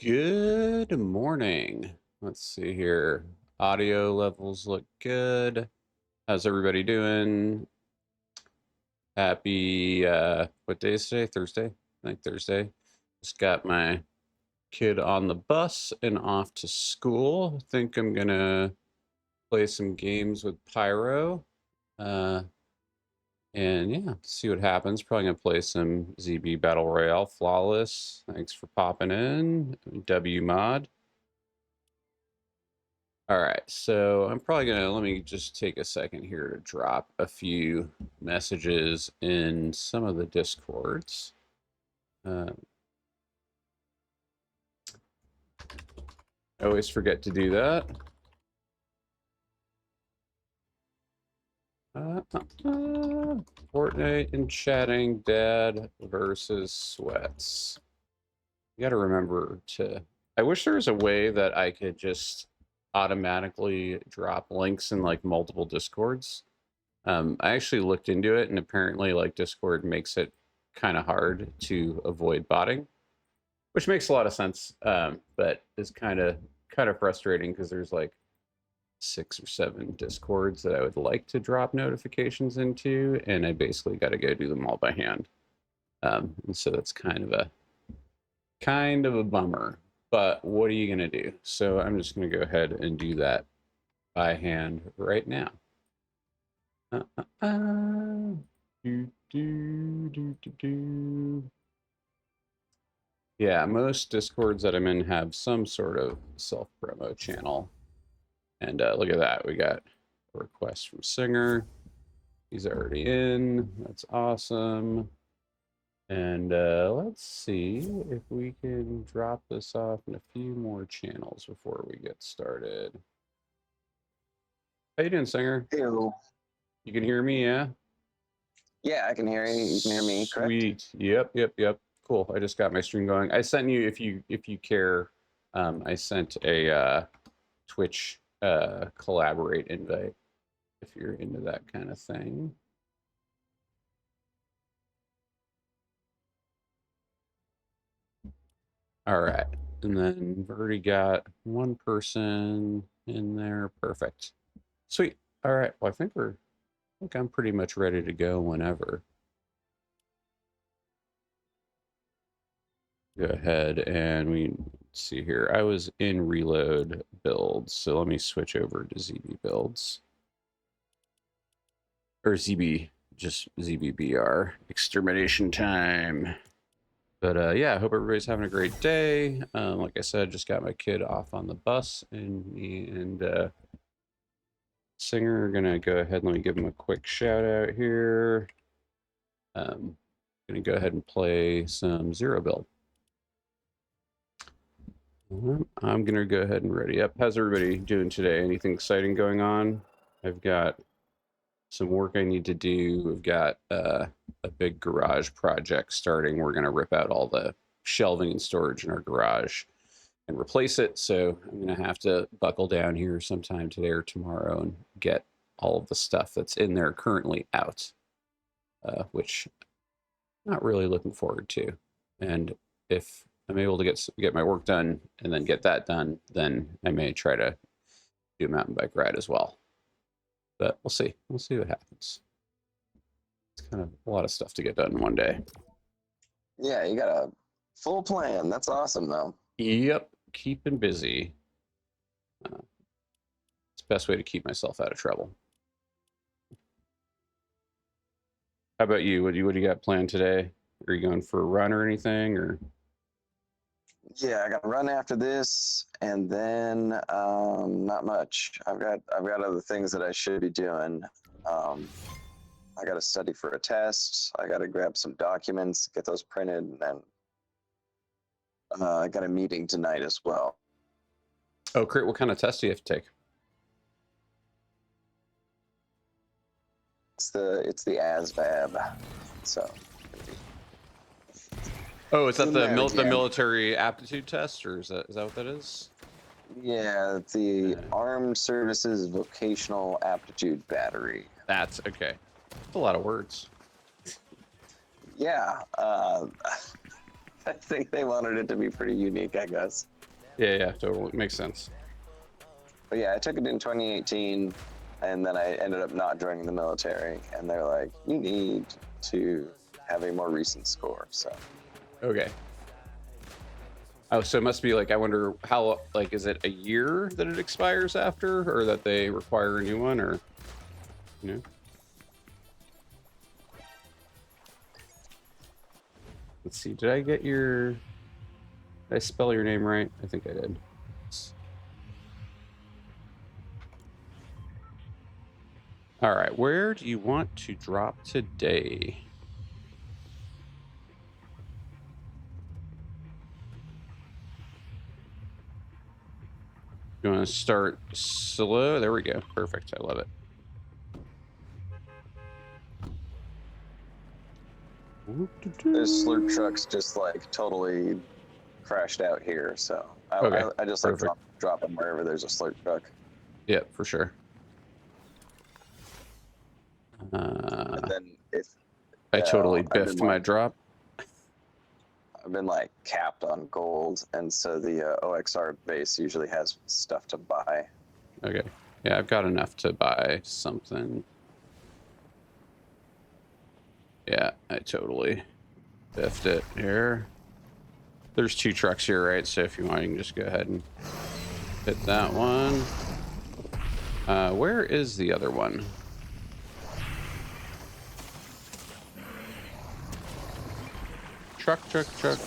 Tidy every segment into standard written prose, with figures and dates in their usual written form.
Good morning. Let's see here. Audio levels look good. How's everybody doing? Happy, what day is today? Thursday? I think Thursday. Just got my kid on the bus and off to school. I think I'm gonna play some games with Pyro. Uh, and yeah, see what happens. Probably gonna play some ZB Battle Royale Flawless. Thanks for popping in. W mod. All right, so I'm probably gonna let me just take a second here to drop a few messages in some of the discords. I always forget to do that. Fortnite and chatting, dad versus sweats. You got to remember to. I wish there was a way that I could just automatically drop links in like multiple discords. I actually looked into it, and apparently, like Discord makes it kind of hard to avoid botting, which makes a lot of sense. But it's kind of frustrating because there's like 6 or 7 Discords that I would like to drop notifications into, and I basically got to go do them all by hand. And so that's kind of a bummer. But what are you gonna do? So I'm just gonna go ahead and do that by hand right now. Yeah, most Discords that I'm in have some sort of self-promo channel. And look at that. We got a request from Singer. He's already in. That's awesome. And let's see if we can drop this off in a few more channels before we get started. How you doing, Singer? Ew. You can hear me, yeah? Yeah, I can hear you. You can hear me, correct? Sweet. Yep. Cool. I just got my stream going. I sent you, if you care, I sent a Twitch collaborate invite if you're into that kind of thing. All right. And then we've already got one person in there. Perfect. Sweet. All right. Well, I think I'm pretty much ready to go whenever. Go ahead and see here. I was in reload builds, so let me switch over to ZB builds. Or ZB, just ZBBR. Extermination time. But yeah, I hope everybody's having a great day. Like I said, just got my kid off on the bus, and me and Singer are gonna go ahead and let me give him a quick shout out here. Gonna go ahead and play some Zero Build. I'm gonna go ahead and ready up. How's everybody doing today? Anything exciting going on? I've got some work I need to do. We've got a big garage project starting. We're gonna rip out all the shelving and storage in our garage and replace it. So I'm gonna have to buckle down here sometime today or tomorrow and get all of the stuff that's in there currently out, which I'm not really looking forward to. And if I'm able to get my work done and then get that done, then I may try to do a mountain bike ride as well. But we'll see. We'll see what happens. It's kind of a lot of stuff to get done in one day. Yeah, you got a full plan. That's awesome, though. Yep, keeping busy. It's the best way to keep myself out of trouble. How about you? What do you got planned today? Are you going for a run or anything, or? Yeah, I got to run after this, and then not much. I've got other things that I should be doing. I got to study for a test. I got to grab some documents, get those printed, and then I got a meeting tonight as well. Oh, Kurt, what kind of test do you have to take? It's the ASVAB. So. Oh, is that the military aptitude test, or is that what that is? Yeah, it's the Armed Services Vocational Aptitude Battery. That's okay. That's a lot of words. Yeah. I think they wanted it to be pretty unique, I guess. Yeah, totally makes sense. But yeah, I took it in 2018, and then I ended up not joining the military. And they're like, you need to have a more recent score. So Okay. Oh, so it must be like, I wonder how, like, is it a year that it expires after, or that they require a new one, or, you know? Let's see, did I get your, did I spell your name right? I think I did. All right, where do you want to drop today? You want to start slow? There we go. Perfect. I love it. there's slurp trucks just like totally crashed out here. So Okay, I just like perfect. drop them wherever there's a slurp truck. Yeah, for sure. And then if I totally I've biffed my drop. been like capped on gold, and so the OXR base usually has stuff to buy. Okay. Yeah, I've got enough to buy something. Yeah, I totally biffed it here. There's 2 trucks here, right? So if you want, you can just go ahead and hit that one. Where is the other one? Truck,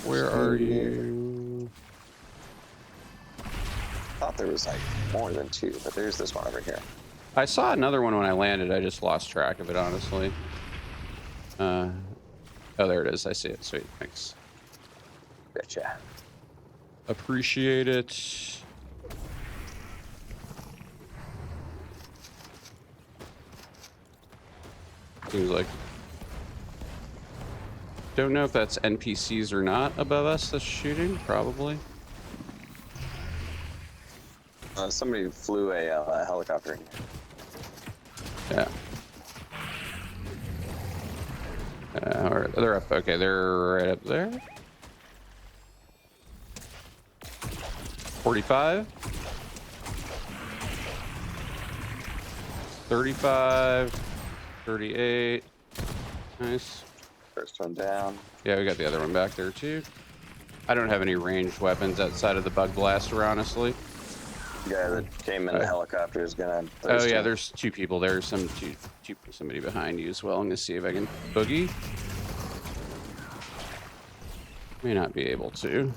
where are you? I thought there was like more than 2, but there's this one over here. I saw another one when I landed. I just lost track of it, honestly. Oh, there it is. I see it. Sweet. Thanks. Gotcha. Appreciate it. Seems like, don't know if that's NPCs or not above us that's shooting. Probably. Somebody flew a helicopter in here. Yeah. They're up. Okay, they're right up there. 45. 35. 38. Nice. First one down. Yeah, we got the other one back there too. I don't have any ranged weapons outside of the bug blaster, honestly. The guy that came in the helicopter is gonna. Oh yeah, there's 2 people there. Somebody behind you as well. I'm gonna see if I can boogie. May not be able to.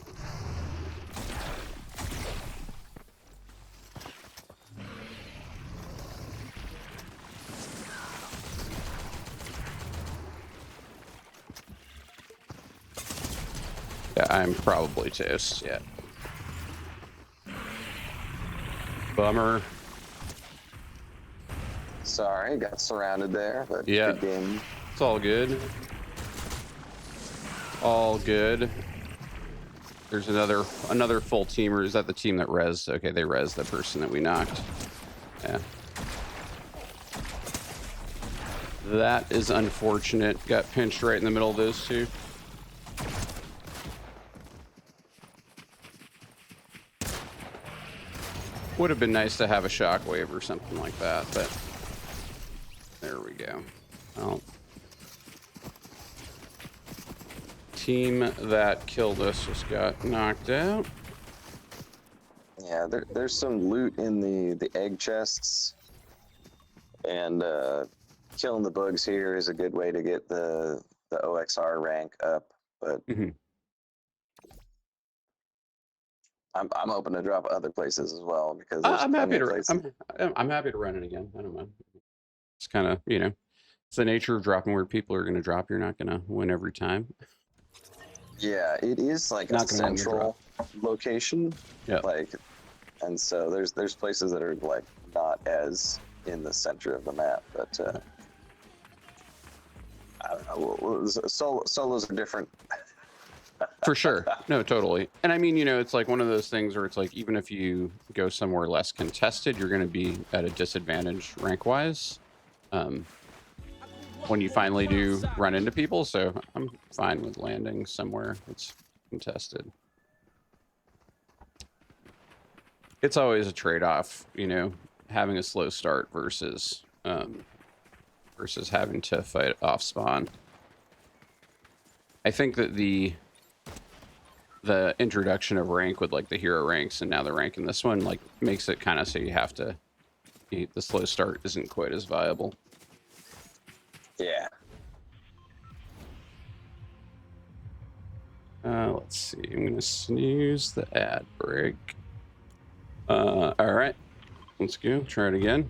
Yeah, I'm probably toast. Yeah. Bummer. Sorry, got surrounded there, but Yeah. good game. It's all good. All good. There's another full teamer. Is that the team that res? Okay, they res the person that we knocked. Yeah. That is unfortunate. Got pinched right in the middle of those 2. Would have been nice to have a shockwave or something like that, but there we go. Well, team that killed us just got knocked out. Yeah, there's some loot in the egg chests, and killing the bugs here is a good way to get the OXR rank up. But I'm open to drop other places as well, because there's I'm plenty happy of to. places. I'm happy to run it again. I don't mind. It's kind of, it's the nature of dropping where people are going to drop. You're not going to win every time. Yeah, it is like a central location. Yeah. Like, and so there's places that are like not as in the center of the map, but I don't know. Solos are different. For sure. No, totally. And I mean, it's like one of those things where it's like, even if you go somewhere less contested, you're going to be at a disadvantage rank wise when you finally do run into people. So I'm fine with landing somewhere. It's contested. It's always a trade-off, you know, having a slow start versus versus having to fight off spawn. I think that the introduction of rank with like the hero ranks and now the rank in this one like makes it kind of so you have to the slow start isn't quite as viable. Yeah. Let's see. I'm gonna snooze the ad break. All right, let's go. Try it again.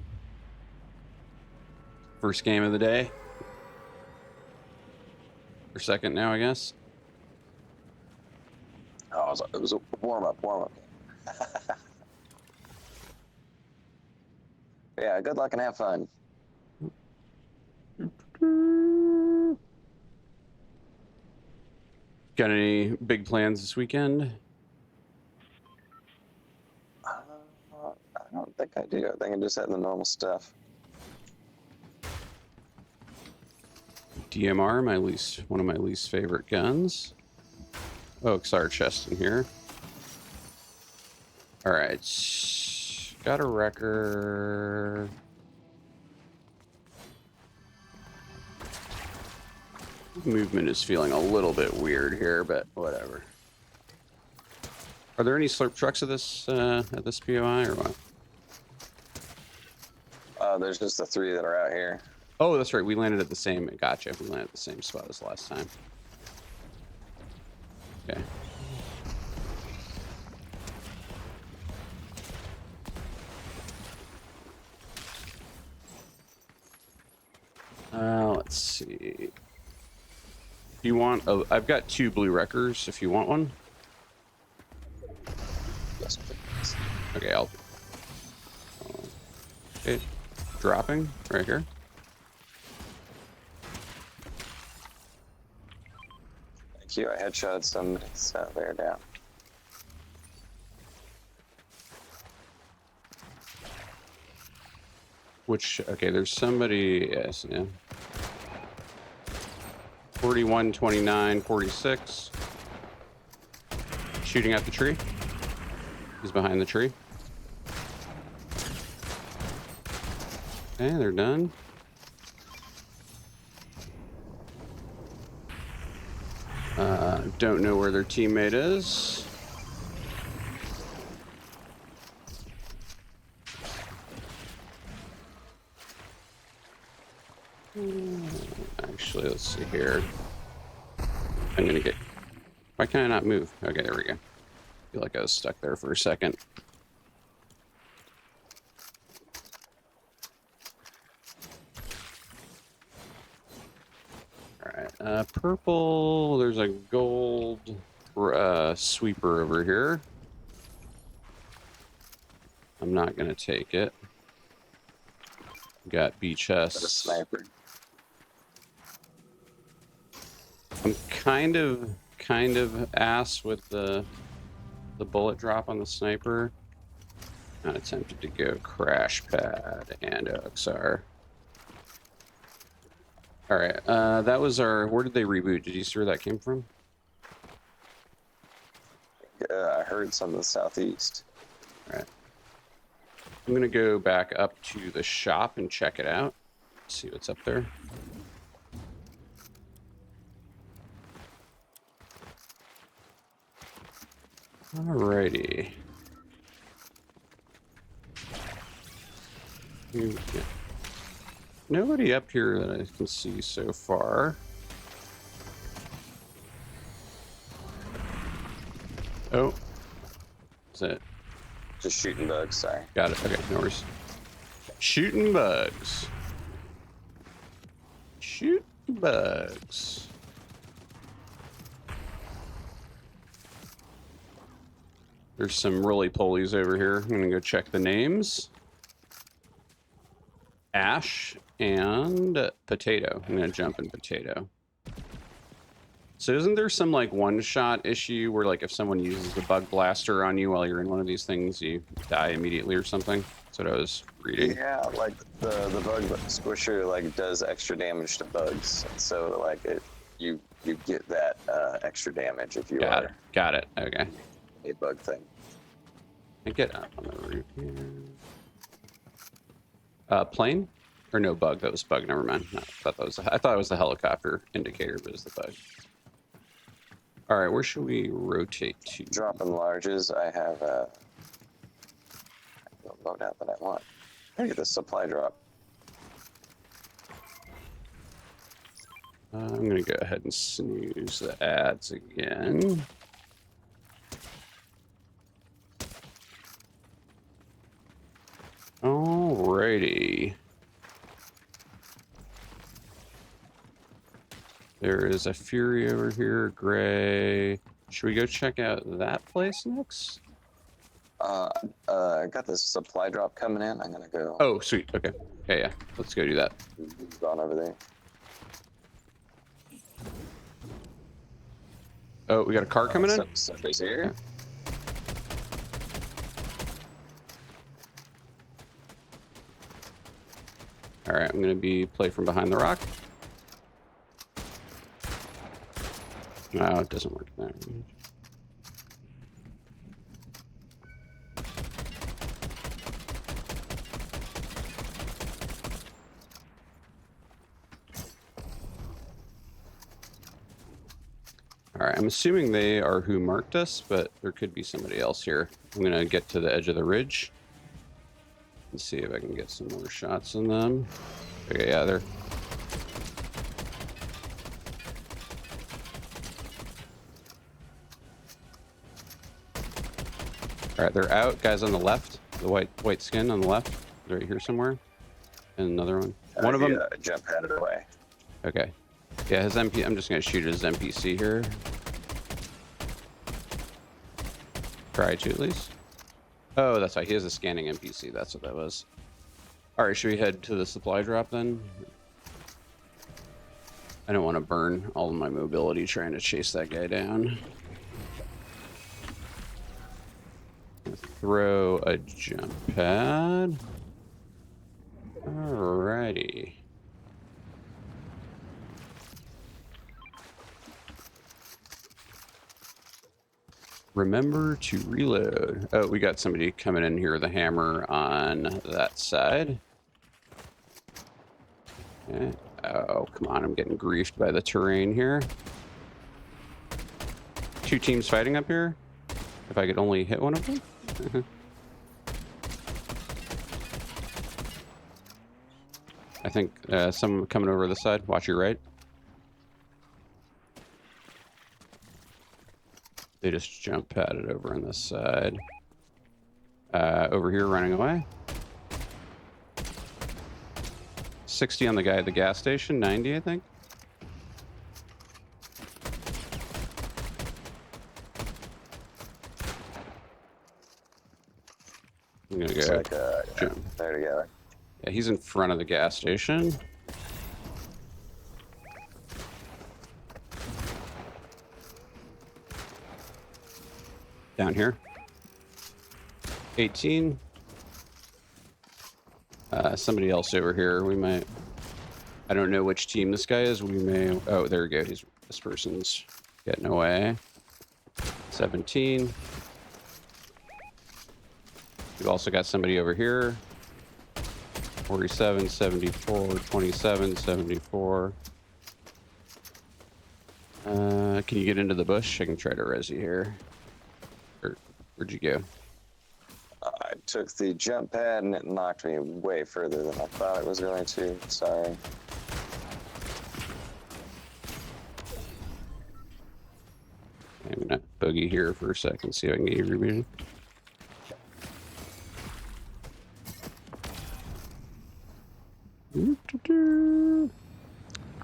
First game of the day. Or second now, I guess. Oh, it was a warm up. Yeah, good luck and have fun. Got any big plans this weekend? I don't think I do. I think I'm just hitting the normal stuff. DMR, one of my least favorite guns. Oh, XR chest in here. All right, got a wrecker. Movement is feeling a little bit weird here, but whatever. Are there any slurp trucks at this POI or what? There's just the 3 that are out here. Oh, that's right. We landed at the same. Gotcha. We landed at the same spot as last time. Okay. Let's see. Do you want? I've got 2 blue wreckers. If you want one. Yes, please. Okay, I'll. Okay, dropping right here. Thank you. I headshotted somebody, so they're down. Which, okay, there's somebody, yes, yeah. 41, 29, 46. Shooting at the tree. He's behind the tree. Okay, they're done. Don't know where their teammate is. Actually, let's see here. I'm gonna get. Why can I not move? Okay, there we go. I feel like I was stuck there for a second. Alright, purple. There's a gold sweeper over here. I'm not gonna take it. Got B chests. A sniper. I'm kind of ass with the bullet drop on the sniper. Not attempted to go crash pad and OXR. All right, that was our. Where did they reboot? Did you see where that came from? I heard some of the southeast. All right. I'm gonna go back up to the shop and check it out. See what's up there. Alrighty. Yeah. Nobody up here that I can see so far. Oh. Is that? Just shooting bugs, sorry. Got it. Okay, no worries. Shooting bugs. Shoot bugs. There's some roly-polies over here. I'm gonna go check the names. Ash and Potato. I'm gonna jump in Potato. So isn't there some like one-shot issue where like if someone uses the bug blaster on you while you're in one of these things, you die immediately or something? That's what I was reading. Yeah, like the bug squisher like does extra damage to bugs, so like you you get that extra damage if you Got it. are Got it. Okay. a bug thing. I get up on the roof here. Plane? Or no, bug. That was bug. Never mind. No, I thought it was the helicopter indicator, but it was the bug. All right, where should we rotate to? Dropping larges. I have a loadout that I want. I get the supply drop. I'm gonna go ahead and snooze the ads again. Alrighty. There is a Fury over here, gray. Should we go check out that place next? I got this supply drop coming in. I'm gonna go. Oh, sweet. Okay. Yeah. Let's go do that. Gone over there. Oh, we got a car coming in? Somebody's here. All right, I'm gonna play from behind the rock. No, it doesn't work that way. All right, I'm assuming they are who marked us, but there could be somebody else here. I'm gonna get to the edge of the ridge and see if I can get some more shots on them. Okay, yeah, they're... All right, they're out. Guys on the left, the white skin on the left. They're right here somewhere. And another one. One of them... jump out of the way. Okay. Yeah, his MP... I'm just gonna shoot his NPC here. Try to, at least. Oh, that's right. He has a scanning NPC. That's what that was. All right, should we head to the supply drop then? I don't want to burn all of my mobility trying to chase that guy down. Throw a jump pad. Alrighty. Remember to reload. Oh, we got somebody coming in here with a hammer on that side. Okay. Oh, come on. I'm getting griefed by the terrain here. Two teams fighting up here. If I could only hit one of them. I think someone coming over the side. Watch your right. They just jump padded over on this side. Over here running away. 60 on the guy at the gas station, 90 I think. I'm gonna go jump. There together. Yeah, he's in front of the gas station. Down here. 18. Somebody else over here. We might... I don't know which team this guy is. We may... Oh, there we go. This person's getting away. 17. We've also got somebody over here. 47, 74, 27, 74. Can you get into the bush? I can try to res you here. Where'd you go? I took the jump pad and it knocked me way further than I thought it was going to. Sorry. I'm gonna boogie here for a second, see if I can get you rebooted.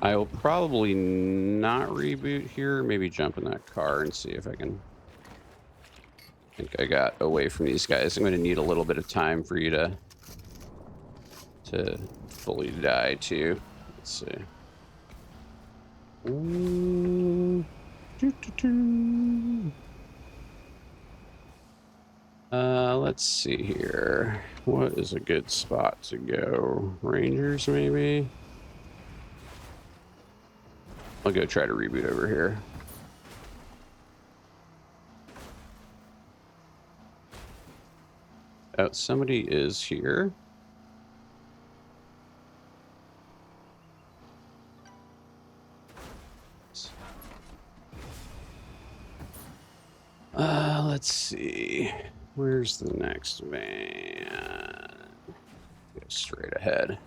I will probably not reboot here. Maybe jump in that car and see if I can... I think I got away from these guys. I'm going to need a little bit of time for you to fully die too. Let's see. Let's see here. What is a good spot to go? Rangers, maybe? I'll go try to reboot over here. Oh, somebody is here. Let's see. Where's the next van? Go straight ahead.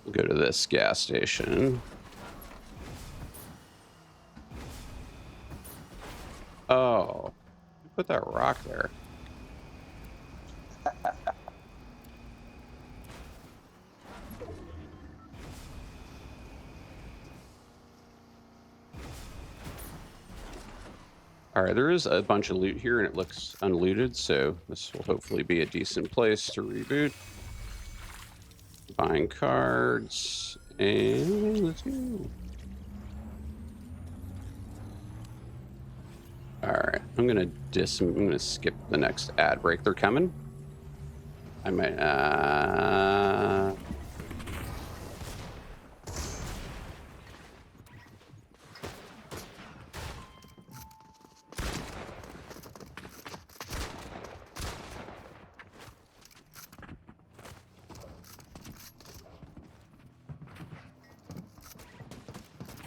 We'll go to this gas station. Oh, who put that rock there? All right, there is a bunch of loot here, and it looks unlooted, so this will hopefully be a decent place to reboot. Buying cards, and let's go. All right, I'm gonna skip the next ad break. They're coming. I might.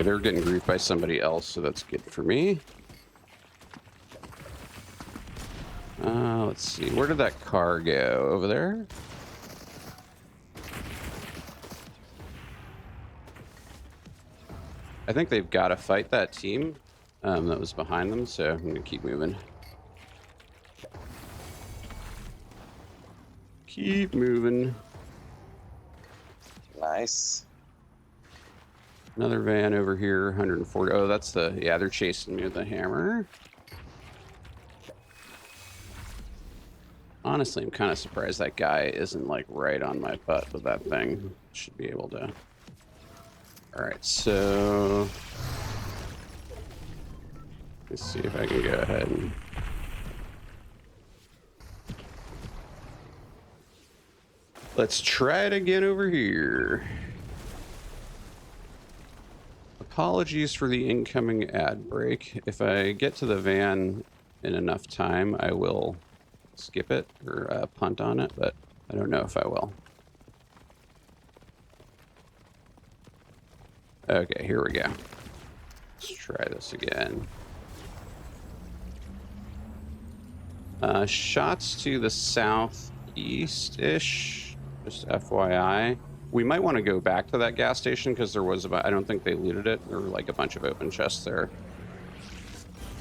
They're getting griefed by somebody else, so that's good for me. Let's see. Where did that car go? Over there? I think they've got to fight that team that was behind them, so I'm going to keep moving. Keep moving. Nice. Another van over here, 140. Oh, that's the... Yeah, they're chasing me with the hammer. Honestly, I'm kind of surprised that guy isn't, like, right on my butt with that thing. Should be able to... Alright, so... Let's see if I can go ahead and... Let's try it again over here. Apologies for the incoming ad break. If I get to the van in enough time, I will skip it or punt on it, but I don't know if I will. Okay, here we go. Let's try this again. Shots to the southeast-ish, just FYI. We might want to go back to that gas station because there was about, I don't think they looted it. There were like a bunch of open chests there.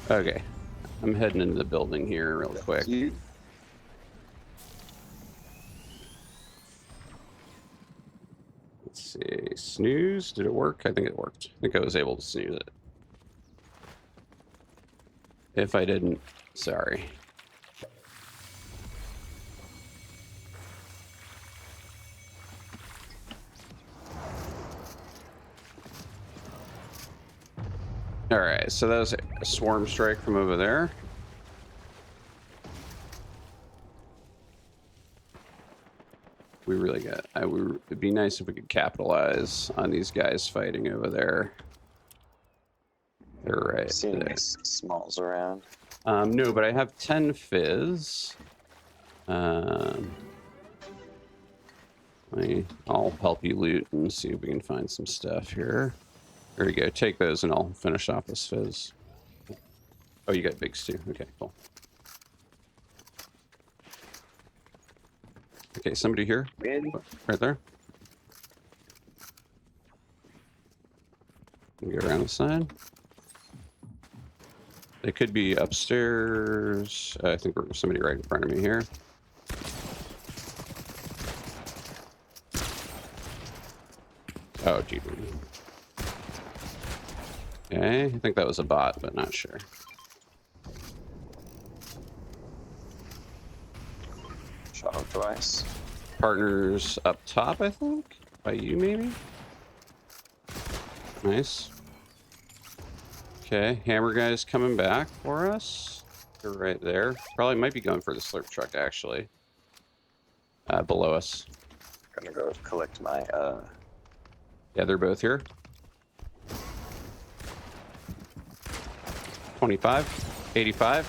Okay, I'm heading into the building here real quick. Let's see, snooze, did it work? I think it worked. I think I was able to snooze it. If I didn't, sorry. All right, so that was a swarm strike from over there. We really got. It'd be nice if we could capitalize on these guys fighting over there. They're right. Seeing there. Smalls around. No, but I have 10 fizz. I'll help you loot and see if we can find some stuff here. There you go. Take those and I'll finish off this fizz. Oh, you got bigs too. Okay, cool. Okay, somebody here. Right there. Go around the side. They could be upstairs. I think there's somebody right in front of me here. Oh, gee. Okay, I think that was a bot, but not sure. Shot him twice. Partners up top, I think? By you, maybe? Nice. Okay, hammer guy's coming back for us. They're right there. Probably might be going for the slurp truck, actually. Below us. I'm gonna go collect my Yeah, they're both here. 25, 85.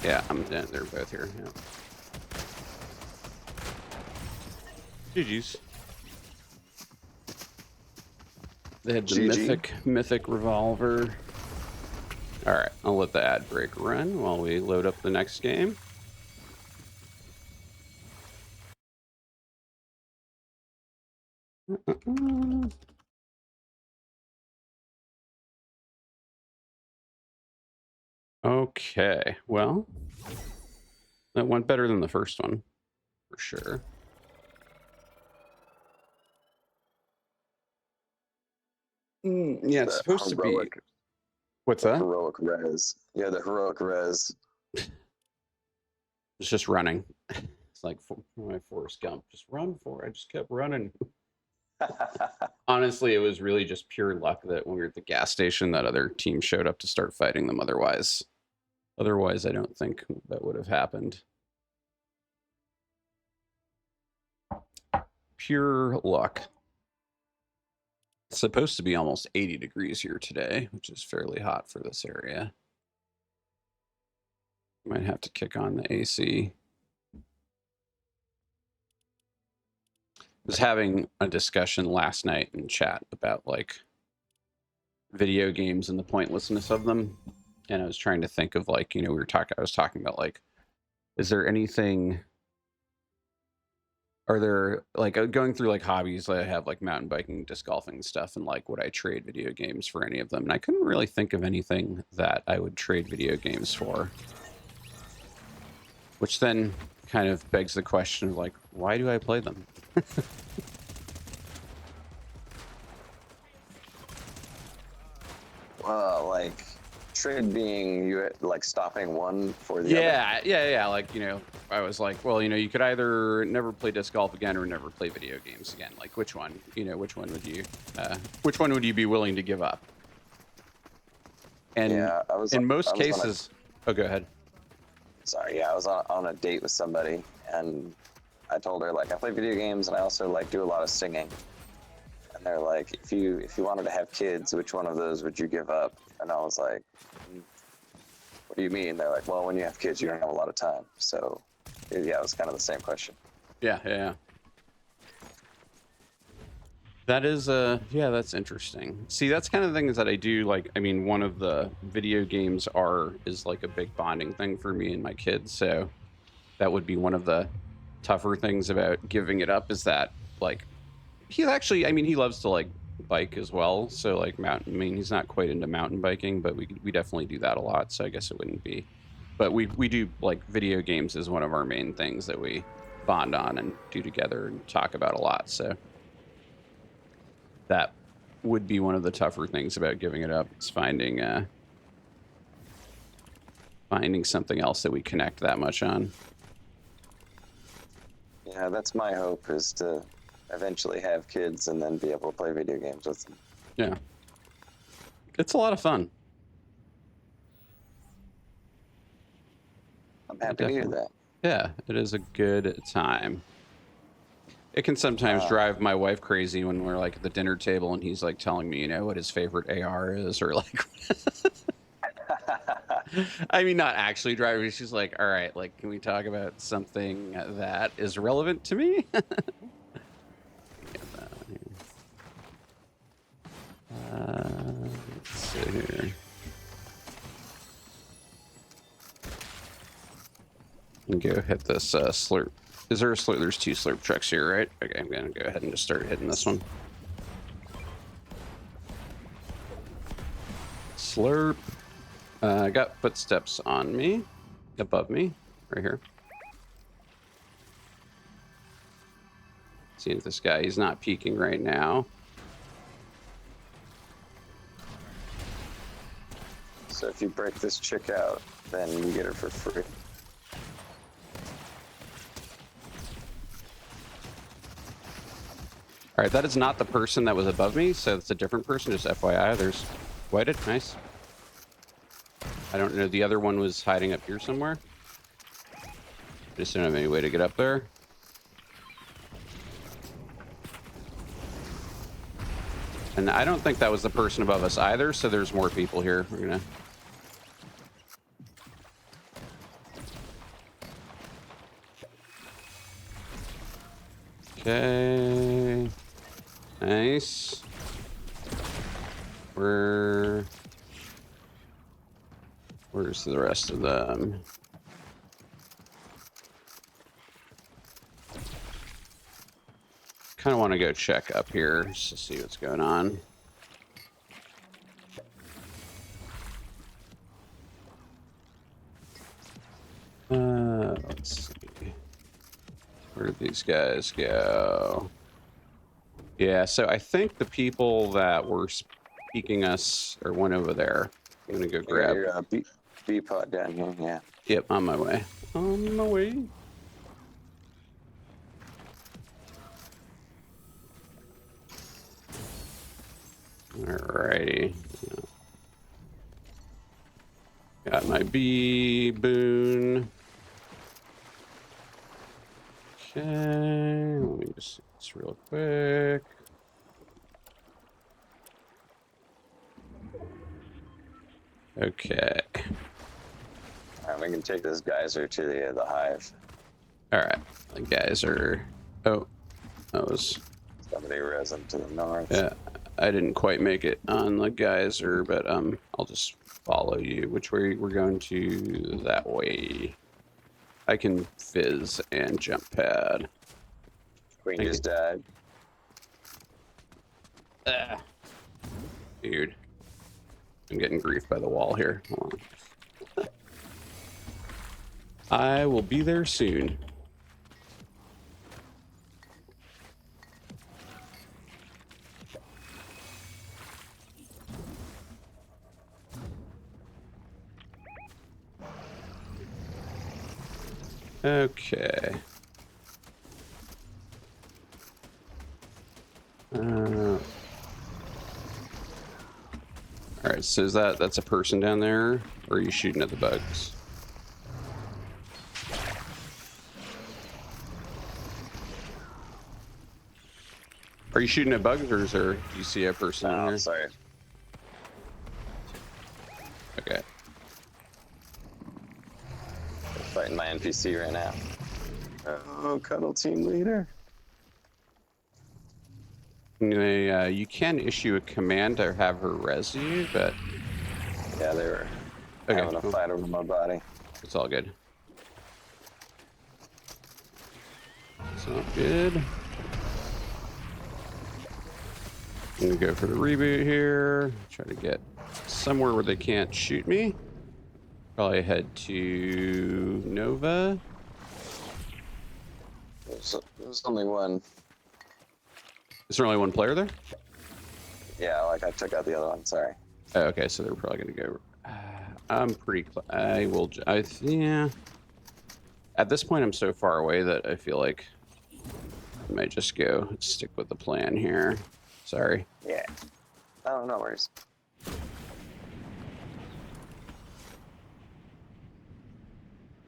Yeah, they're both here. Yeah. GG's. They had the GG. mythic revolver. All right, I'll let the ad break run while we load up the next game. Okay, well, that went better than the first one, for sure. Yeah, it's supposed to be. What's that? Heroic res. Yeah, the heroic res. It's just running. It's like my Forrest Gump. Just run for it. I just kept running. Honestly, it was really just pure luck that when we were at the gas station, that other team showed up to start fighting them. Otherwise, I don't think that would have happened. Pure luck. It's supposed to be almost 80 degrees here today, which is fairly hot for this area. Might have to kick on the AC. Was having a discussion last night in chat about like video games and the pointlessness of them, and I was trying to think of like, you know, I was talking about like, is there anything, are there like going through like hobbies, I have like mountain biking, disc golfing and stuff, and like would I trade video games for any of them? And I couldn't really think of anything that I would trade video games for, which then kind of begs the question of like, why do I play them? Like trade being you like stopping one for the other. Yeah. Like, you know, I was like, well, you know, you could either never play disc golf again or never play video games again. Like, which one? You know, which one would you be willing to give up? And yeah, in most cases, oh, go ahead. Sorry, yeah, I was on a date with somebody, and I told her like I play video games and I also like do a lot of singing. And they're like, if you wanted to have kids, which one of those would you give up? And I was like, what do you mean? They're like, well, when you have kids, you don't have a lot of time. So, yeah, it was kind of the same question. Yeah. That is, yeah, that's interesting. See, that's kind of the things that I do. Like, I mean, one of the video games is like a big bonding thing for me and my kids. So that would be one of the tougher things about giving it up, is that like, he's actually, I mean, he loves to like bike as well. So like he's not quite into mountain biking, but we definitely do that a lot. So I guess it wouldn't be, but we do like video games is one of our main things that we bond on and do together and talk about a lot. So that would be one of the tougher things about giving it up, is finding something else that we connect that much on. Yeah, that's my hope, is to eventually have kids and then be able to play video games with them. Yeah. It's a lot of fun. I'm happy to hear that. Yeah, it is a good time. It can sometimes drive my wife crazy when we're like at the dinner table and he's like telling me, you know, what his favorite AR is, or like, I mean, not actually driving. She's like, all right, like, can we talk about something that is relevant to me? Let's see here. And go hit this slurp. Is there a slurp? There's 2 slurp trucks here, right? Okay, I'm gonna go ahead and just start hitting this one. Slurp. I got footsteps on me, above me, right here. See if this guy, he's not peeking right now. So if you break this chick out, then you get her for free. All right, that is not the person that was above me, so it's a different person, just FYI. There's whited, nice. I don't know. The other one was hiding up here somewhere. Just don't have any way to get up there. And I don't think that was the person above us either, so there's more people here. We're gonna... Okay. Nice. Where's the rest of them? Kind of want to go check up here just to see what's going on. Let's see. Where did these guys go? Yeah, so I think the people that were speaking us are one over there. I'm gonna go grab your B pod down here. Yeah. Yep, on my way. On my way. Alrighty. Got my B boon. Okay, let me just see this real quick. Okay. All right, we can take this geyser to the hive. All right, the geyser. Oh, that was... Somebody risen to the north. Yeah, I didn't quite make it on the geyser, but I'll just follow you. Which way we're going to? That way. I can fizz and jump pad. Queen just died. Ah. Dude. I'm getting grief by the wall here. Hold on. I will be there soon. Okay. All right, so that's a person down there, or are you shooting at the bugs? Are you shooting at bugs, or is there? Do you see a person in there? Sorry. Okay. I'm fighting my NPC right now. Oh, cuddle team leader. You can issue a command to have her res you, but Yeah, they were having a fight over my body. It's all good. It's all good. I'm gonna go for the reboot here. Try to get somewhere where they can't shoot me. Probably head to Nova. There's only one. Is there only one player there? Yeah, like I took out the other one. Sorry. Oh, okay, so they're probably gonna go. I'm pretty. I will. Yeah. At this point, I'm so far away that I feel like I might just go stick with the plan here. Sorry. Yeah. Oh, no worries.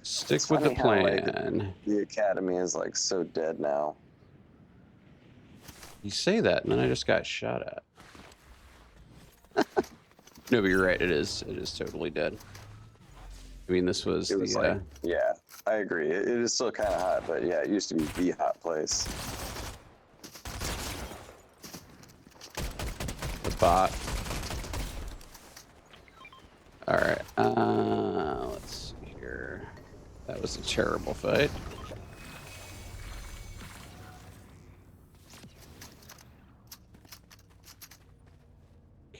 Stick with the plan. Like, the academy is like so dead now. You say that, and then I just got shot at. No, but you're right. It is totally dead. I mean, this was It was like, yeah, I agree. It is still kind of hot, but yeah, it used to be the hot place. the bot. All right. Let's see here. That was a terrible fight.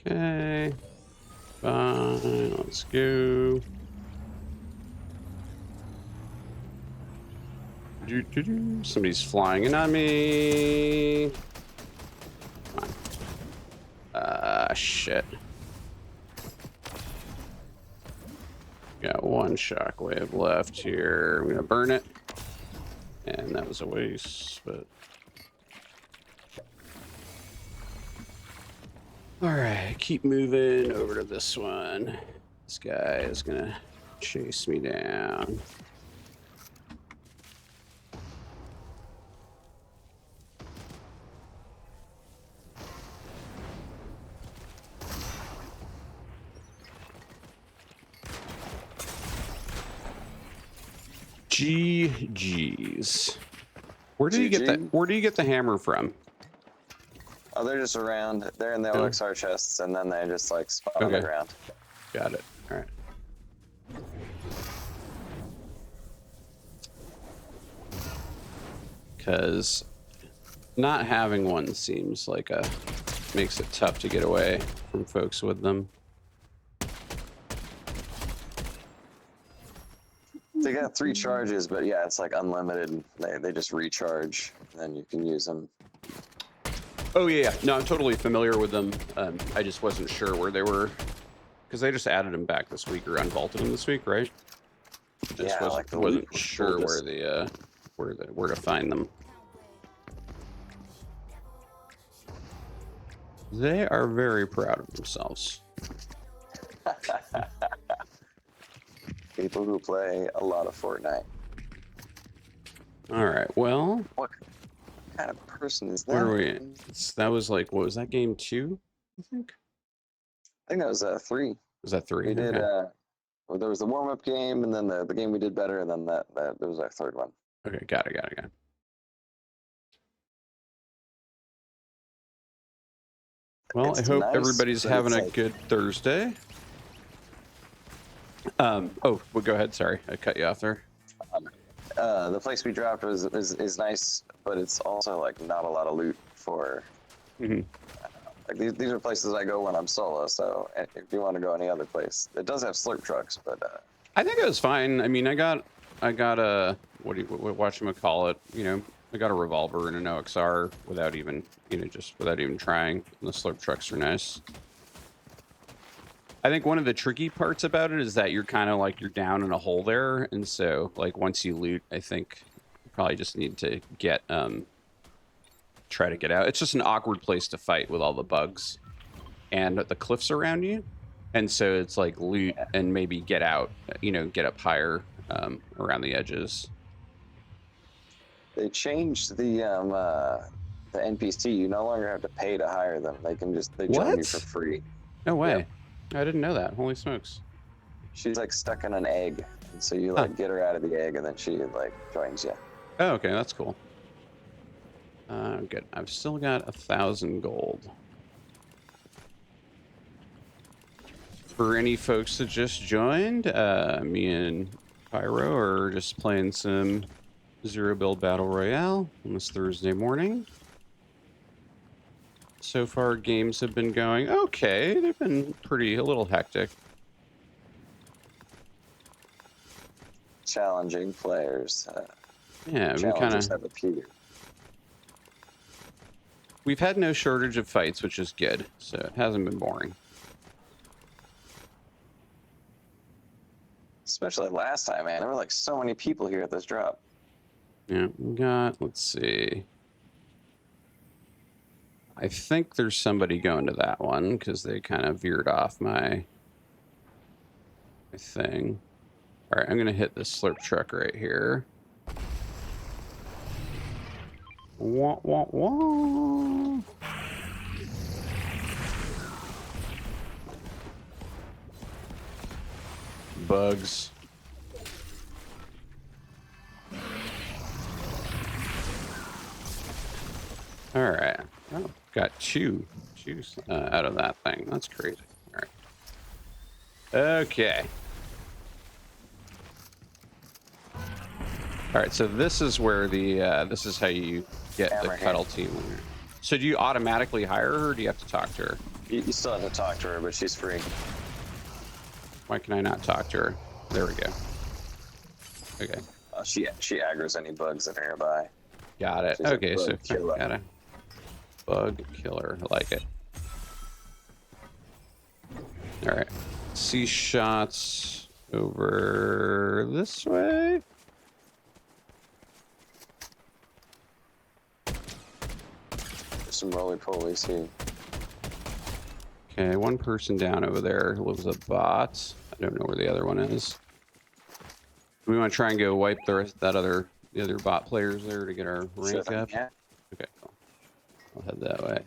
Okay. Fine. Let's go. Somebody's flying in on me. Come on. Shit. Got one shockwave left here. I'm gonna burn it. And that was a waste, but... Alright, keep moving over to this one. This guy is gonna chase me down. GG's. Where do you get that? GG. Where do you get the hammer from? Oh, they're just around. They're in the Oh. OXR chests, and then they just like spawn on the Okay. ground. Got it. All right. Because not having one seems like makes it tough to get away from folks with them. They got 3 charges, but yeah, it's like unlimited. They just recharge, and then you can use them. Oh yeah, no, I'm totally familiar with them. I just wasn't sure where they were, because they just added them back this week or unvaulted them this week, right? Just Yeah, like the wasn't loot was sure cool, where the where to find them. They are very proud of themselves. People who play a lot of Fortnite. All right, well, What kind of person is that? what are we? That was like, what was that, game 2? I think. I think that was 3. Was that 3? We did. Okay. Well, there was the warm-up game, and then the game we did better, and then that there was our 3rd one. Okay, got it. Well, It's I hope nice, everybody's but having it's a like- good Thursday. Oh, well, go ahead. Sorry, I cut you off there. The place we dropped is nice, but it's also like not a lot of loot for. Mhm. Like these are places I go when I'm solo. So if you want to go any other place, it does have slurp trucks, but I think it was fine. I mean, I got a whatchamacallit, you know, I got a revolver and an OXR without even, just without even trying. And the slurp trucks are nice. I think one of the tricky parts about it is that you're kind of like, you're down in a hole there, and so like once you loot, I think you probably just need to get try to get out. It's just an awkward place to fight with all the bugs and the cliffs around you. And so it's like loot and maybe get out, get up higher around the edges. they changed the NPC. You no longer have to pay to hire them. They join you What? for free. No way. Yep. I didn't know that. Holy smokes. She's like stuck in an egg, and so you like get her out of the egg, and then she like joins you. Oh, okay. That's cool. Good. I've still got 1,000 gold. For any folks that just joined, me and Pyro are just playing some Zero Build Battle Royale on this Thursday morning. So far, games have been going okay. They've been a little hectic. Challenging players. Yeah, Challenges have appeared. we've had no shortage of fights, which is good. So it hasn't been boring. Especially last time, man. There were like so many people here at this drop. Yeah, we got, let's see. I think there's somebody going to that one because they kind of veered off my thing. All right, I'm going to hit this slurp truck right here. Wah, wah, wah. Bugs. All right. Oh, got two out of that thing. That's crazy. All right. Okay. All right. So this is where this is how you get the cuddle team. So do you automatically hire her, or do you have to talk to her? You still have to talk to her, but she's free. Why can I not talk to her? There we go. Okay. She aggroes any bugs that are nearby. Got it. She's a Okay, so bug killer. got a bug killer. I like it. All right. See shots over this way. There's some roly-polies here. Okay, one person down over there was a bot. I don't know where the other one is. We want to try and go wipe the other bot players there to get our rank up. Yeah. Okay, cool. I'll head that way.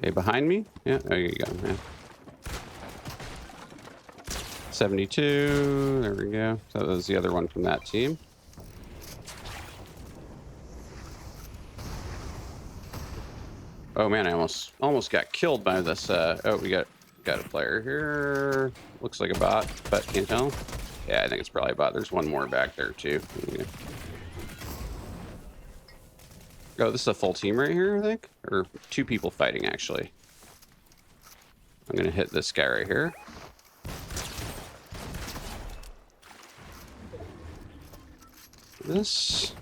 Okay, behind me? Yeah, there you go, man. 72. There we go. So that was the other one from that team. Oh man, I almost got killed by this. Oh, we got a player here. Looks like a bot, but can't tell. Yeah, I think it's probably a bot. There's one more back there too. Oh, this is a full team right here, I think, or 2 people fighting actually. I'm gonna hit this guy right here. This.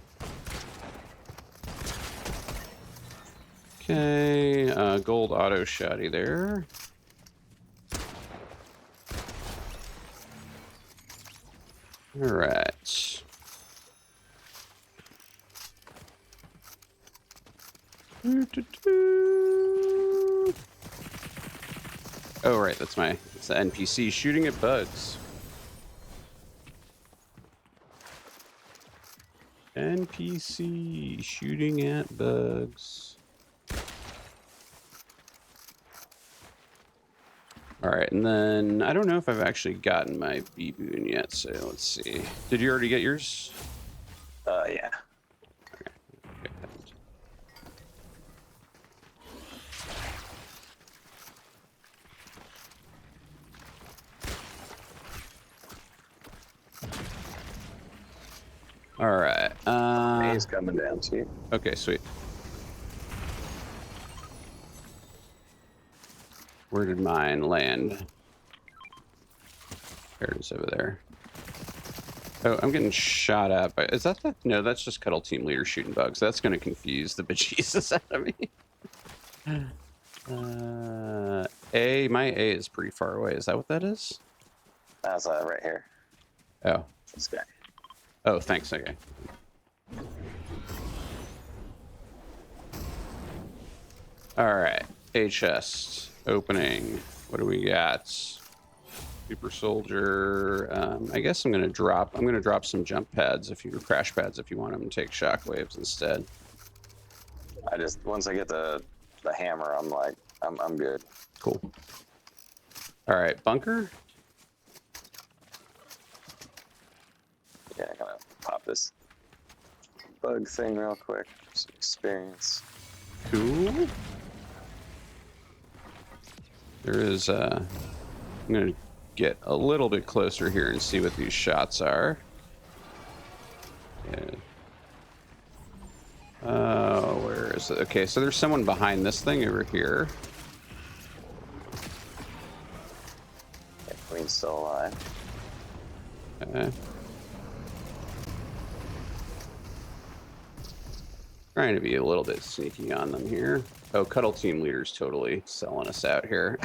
Okay, gold auto shotty there. All right. Oh, right, it's the NPC shooting at bugs. NPC shooting at bugs. All right, and then I don't know if I've actually gotten my B boon yet, so let's see. Did you already get yours? Yeah. Okay. All right. He's coming down to you. Okay, sweet. Where did mine land? There it is over there. Oh, I'm getting shot at by... Is that the... No, that's just Cuddle Team Leader shooting bugs. That's going to confuse the bejesus out of me. My A is pretty far away. Is that what that is? That's right here. Oh. This guy. Oh, thanks. Okay. All right. A chest. Opening. What do we got? Super soldier. I guess I'm gonna drop some jump pads or crash pads if you want them to take shockwaves instead. Once I get the hammer, I'm good. Cool. All right, bunker. Yeah, I'm gonna pop this bug thing real quick. Some experience. Cool. There is I'm gonna get a little bit closer here and see what these shots are. Yeah. Oh, where is it? Okay, so there's someone behind this thing over here. Yeah, Queen's still alive. Okay. Trying to be a little bit sneaky on them here. Oh, Cuddle Team Leader's totally selling us out here.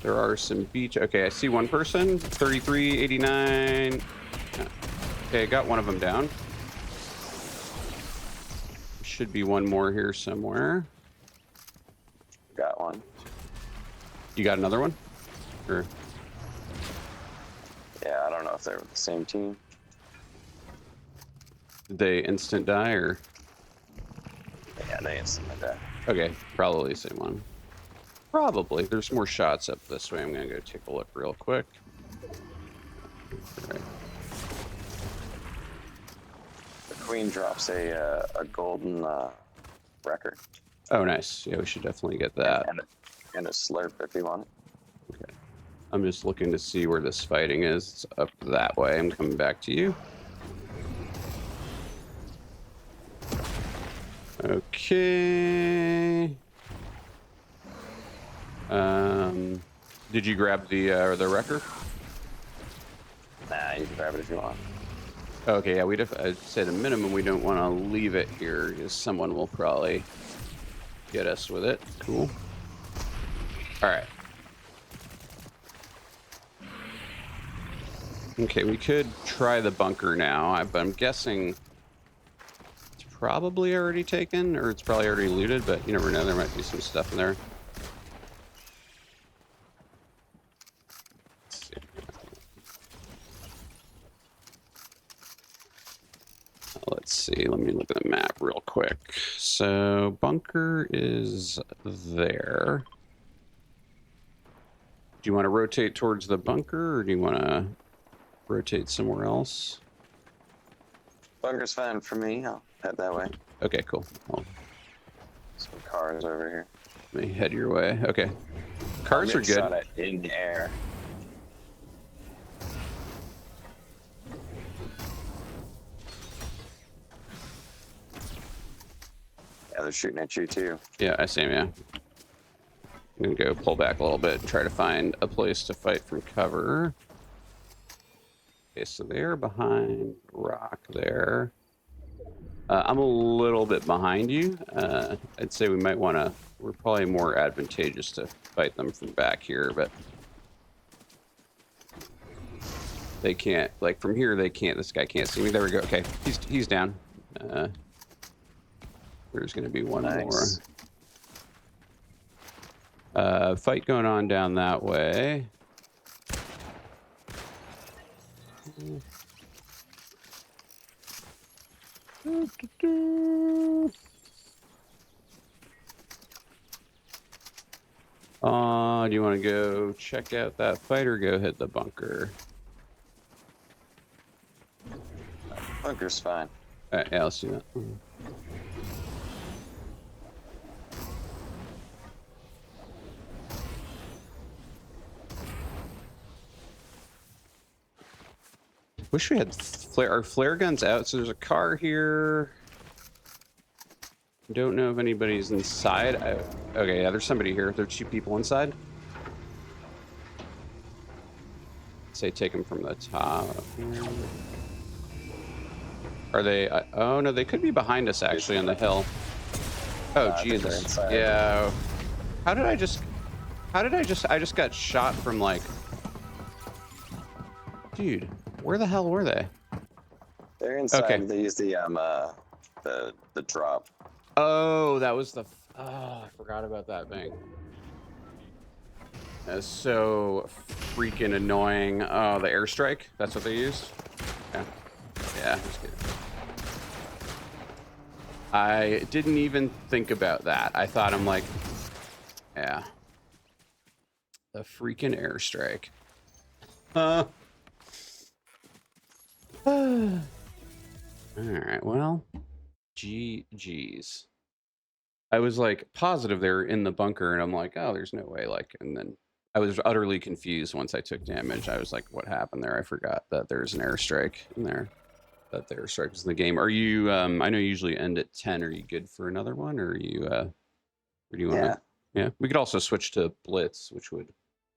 There are some beach. Okay, I see one person. 33, 89. Okay, got one of them down. Should be one more here somewhere. Got one. You got another one? Or... Yeah, I don't know if they're the same team. Did they instant die or? Yeah, they instantly died. Okay, probably the same one. Probably. There's more shots up this way. I'm gonna go take a look real quick. All right. The Queen drops a golden record. Oh, nice. Yeah, we should definitely get that. And a slurp if you want it. Okay. I'm just looking to see where this fighting is. It's up that way. I'm coming back to you. Okay. Did you grab the wrecker? Nah, you can grab it if you want. Okay, yeah, I'd say the minimum we don't want to leave it here because someone will probably get us with it. Cool. All right. Okay, we could try the bunker now, but I'm guessing it's probably already taken or it's probably already looted, but you never know. There might be some stuff in there. Let's see. Let's see. Let me look at the map real quick. So bunker is there. Do you want to rotate towards the bunker or do you want to rotate somewhere else? Bunker's fine for me. I'll head that way. Okay, cool. Well, Some cars over here. let me head your way. Okay. Cars are good. Shot at in the air. Yeah, they're shooting at you too. Yeah, I see him, yeah. I'm gonna go pull back a little bit and try to find a place to fight from cover. Okay, so they're behind rock there. I'm a little bit behind you. I'd say we might want to, we're probably more advantageous to fight them from back here, but they can't, like from here, they can't, this guy can't see me. There we go. Okay, he's down. There's going to be one Nice. more. Fight going on down that way. Do you want to go check out that fight or go hit the bunker? Bunker's fine. Yeah, let's do that. Wish we had our flare guns out. So there's a car here. Don't know if anybody's inside. Okay, yeah, there's somebody here. There are two people inside. Say take them from the top. Are they? Oh no, they could be behind us actually on the hill. Oh Jesus! Yeah. How did I just? I just got shot from like. Dude, where the hell were they? They're inside. Okay. They use the drop. Oh, that was the. Oh, I forgot about that thing. That's so freaking annoying. Oh, the airstrike. That's what they used. Yeah. Yeah. Just kidding. I didn't even think about that. I thought I'm like, yeah. The freaking airstrike. All right. Well, GG's. I was like positive they're in the bunker, and I'm like, oh, there's no way. Like, and then I was utterly confused once I took damage. I was like, what happened there? I forgot that there's an airstrike in there. That the airstrike was in the game. Are you? I know you usually end at 10. Are you good for another one, or are you? Or do you want to? Yeah. We could also switch to blitz, which would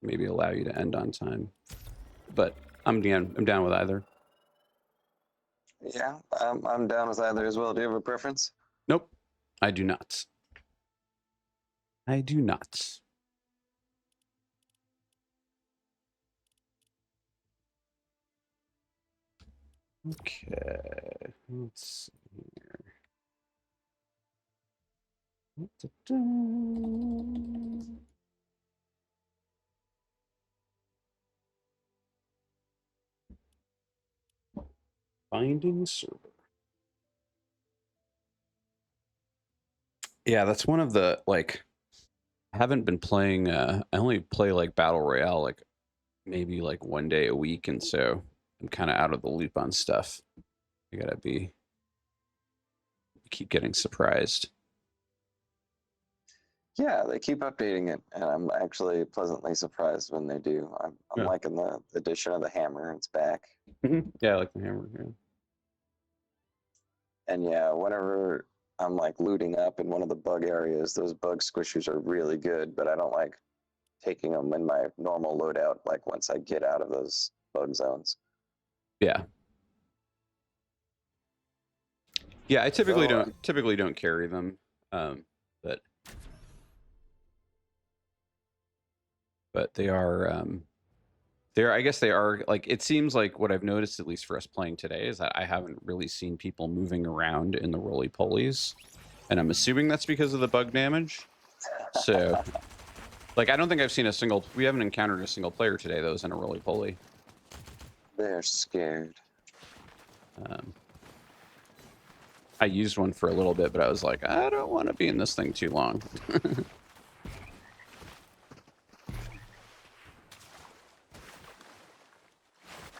maybe allow you to end on time. But I'm down with either. Yeah, I'm down with either as well. Do you have a preference? Nope, I do not. I do not. Okay, let's see here. Finding server. Yeah, that's one of the like. I haven't been playing. I only play like battle royale like maybe like one day a week, and so I'm kind of out of the loop on stuff. I gotta be. Keep getting surprised. Yeah, they keep updating it, and I'm actually pleasantly surprised when they do. I'm liking the addition of the hammer. It's back. Yeah, I like the hammer. Yeah. And yeah, whenever I'm like looting up in one of the bug areas, those bug squishers are really good, but I don't like taking them in my normal loadout, like once I get out of those bug zones. Yeah. Yeah, I typically So, don't carry them, but they are I guess they are, like, it seems like what I've noticed, at least for us playing today, is that I haven't really seen people moving around in the roly polies, and I'm assuming that's because of the bug damage. So, like, I don't think I've seen we haven't encountered a single player today that was in a roly poly. they're scared. Um, I used one for a little bit, but I was like, I don't want to be in this thing too long.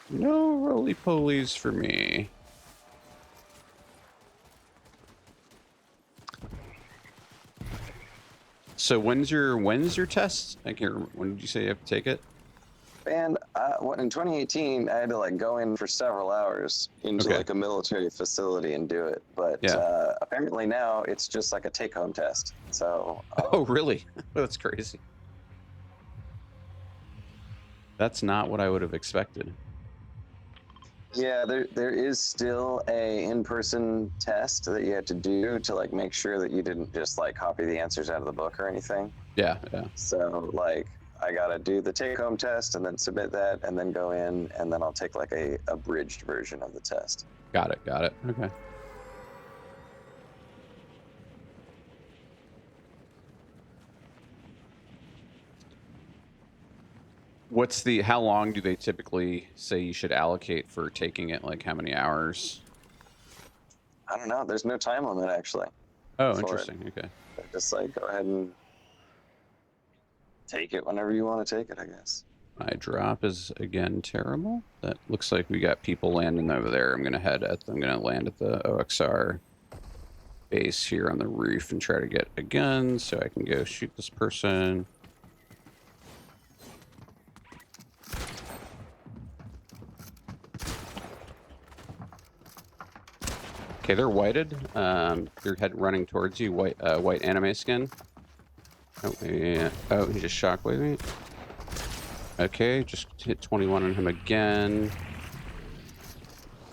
No roly polies for me. So when's your test? I can't remember. When did you say you have to take it? And what in 2018, I had to like go in for several hours into Okay. like a military facility and do it. But Yeah. apparently now it's just like a take-home test. So Oh, really? That's crazy. That's not what I would have expected. yeah, there is still a in-person test that you have to do to like make sure that you didn't just like copy the answers out of the book or anything. Yeah, yeah. So like I gotta do the take-home test and then submit that and then go in and then I'll take like a abridged version of the test. Got it. Got it. Okay. How long do they typically say you should allocate for taking it? Like how many hours? I don't know. There's no time limit actually Oh, for it. interesting. Okay. Just like go ahead and take it whenever you want to take it, I guess. My drop is again terrible. That looks like we got people landing over there. I'm gonna land at the OXR base here on the roof and try to get a gun so I can go shoot this person. Okay, they're whited. They're running towards you. White anime skin. Oh, yeah. Oh, he just shockwaved me. Okay, just hit 21 on him again.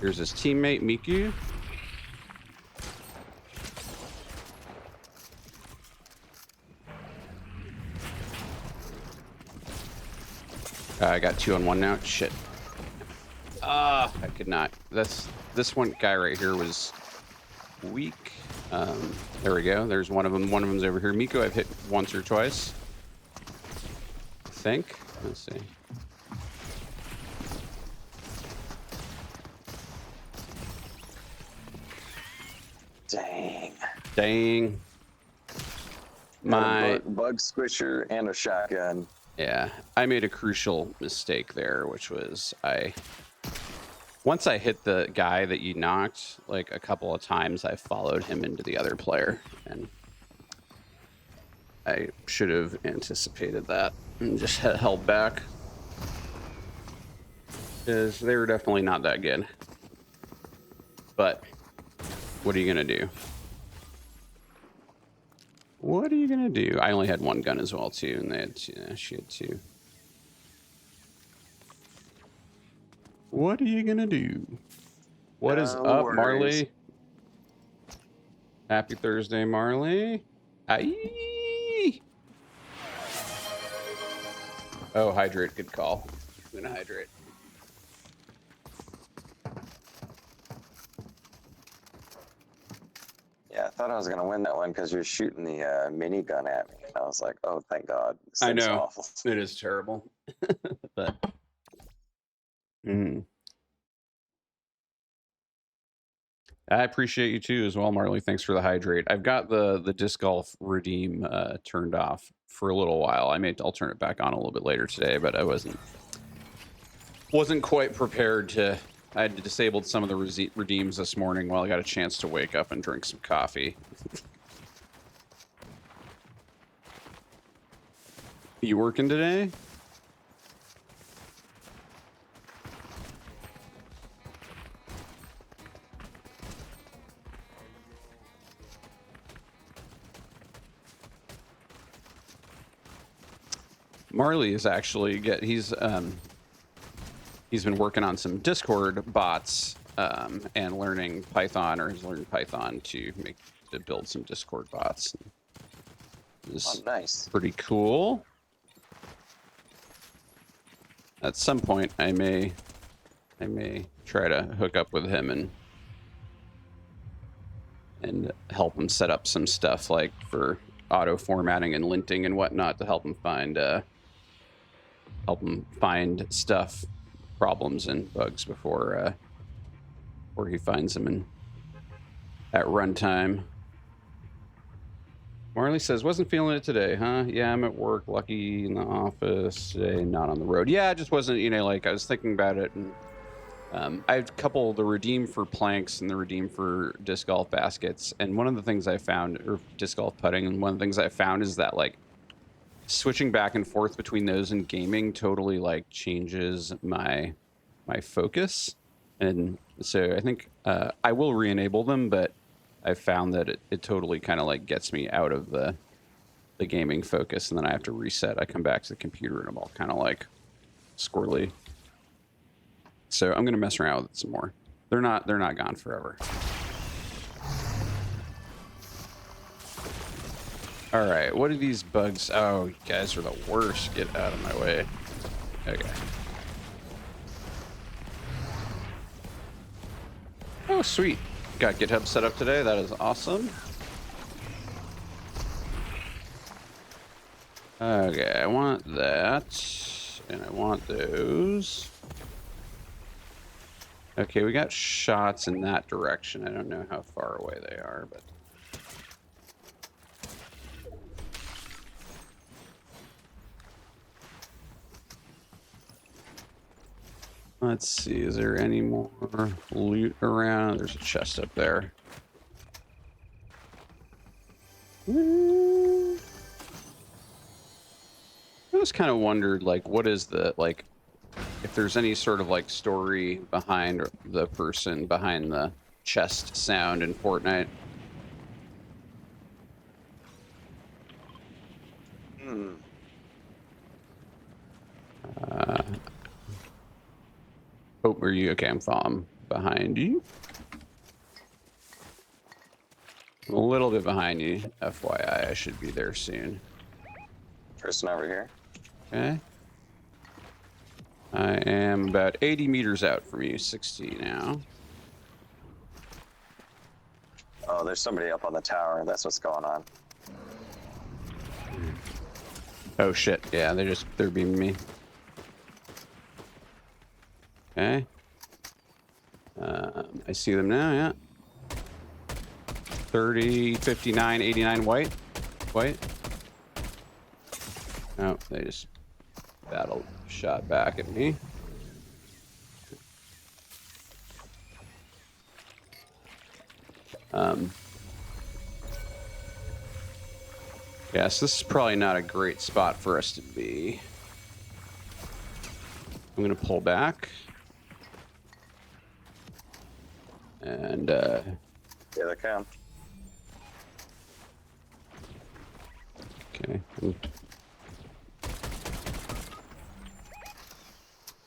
Here's his teammate, Miku. I got 2 on 1 now. Shit. I could not. This one guy right here was weak. There we go. There's one of them. One of them's over here. Miko, I've hit once or twice. I think. Let's see. Dang. My bug squisher and a shotgun. Yeah, I made a crucial mistake there, which was once I hit the guy that you knocked, like a couple of times, I followed him into the other player, and I should have anticipated that and just held back, because they were definitely not that good. But what are you gonna do? What are you gonna do? I only had one gun as well too, and they had she had 2. What are you gonna do? What is up, worries. Marley? Happy Thursday, Marley. Aye. Oh, hydrate. Good call. I'm gonna hydrate. Yeah, I thought I was gonna win that one because you're shooting the minigun at me. And I was like, oh, thank God. This I thing's know. awful. It is terrible. But I appreciate you too as well, Marley. Thanks for the hydrate. I've got the disc golf redeem turned off for a little while. I'll turn it back on a little bit later today, but I wasn't quite prepared to. I had disabled some of the redeems this morning while I got a chance to wake up and drink some coffee. You working today? Marley is actually he's been working on some Discord bots and learning Python, or has learned Python to build some Discord bots. Oh, nice. Pretty cool. At some point, I may try to hook up with him and help him set up some stuff like for auto formatting and linting and whatnot to help him find stuff, problems and bugs before he finds them at runtime. Marley says, wasn't feeling it today, huh? Yeah, I'm at work, lucky in the office today, not on the road. Yeah, I just wasn't, like I was thinking about it, and I have a couple, the redeem for planks and the redeem for disc golf baskets. And one of the things I found, or disc golf putting, and one of the things I found is that like switching back and forth between those and gaming totally like changes my focus. And so I think I will re-enable them, but I've found that it totally kind of like gets me out of the gaming focus, and then I have to reset. I come back to the computer and I'm all kind of like squirrely. So I'm gonna mess around with it some more. They're not gone forever. All right, what are these bugs? Oh, you guys are the worst. Get out of my way. Okay. Oh, sweet. Got GitHub set up today. That is awesome. Okay, I want that. And I want those. Okay, we got shots in that direction. I don't know how far away they are, but... Let's see, is there any more loot around? There's a chest up there. I always kind of wondered, like, what is the, like, if there's any sort of, like, story behind the person behind the chest sound in Fortnite. Oh, are you? Okay, I'm behind you. I'm a little bit behind you. FYI, I should be there soon. Person over here. Okay. I am about 80 meters out from you, 60 now. Oh, there's somebody up on the tower. That's what's going on. Oh shit, yeah, they're beaming me. Okay. I see them now, yeah. 30, 59, 89 white. Oh, they just battle shot back at me. Yes, this is probably not a great spot for us to be. I'm gonna pull back. And here they come. Okay.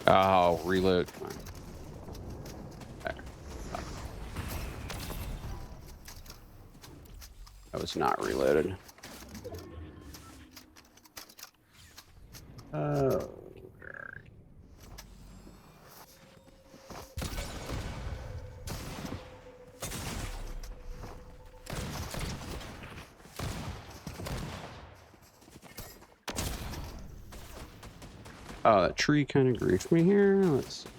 Oh, reload. Come on. I was not reloaded. Oh. Oh, that tree kind of griefed me here. Let's see.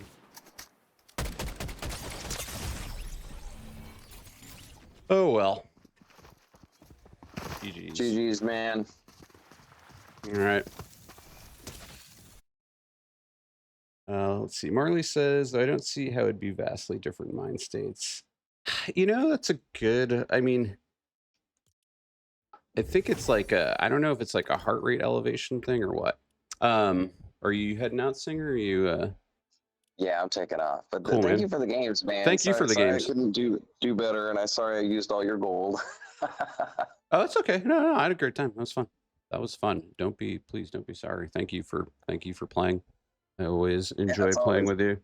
Oh, well. GG's. GG's, man. All right. Let's see. Marley says, I don't see how it'd be vastly different mind states. That's a good, I mean, I think it's like I don't know if it's like a heart rate elevation thing or what. Are you heading out, Singer? Or are you, Yeah, I'm taking off. But cool, thank man. you for the games, man. Thank you for the sorry games. I couldn't do better, and I'm sorry I used all your gold. Oh, it's okay. No, I had a great time. That was fun. Please don't be sorry. Thank you for playing. I always enjoy playing with you.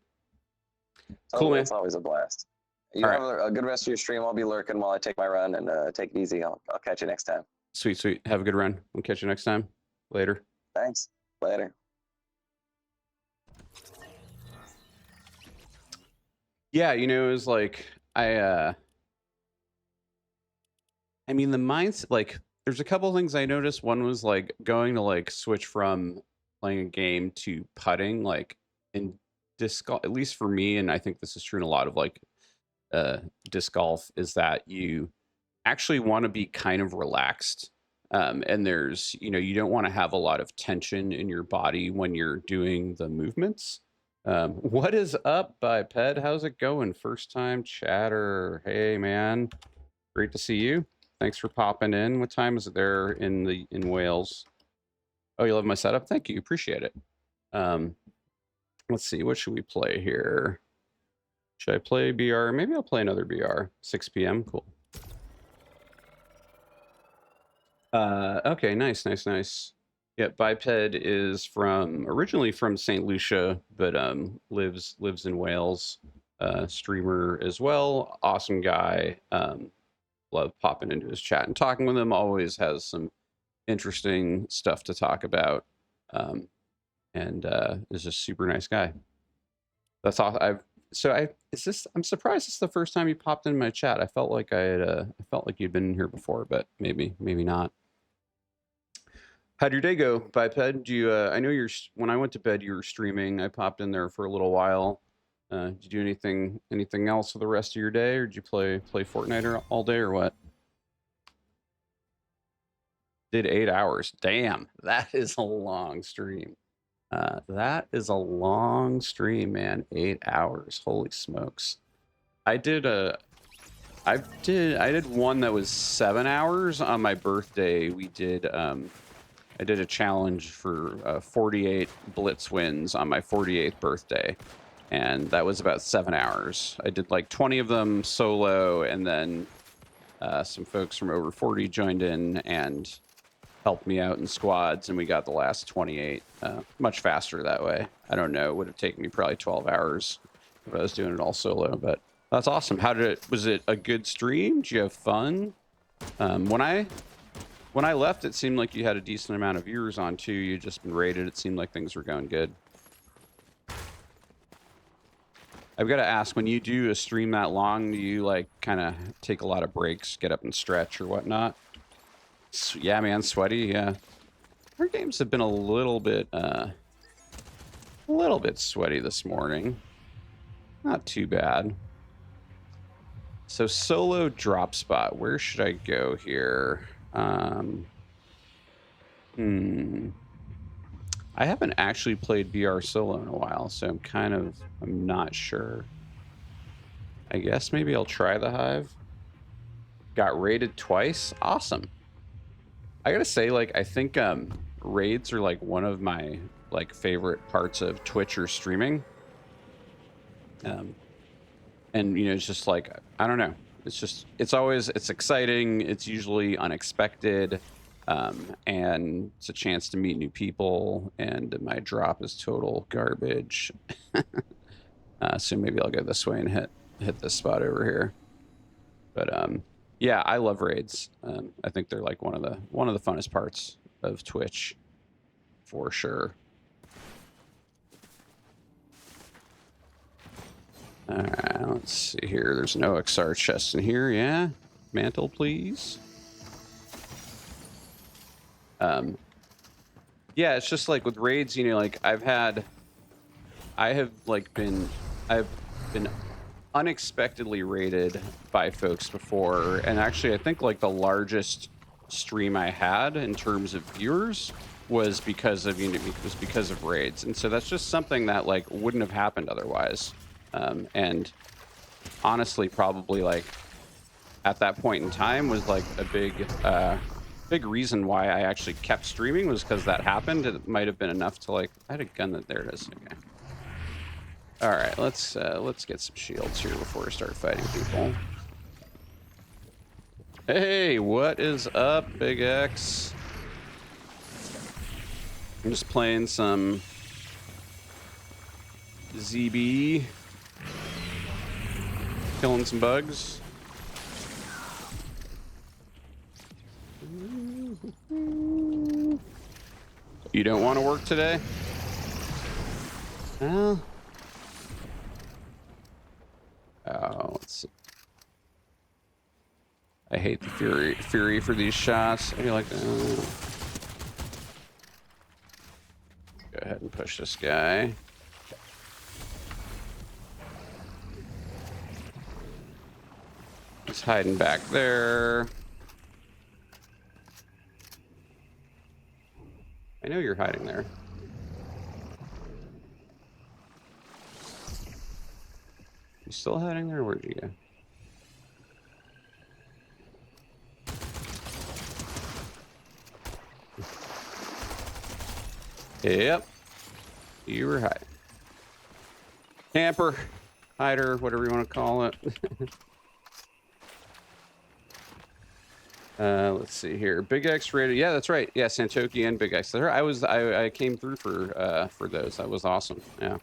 Cool, man. It's always a blast. You All have right. a good rest of your stream. I'll be lurking while I take my run, and take it easy. I'll catch you next time. Sweet, sweet. Have a good run. We'll catch you next time. Later. Thanks. Later. Yeah, you know, it was like I mean the mindset, like there's a couple things I noticed. One was like going to like switch from playing a game to putting, like in disc golf, at least for me, and I think this is true in a lot of like disc golf, is that you actually want to be kind of relaxed. And there's, you know, you don't want to have a lot of tension in your body when you're doing the movements. What is up, Biped? How's it going? First time chatter. Hey, man. Great to see you. Thanks for popping in. What time is it there in Wales? Oh, you love my setup? Thank you. Appreciate it. Let's see. What should we play here? Should I play BR? Maybe I'll play another BR. 6 p.m. Cool. Okay, nice, nice, nice. Yeah, Biped is originally from St. Lucia, but lives in Wales. Streamer as well. Awesome guy. Love popping into his chat and talking with him. Always has some interesting stuff to talk about. And is just super nice guy. That's all. I'm surprised it's the first time you popped in my chat. I felt like I felt like you'd been in here before, but maybe not. How'd your day go, Biped? Do you? I know when I went to bed, you were streaming. I popped in there for a little while. Did you do anything else for the rest of your day, or did you play Fortnite all day, or what? Did 8 hours. Damn, that is a long stream. That is a long stream, man. 8 hours. Holy smokes. I did one that was 7 hours on my birthday. I did a challenge for 48 Blitz wins on my 48th birthday, and that was about 7 hours. I did like 20 of them solo, and then some folks from over 40 joined in and helped me out in squads, and we got the last 28 much faster that way. I don't know, it would have taken me probably 12 hours if I was doing it all solo, but that's awesome. Was it a good stream? Did you have fun? When I left, it seemed like you had a decent amount of viewers on too. You'd just been rated. It seemed like things were going good. I've got to ask, when you do a stream that long, do you like kind of take a lot of breaks, get up and stretch or whatnot? Yeah, man, sweaty. Yeah, our games have been a little bit sweaty this morning. Not too bad. So solo drop spot. Where should I go here? I haven't actually played BR solo in a while, so I'm not sure. I guess maybe I'll try the Hive. Got raided twice. Awesome. I gotta say, like, I think raids are like one of my like favorite parts of Twitch or streaming. And you know, it's just like, I don't know. It's exciting. It's usually unexpected. And it's a chance to meet new people, and my drop is total garbage. So maybe I'll go this way and hit this spot over here. But yeah, I love raids. I think they're like one of the funnest parts of Twitch, for sure. All right, let's see here. There's no XR chest in here. Yeah, mantle, please. Yeah, it's just like with raids, you know, like I've been unexpectedly raided by folks before, and actually I think like the largest stream I had in terms of viewers was because of raids, and so that's just something that like wouldn't have happened otherwise. And honestly, probably like at that point in time was like a big reason why I actually kept streaming, was because that happened. It might have been enough to like, I had a gun there it is. Okay. All right, let's get some shields here before we start fighting people. Hey, what is up, Big X? I'm just playing some ZB. killing some bugs. You don't want to work today? Well, oh, let's see. I hate the fury for these shots. I feel like go ahead and push this guy. He's hiding back there. I know you're hiding there. You still hiding there? Where'd you go? Yep. You were hiding. Camper, hider, whatever you want to call it. Let's see here. Big X rated. Yeah, that's right. Yeah, Santoki and Big X. I came through for those. That was awesome. Yeah.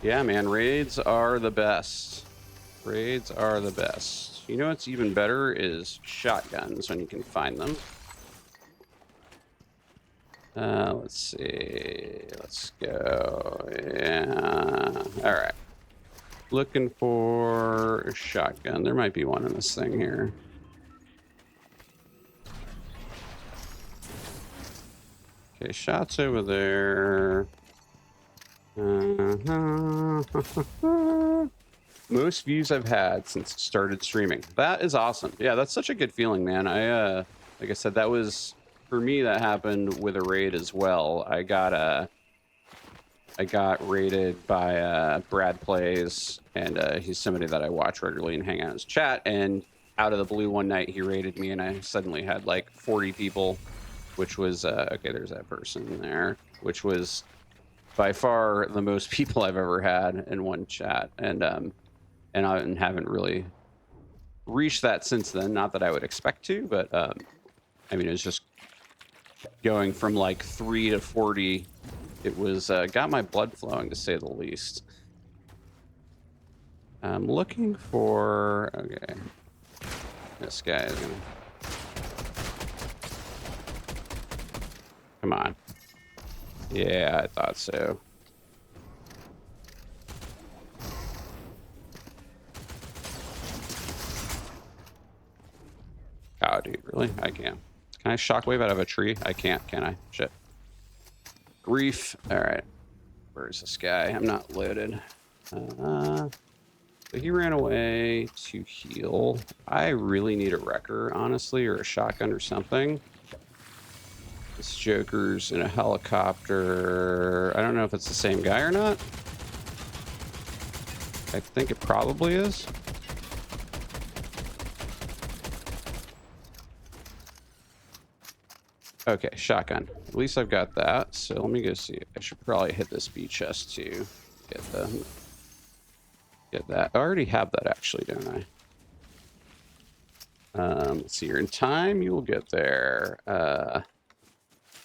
Yeah, man. Raids are the best. Raids are the best. You know what's even better is shotguns when you can find them. Let's see. Let's go. Yeah. All right. Looking for a shotgun. There might be one in this thing here. Okay, shots over there. Most views I've had since started streaming. That is awesome. Yeah, that's such a good feeling, man. Like I said, that was for me. That happened with a raid as well. I got raided by Brad Plays, and he's somebody that I watch regularly and hang out in his chat. And out of the blue, one night he raided me, and I suddenly had like 40 people, which was okay. There's that person there, which was by far the most people I've ever had in one chat, and I haven't really reached that since then. Not that I would expect to, but I mean, it was just going from like 3 to 40. It was got my blood flowing, to say the least. I'm looking for, okay, this guy is gonna, come on. Yeah, I thought so. Oh, dude, really? I can't. Can I shockwave out of a tree? I can't, can I? Shit. Grief. All right. Where's this guy? I'm not loaded. So he ran away to heal. I really need a wrecker, honestly, or a shotgun or something. This Joker's in a helicopter. I don't know if it's the same guy or not. I think it probably is. Okay, shotgun. At least I've got that. So let me go see. I should probably hit this B chest too. Get that. I already have that actually, don't I? Let's see. You're in time. You will get there.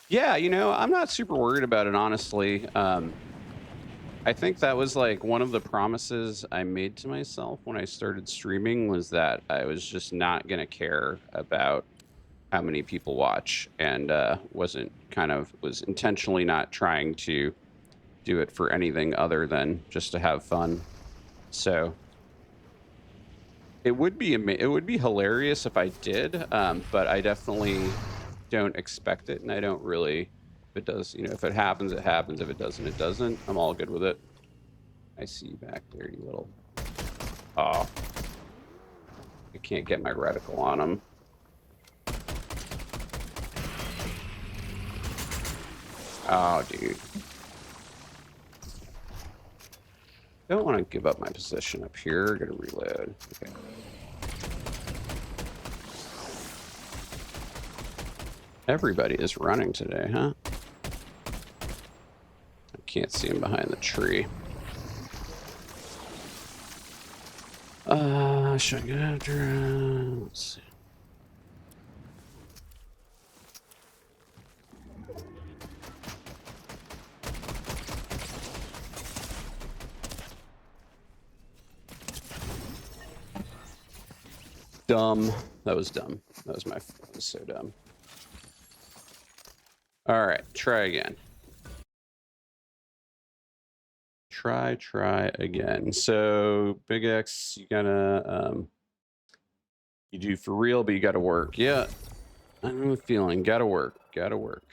Yeah, you know, I'm not super worried about it, honestly. I think that was like one of the promises I made to myself when I started streaming, was that I was just not gonna care about how many people watch, and was intentionally not trying to do it for anything other than just to have fun. So it would be hilarious if I did, but I definitely don't expect it, and I don't really. If it does, you know, if it happens, it happens. If it doesn't, it doesn't. I'm all good with it. I see you back there, you little. Oh, I can't get my reticle on him. Oh, dude. Don't want to give up my position up here. Gonna reload. Okay. Everybody is running today, huh? I can't see him behind the tree. Should I get after him? Let's see. Dumb. That was dumb. That was that was so dumb. All right, try again. Try again. So Big X, you gotta you do for real, but you gotta work. Yeah, I have a feeling. Gotta work. Gotta work.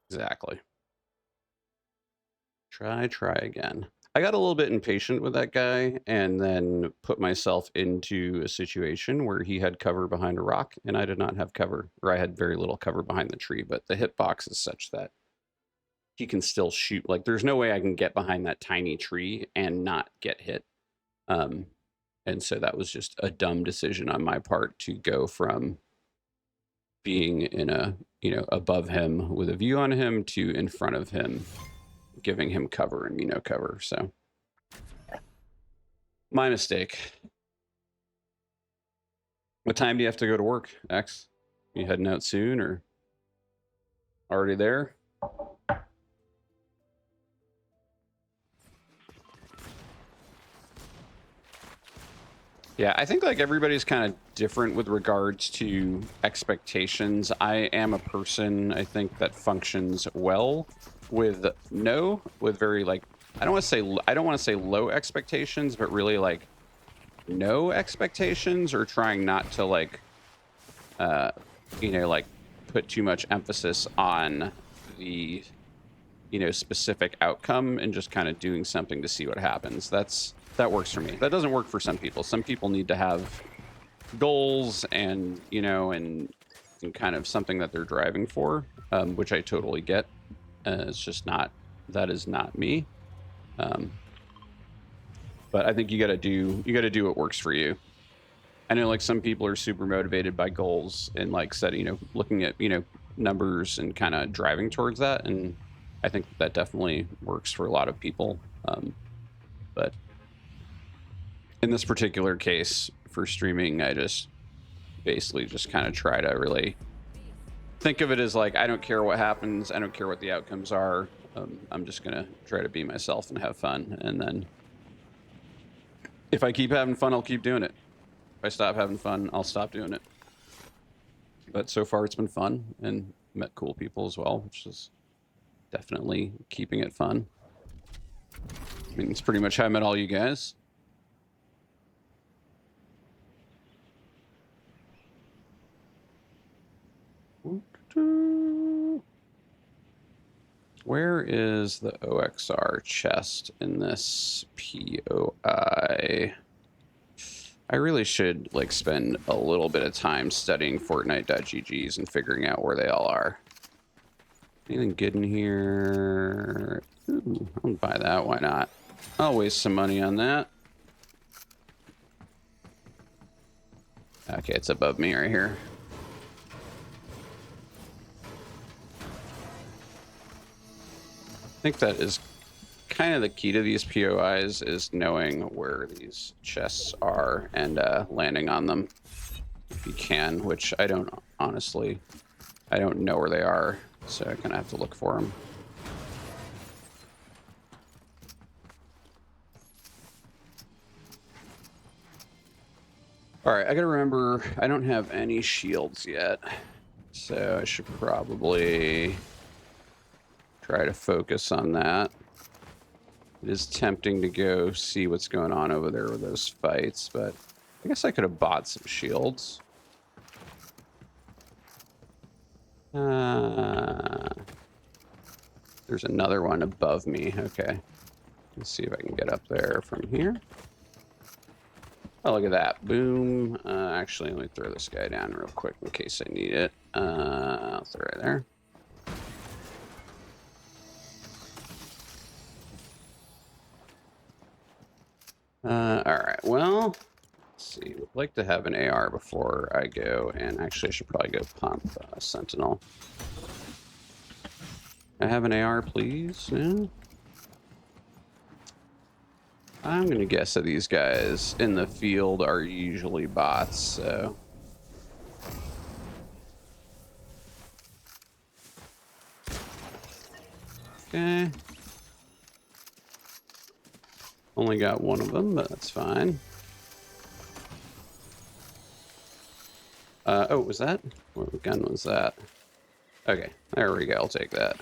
Exactly. Try again. I got a little bit impatient with that guy and then put myself into a situation where he had cover behind a rock and I did not have cover, or I had very little cover behind the tree, but the hitbox is such that he can still shoot. Like there's no way I can get behind that tiny tree and not get hit. And so that was just a dumb decision on my part to go from being in a, above him with a view on him to in front of him, giving him cover and me no cover. So my mistake. What time do you have to go to work, X? You heading out soon or already there? Yeah, I think like everybody's kind of different with regards to expectations. I am a person, I think, that functions well with very like, I don't want to say low expectations, but really like no expectations, or trying not to like, like put too much emphasis on the, specific outcome and just kind of doing something to see what happens. That works for me. That doesn't work for some people. Some people need to have goals and, and kind of something that they're driving for, which I totally get. It's just not, that is not me. But I think you got to do what works for you. I know like some people are super motivated by goals and like setting, looking at, numbers and kind of driving towards that. And I think that definitely works for a lot of people. But in this particular case for streaming, I just basically just kind of try to really think of it as like, I don't care what happens. I don't care what the outcomes are. I'm just going to try to be myself and have fun. And then if I keep having fun, I'll keep doing it. If I stop having fun, I'll stop doing it. But so far it's been fun and met cool people as well, which is definitely keeping it fun. I mean, it's pretty much how I met all you guys. Where is the OXR chest in this POI? I really should like spend a little bit of time studying Fortnite.gg's and figuring out where they all are. Anything good in here? Ooh, I'll buy that. Why not? I'll waste some money on that. Okay, it's above me right here. I think that is kind of the key to these POIs, is knowing where these chests are and landing on them if you can, which I don't, honestly, I don't know where they are, so I kind of have to look for them. All right, I gotta remember, I don't have any shields yet, so I should probably try to focus on that. It is tempting to go see what's going on over there with those fights, but I guess I could have bought some shields. There's another one above me. Okay. Let's see if I can get up there from here. Oh, look at that. Boom. Actually, let me throw this guy down real quick in case I need it. I'll throw it there. All right, well, let's see. Would like to have an AR before I go, and actually I should probably go pump Sentinel. I have an AR, please. Yeah. I'm gonna guess that these guys in the field are usually bots, so. Okay. Only got one of them, but that's fine. Oh, was that? What gun was that? Okay, there we go. I'll take that.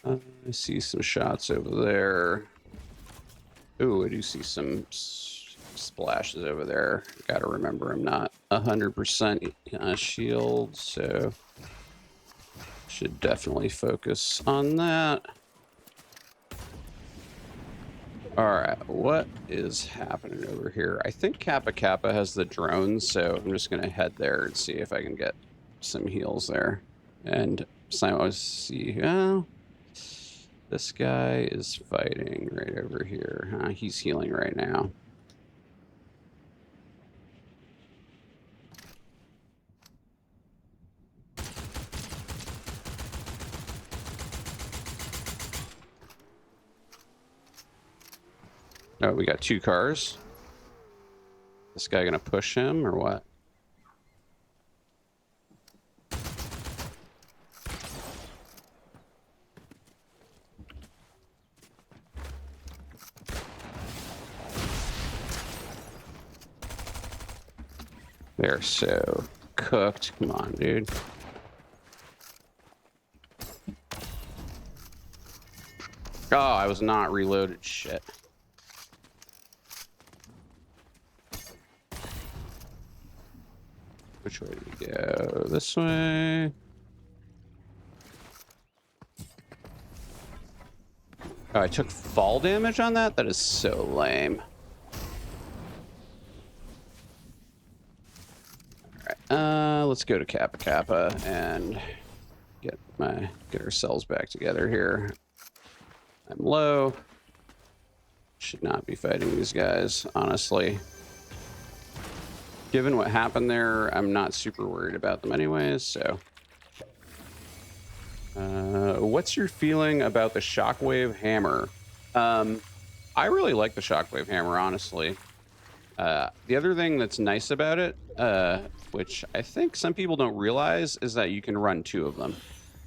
I see some shots over there. Ooh, I do see some splashes over there. Gotta remember, I'm not 100% shield, so should definitely focus on that. All right, what is happening over here? I think Kappa Kappa has the drones, so I'm just gonna head there and see if I can get some heals there. And so see, oh, this guy is fighting right over here. Huh? He's healing right now. Oh, we got 2 cars. This guy gonna push him or what? They're so cooked. Come on, dude. Oh, I was not reloaded. Shit. Which way do we go? This way. Oh, I took fall damage on that? That is so lame. Alright, let's go to Kappa Kappa and get ourselves back together here. I'm low. Should not be fighting these guys, honestly. Given what happened there, I'm not super worried about them anyways, so. What's your feeling about the Shockwave Hammer? I really like the Shockwave Hammer, honestly. The other thing that's nice about it, which I think some people don't realize, is that you can run 2 of them.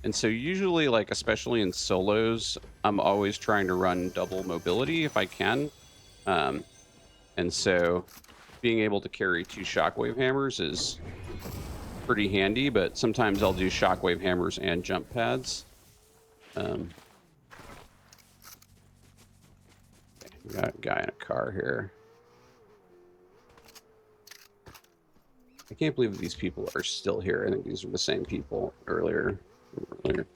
And so usually, like, especially in solos, I'm always trying to run double mobility if I can. And so being able to carry 2 Shockwave Hammers is pretty handy, but sometimes I'll do Shockwave Hammers and jump pads. Okay, we got a guy in a car here. I can't believe these people are still here. I think these are the same people earlier. Let's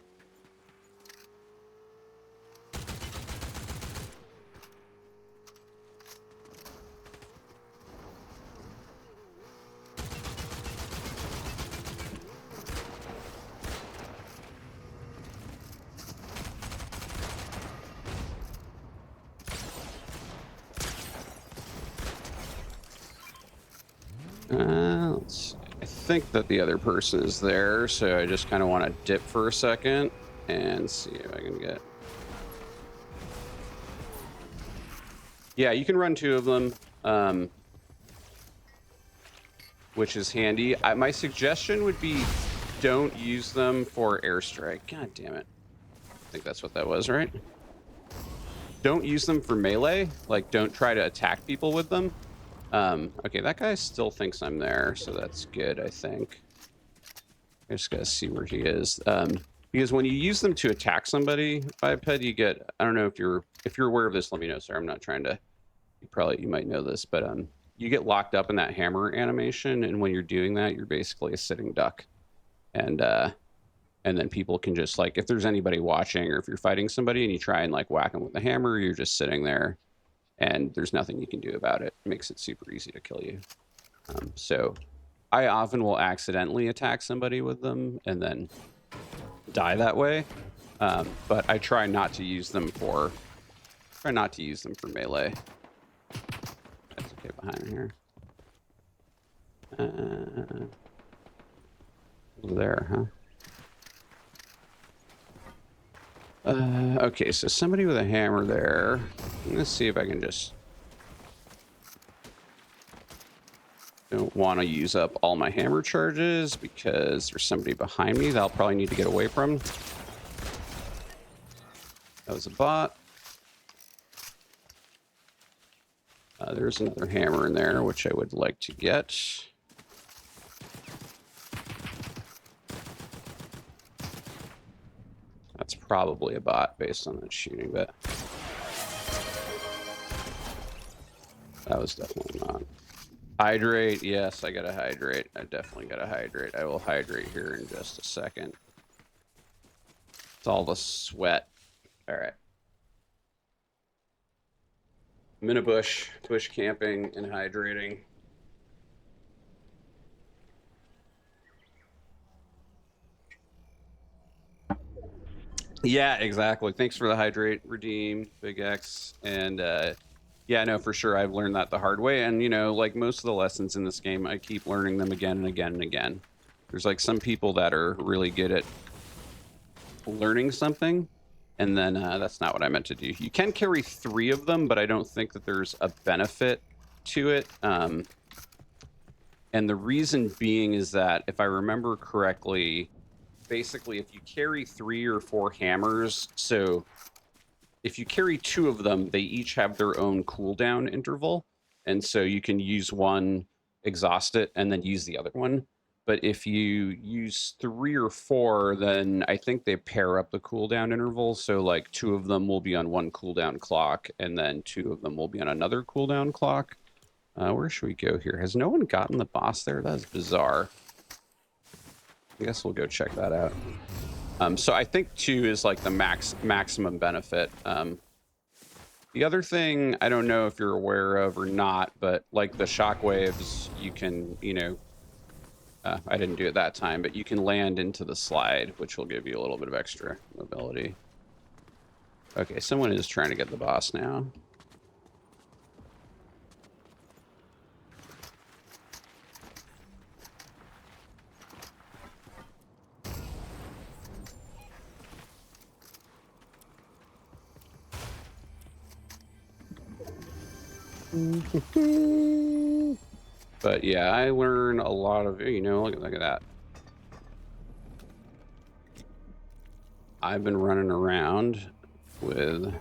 see. I think that the other person is there, so I just kind of want to dip for a second and see if I can get. Yeah, you can run 2 of them, which is handy. My suggestion would be don't use them for airstrike. God damn it. I think that's what that was, right? Don't use them for melee. Like, don't try to attack people with them. Okay, that guy still thinks I'm there, so that's good, I think. I just gotta see where he is. Because when you use them to attack somebody, biped, you get, I don't know if you're aware of this, let me know, sir. I'm not trying to, you might know this, but you get locked up in that hammer animation, and when you're doing that, you're basically a sitting duck. And then people can just, like, if there's anybody watching, or if you're fighting somebody and you try and, like, whack them with a hammer, you're just sitting there and there's nothing you can do about it. It makes it super easy to kill you. So I often will accidentally attack somebody with them and then die that way. But I try not to use them for melee. That's okay behind here. There, huh? Okay, so somebody with a hammer there. Let's see if I can just... Don't want to use up all my hammer charges because there's somebody behind me that I'll probably need to get away from. That was a bot. There's another hammer in there, which I would like to get. That's probably a bot based on that shooting, but that was definitely not. Hydrate, yes, I gotta hydrate. I definitely gotta hydrate. I will hydrate here in just a second. It's all the sweat. All right. I'm in a bush camping and hydrating. Yeah, exactly. Thanks for the hydrate, redeem, Big X. And yeah, no, for sure. I've learned that the hard way. And, you know, like most of the lessons in this game, I keep learning them again and again and again. There's like some people that are really good at learning something. And then that's not what I meant to do. You can carry 3 of them, but I don't think that there's a benefit to it. And the reason being is that if I remember correctly, basically if you carry 3 or 4 hammers, so if you carry 2 of them, they each have their own cooldown interval. And so you can use one, exhaust it, and then use the other one. But if you use 3 or 4, then I think they pair up the cooldown intervals. So like 2 of them will be on one cooldown clock, and then 2 of them will be on another cooldown clock. Where should we go here? Has no one gotten the boss there? That's bizarre. I guess we'll go check that out. So I think 2 is like the maximum benefit. The other thing, I don't know if you're aware of or not, but like the shockwaves, you can, you know, I didn't do it that time, but you can land into the slide, which will give you a little bit of extra mobility. Okay, someone is trying to get the boss now. But yeah, I learn a lot of, you know, look at that. I've been running around with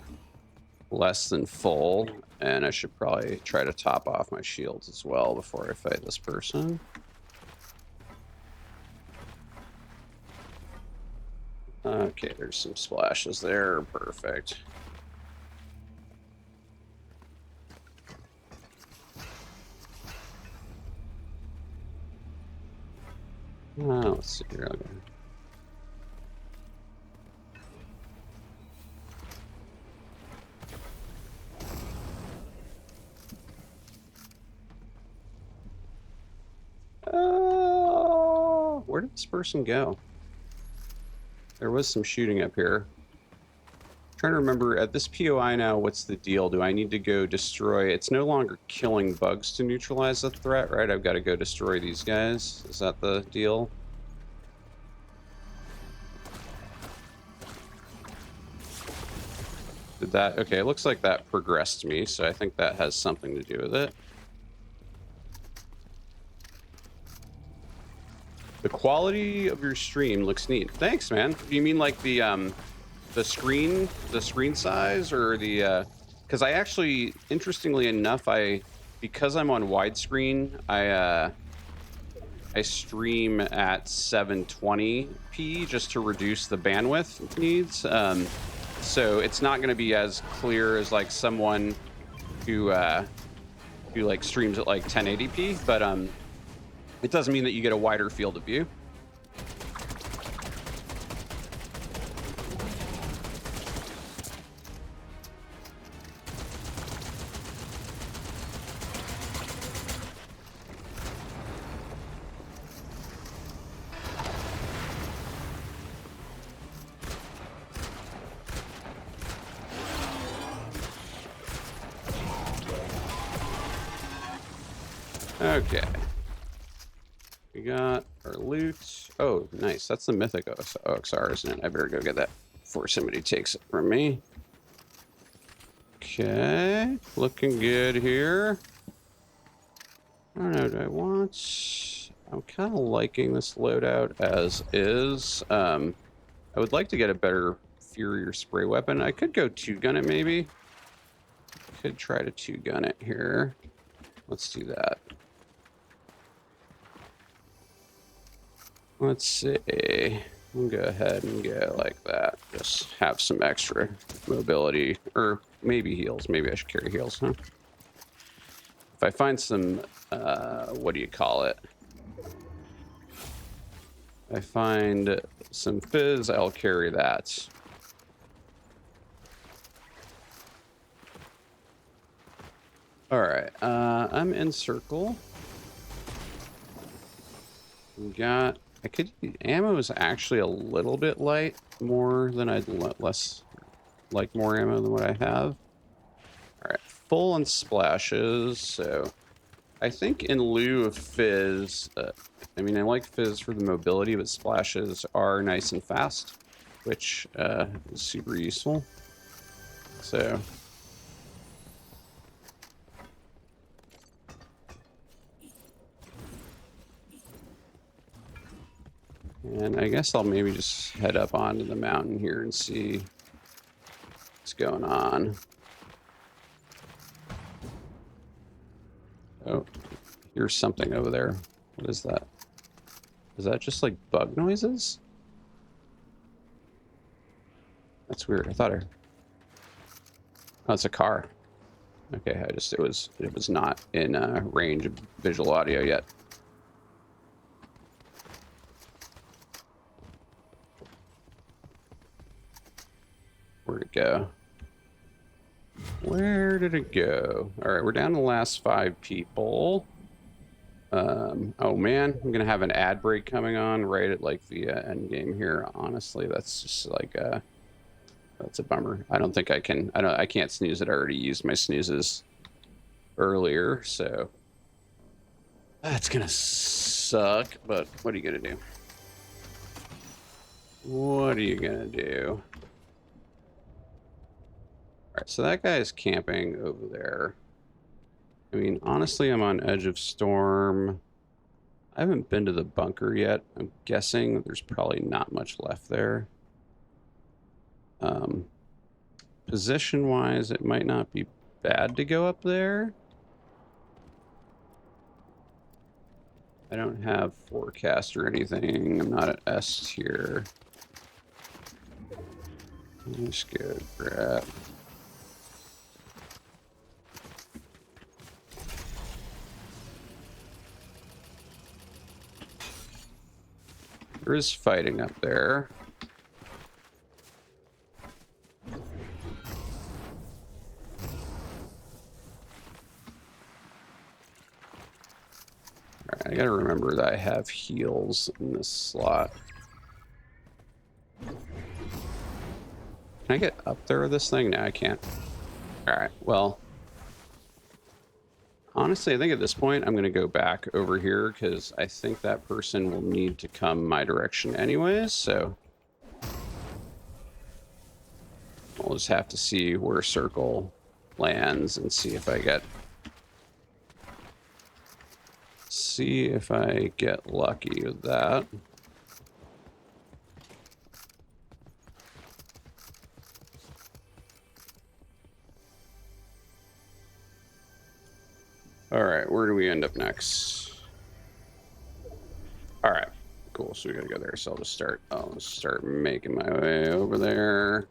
less than full, and I should probably try to top off my shields as well before I fight this person. Okay, there's some splashes there. Perfect. Let's see here. Okay. Where did this person go? There was some shooting up here. I'm trying to remember, at this POI now, what's the deal? Do I need to go destroy? It's no longer killing bugs to neutralize the threat, right? I've got to go destroy these guys. Is that the deal? Did that? Okay, it looks like that progressed me, so I think that has something to do with it. The quality of your stream looks neat. Thanks, man. You mean like the screen size, or the because I actually, interestingly enough, because I'm on widescreen, I stream at 720p just to reduce the bandwidth needs. So it's not going to be as clear as like someone who like streams at like 1080p, but it doesn't mean that you get a wider field of view. Okay. We got our loot. Oh, nice. That's the mythic OXR, isn't it? I better go get that before somebody takes it from me. Okay. Looking good here. I don't know. Do I want... I'm kind of liking this loadout as is. I would like to get a better Fury or spray weapon. I could go 2-gun it maybe. could try to two-gun it here. Let's do that. Let's see. We'll go ahead and go like that. Just have some extra mobility, or maybe heals. Maybe I should carry heals, huh? If I find some, what do you call it? If I find some fizz, I'll carry that. All right, I'm in circle. We got. I could. Ammo is actually a little bit light, more than I'd less like more ammo than what I have. All right, full on splashes. So I think in lieu of fizz, I mean I like fizz for the mobility, but splashes are nice and fast, which is super useful. So. And I guess I'll maybe just head up onto the mountain here and see what's going on. Oh, here's something over there. What is that? Is that just like bug noises? That's weird. I thought oh, it's a car. Okay, it was not in range of visual audio yet. Where'd it go? Where did it go? All right, we're down to the last 5 people. Oh man, I'm gonna have an ad break coming on right at like the end game here. Honestly, that's just like that's a bummer. I don't think I can. I can't snooze it. I already used my snoozes earlier, so that's gonna suck. But what are you gonna do? What are you gonna do? All right, so that guy is camping over there. I mean, honestly, I'm on edge of storm. I haven't been to the bunker yet. I'm guessing there's probably not much left there. Position-wise, it might not be bad to go up there. I don't have forecast or anything. I'm not at S tier. Let's go grab. There is fighting up there. Alright, I gotta remember that I have heals in this slot. Can I get up there with this thing? No, I can't. Alright, well. Honestly, I think at this point I'm going to go back over here because I think that person will need to come my direction anyways, so we'll just have to see where circle lands and see if I get lucky with that. All right, where do we end up next? All right, cool. So we gotta go there. So I'll just start making my way over there.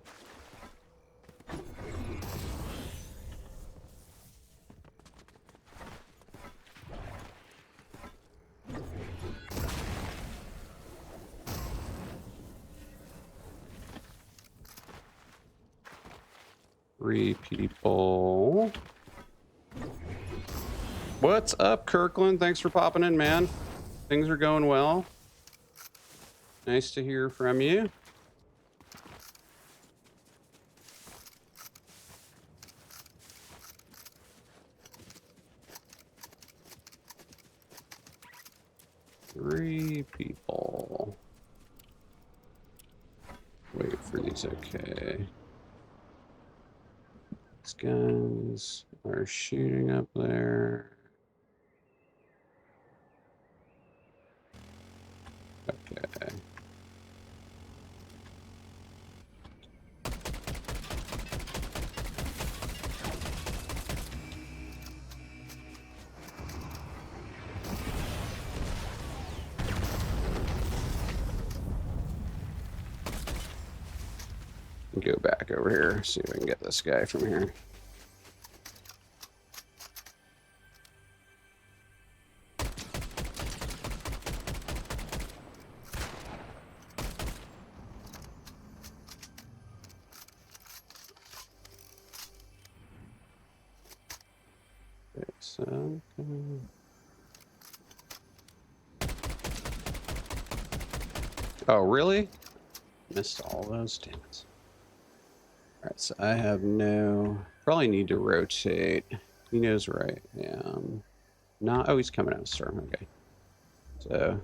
Three people. What's up, Kirkland? Thanks for popping in, man. Things are going well. Nice to hear from you. Three people. Wait for these, okay. These guys are shooting up there. Okay. go back over here, see if I can get this guy from here. Okay, so... Oh, really? Missed all those, damn it. Alright, so I have no... Probably need to rotate. He knows where I am. Not... Oh, he's coming out of storm. Okay. So...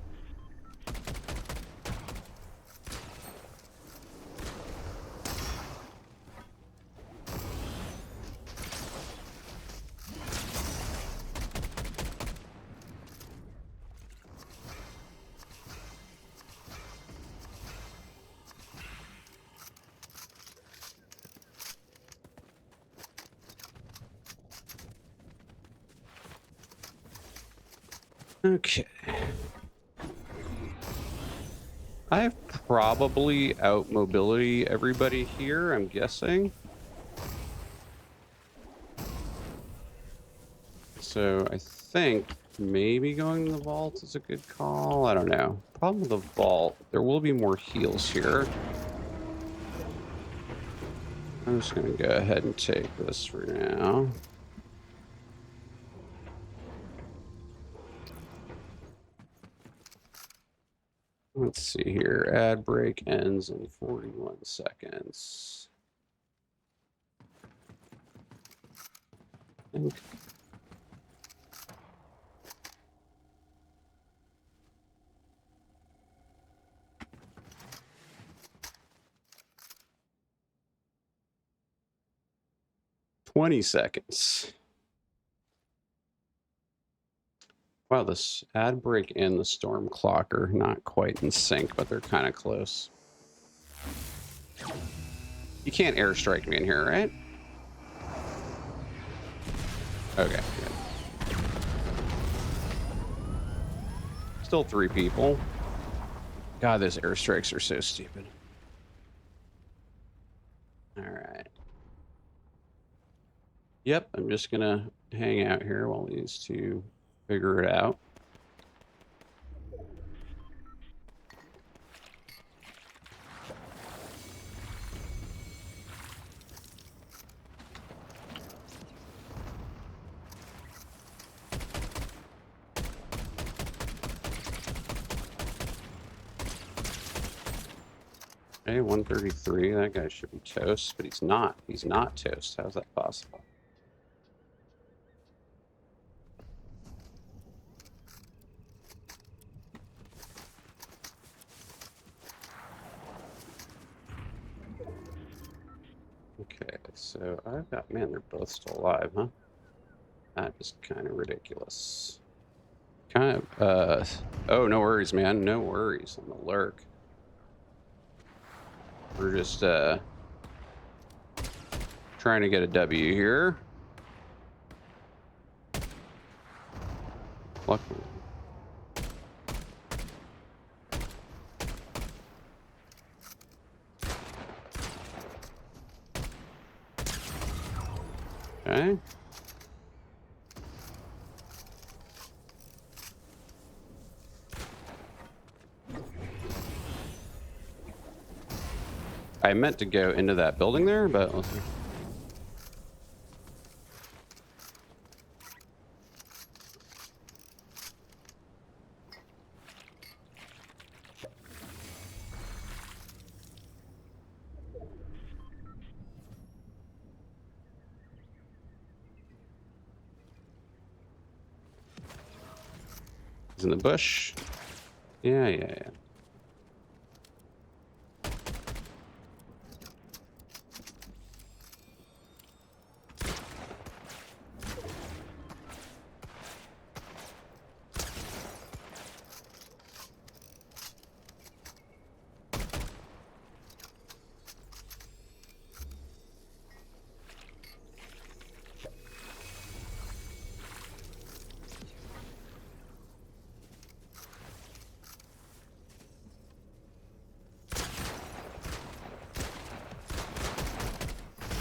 Okay. I've probably out mobility everybody here, I'm guessing. So I think maybe going to the vault is a good call. I don't know. Problem with the vault, there will be more heals here. I'm just going to go ahead and take this for now. Let's see here. Ad break ends in 41 seconds. Okay. 20 seconds. Wow, this ad break and the storm clock are not quite in sync, but they're kind of close. You can't airstrike me in here, right? Okay, good. Still 3 people. God, those airstrikes are so stupid. All right. Yep, I'm just gonna hang out here while these two figure it out. Okay, 133. That guy should be toast, but he's not. He's not toast. How's that possible? Okay, so I've got... Man, they're both still alive, huh? That is kind of ridiculous. Kind of... Oh, no worries, man. No worries on the lurk. We're just, trying to get a W here. Luckily. Okay. I meant to go into that building there, but let's see. He's in the bush. Yeah.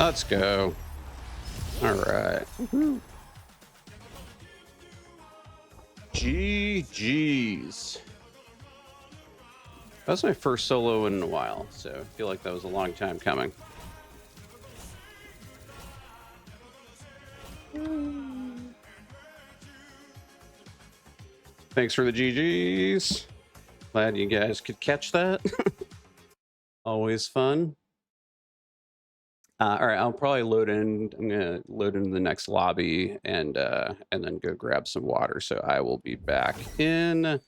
Let's go. All right. GG's. That was my first solo in a while, so I feel like that was a long time coming. Thanks for the GG's. Glad you guys could catch that. Always fun. All right, I'll probably load in. I'm gonna load into the next lobby and then go grab some water. So I will be back in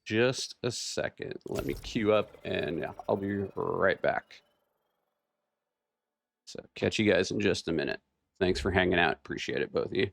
just a second. Let me queue up and yeah, I'll be right back. So catch you guys in just a minute. Thanks for hanging out. Appreciate it, both of you.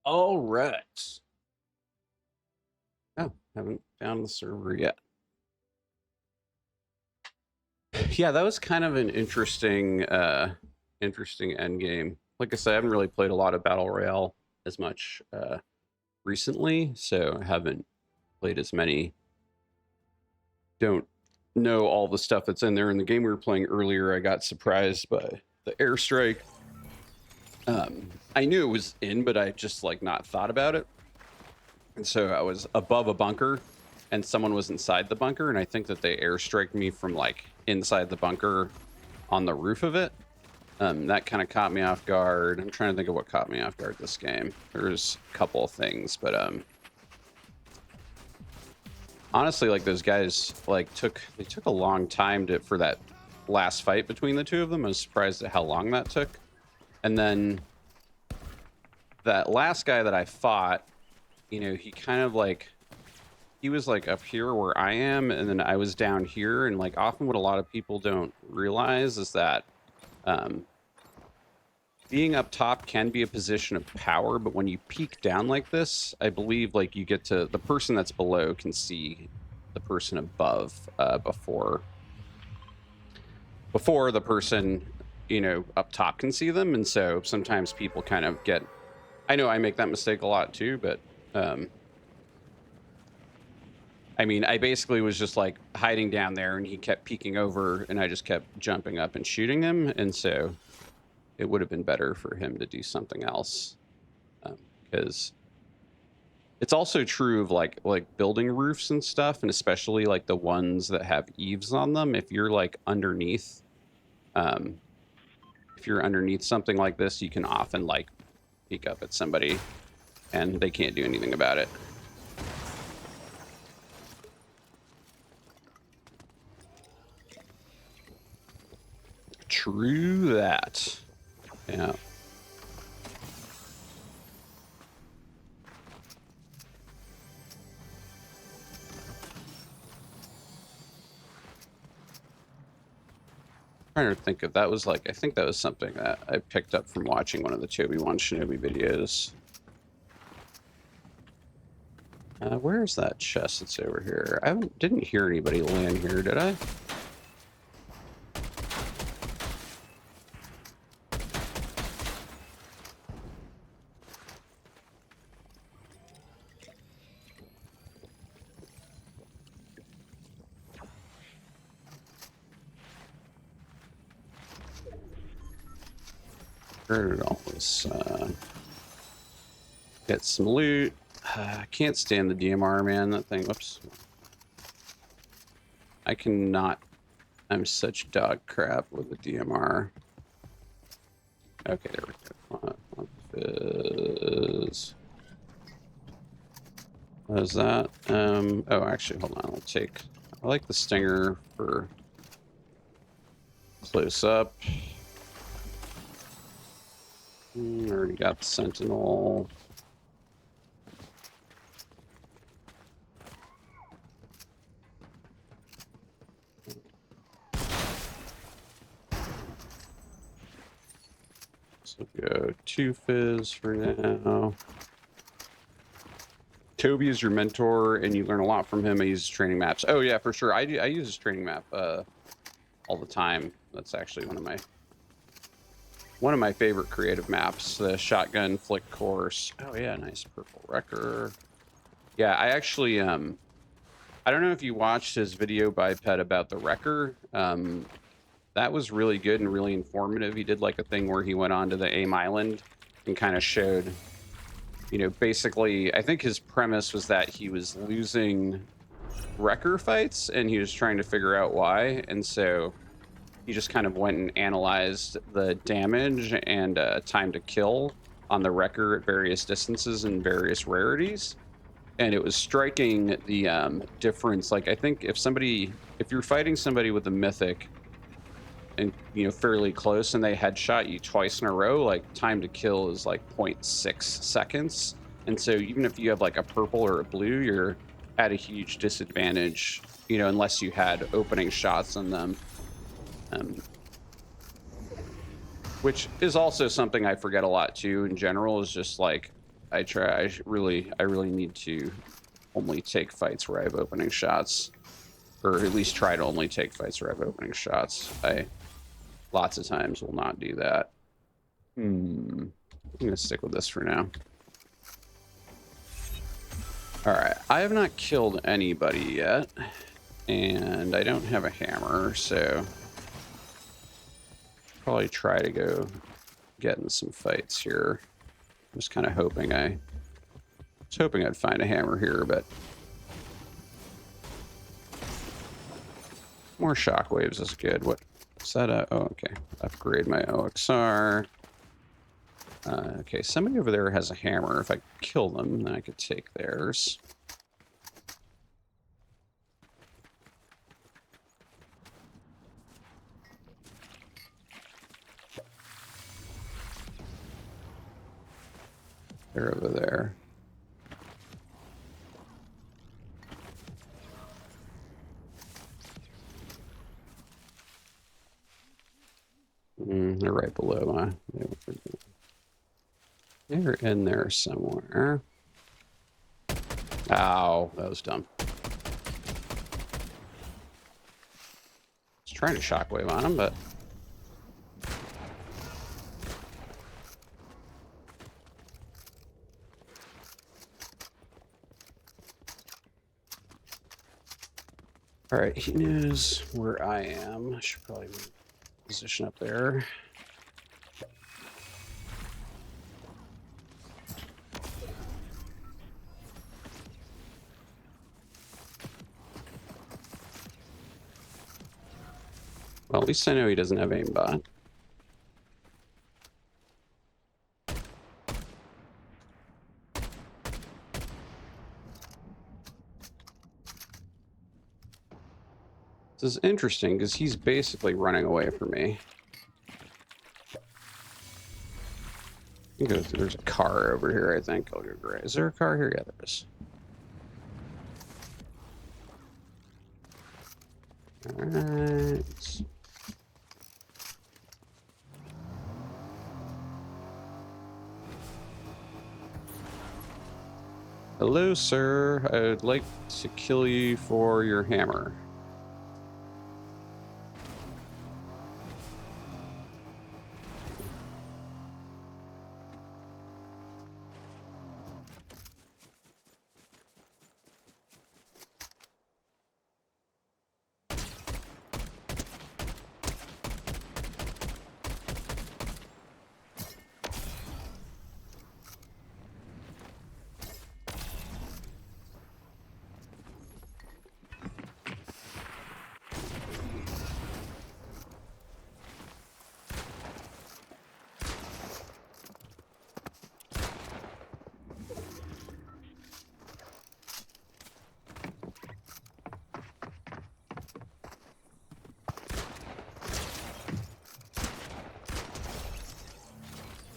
All right. Oh, haven't found the server yet. Yeah, that was kind of an interesting interesting end game. Like I said, I haven't really played a lot of Battle Royale as much recently, so I haven't played as many. Don't know all the stuff that's in there. In the game we were playing earlier, I got surprised by the airstrike. I knew it was in, but I just like not thought about it. And so I was above a bunker and someone was inside the bunker, and I think that they airstriked me from like inside the bunker on the roof of it. That kind of caught me off guard. I'm trying to think of what caught me off guard this game. There's a couple of things, but honestly, like those guys like took a long time for that last fight between the two of them. I was surprised at how long that took. And then that last guy that I fought, you know, he kind of like, he was like up here where I am, and then I was down here. And like often what a lot of people don't realize is that being up top can be a position of power, but when you peek down like this, I believe like you get to, the person that's below can see the person above before the person, you know, up top can see them. And so sometimes people kind of get, I know I make that mistake a lot too, but I mean, I basically was just like hiding down there and he kept peeking over and I just kept jumping up and shooting him. And so it would have been better for him to do something else, because it's also true of like building roofs and stuff, and especially like the ones that have eaves on them. If you're like underneath, if you're underneath something like this, you can often like peek up at somebody and they can't do anything about it. True that. Yeah. Trying to think if that was like, I think that was something that I picked up from watching one of the Obi-Wan Shinobi videos. Where's that chest that's over here? I didn't hear anybody land here, did I? Where did all this, get some loot. I can't stand the DMR, man. That thing, whoops. I cannot, I'm such dog crap with the DMR. Okay, there we go. Fizz. What is that? Oh, actually, hold on. I like the Stinger for close up. Already got the Sentinel. So go 2 Fizz for now. Toby is your mentor, and you learn a lot from him. He uses training maps. Oh yeah, for sure. I use his training map all the time. That's actually one of my favorite creative maps. The shotgun flick course. Oh yeah, nice purple wrecker. Yeah, I actually I don't know if you watched his video biped about the wrecker. That was really good and really informative. He did like a thing where he went on to the AIM Island and kind of showed, you know, basically, I think his premise was that he was losing wrecker fights and he was trying to figure out why. And so he just kind of went and analyzed the damage and time to kill on the wrecker at various distances and various rarities. And it was striking the difference. Like, I think if you're fighting somebody with a mythic and, you know, fairly close and they headshot you twice in a row, like time to kill is like 0.6 seconds. And so even if you have like a purple or a blue, you're at a huge disadvantage, you know, unless you had opening shots on them. Which is also something I forget a lot too in general, is just like I really need to only take fights where I have opening shots, or at least try to only take fights where I have opening shots. I lots of times will not do that. I'm gonna stick with this for now. All right, I have not killed anybody yet, and I don't have a hammer, so probably try to go get in some fights here. I'm just kind of hoping I was hoping I'd find a hammer here, but more shockwaves is good. What is that? Oh, okay. Upgrade my OXR. Okay, somebody over there has a hammer. If I kill them, then I could take theirs. They're over there. They're right below my... They're in there somewhere. Ow, that was dumb. I was trying to shockwave on him, but... All right, he knows where I am. I should probably position up there. Well, at least I know he doesn't have aimbot. This is interesting because he's basically running away from me. There's a car over here, I think. I'll go grab. Is there a car here? Yeah, there is. All right. Hello, sir. I would like to kill you for your hammer.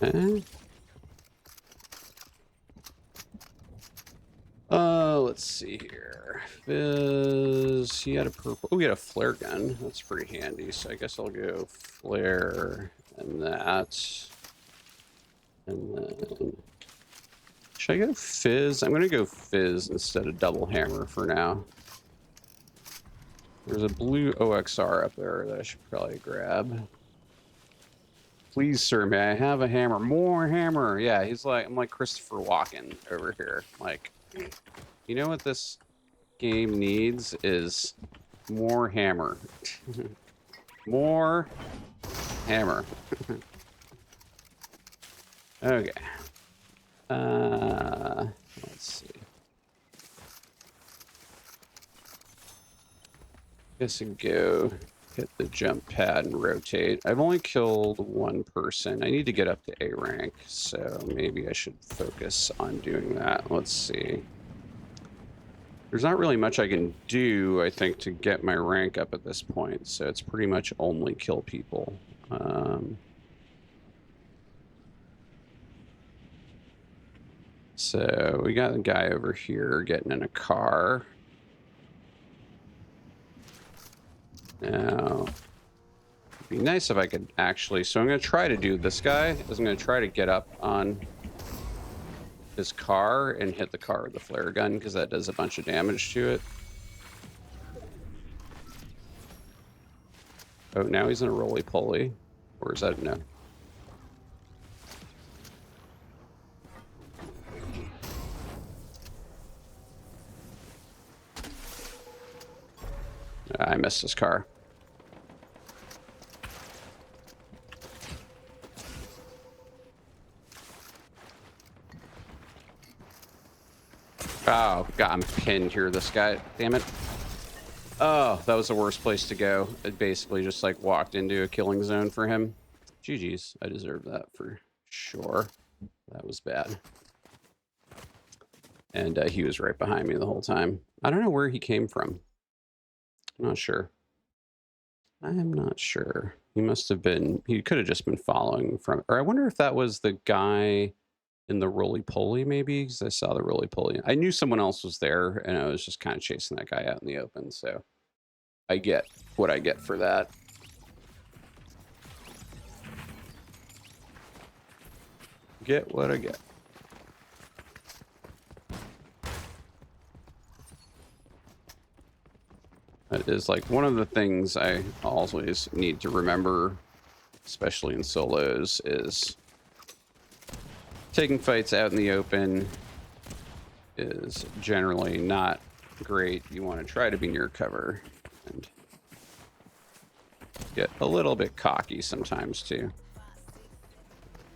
Okay. Let's see here. Fizz, he had a purple. Oh, he had a flare gun. That's pretty handy. So I guess I'll go flare and that. And then... should I go Fizz? I'm going to go Fizz instead of Double Hammer for now. There's a blue OXR up there that I should probably grab. Please, sir, may I have a hammer? More hammer. Yeah, I'm like Christopher Walken over here. Like, you know what this game needs is more hammer. More hammer. Okay. Let's see. Guess and go hit the jump pad and rotate. I've only killed one person. I need to get up to A rank, so maybe I should focus on doing that. Let's see. There's not really much I can do, I think, to get my rank up at this point, so it's pretty much only kill people. So we got a guy over here getting in a car. Now, it'd be nice if I could actually... so I'm going to try to do this guy. I'm going to try to get up on his car and hit the car with the flare gun, because that does a bunch of damage to it. Oh, now he's in a roly-poly. Or is that... no. I missed his car. Oh, God, I'm pinned here, this guy. Damn it. Oh, that was the worst place to go. It basically just, like, walked into a killing zone for him. GG's. I deserve that for sure. That was bad. And he was right behind me the whole time. I don't know where he came from. I'm not sure. I'm not sure. He must have been... he could have just been following from... or I wonder if that was the guy... in the roly-poly, maybe, because I saw the roly-poly. I knew someone else was there, and I was just kind of chasing that guy out in the open, so I get what I get for that. Get what I get. That is, like, one of the things I always need to remember, especially in solos, is... taking fights out in the open is generally not great. You want to try to be near cover and get a little bit cocky sometimes too.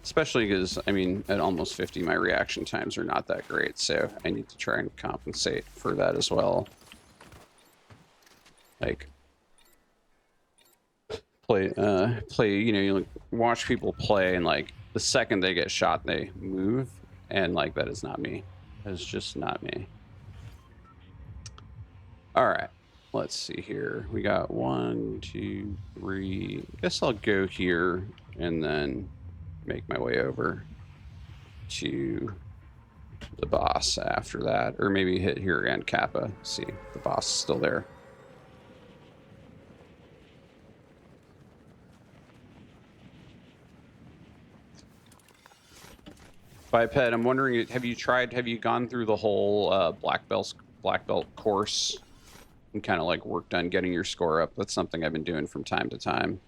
Especially because, I mean, at almost 50, my reaction times are not that great, so I need to try and compensate for that as well. Like, play, you know, you like, watch people play, and like, the second they get shot, they move, and like, that is not me. That is just not me. All right, let's see here. We got 1, 2, 3. I guess I'll go here and then make my way over to the boss after that, or maybe hit here and Kappa. See if the boss is still there. Biped, I'm wondering, have you gone through the whole black belt course and kind of like worked on getting your score up? That's something I've been doing from time to time.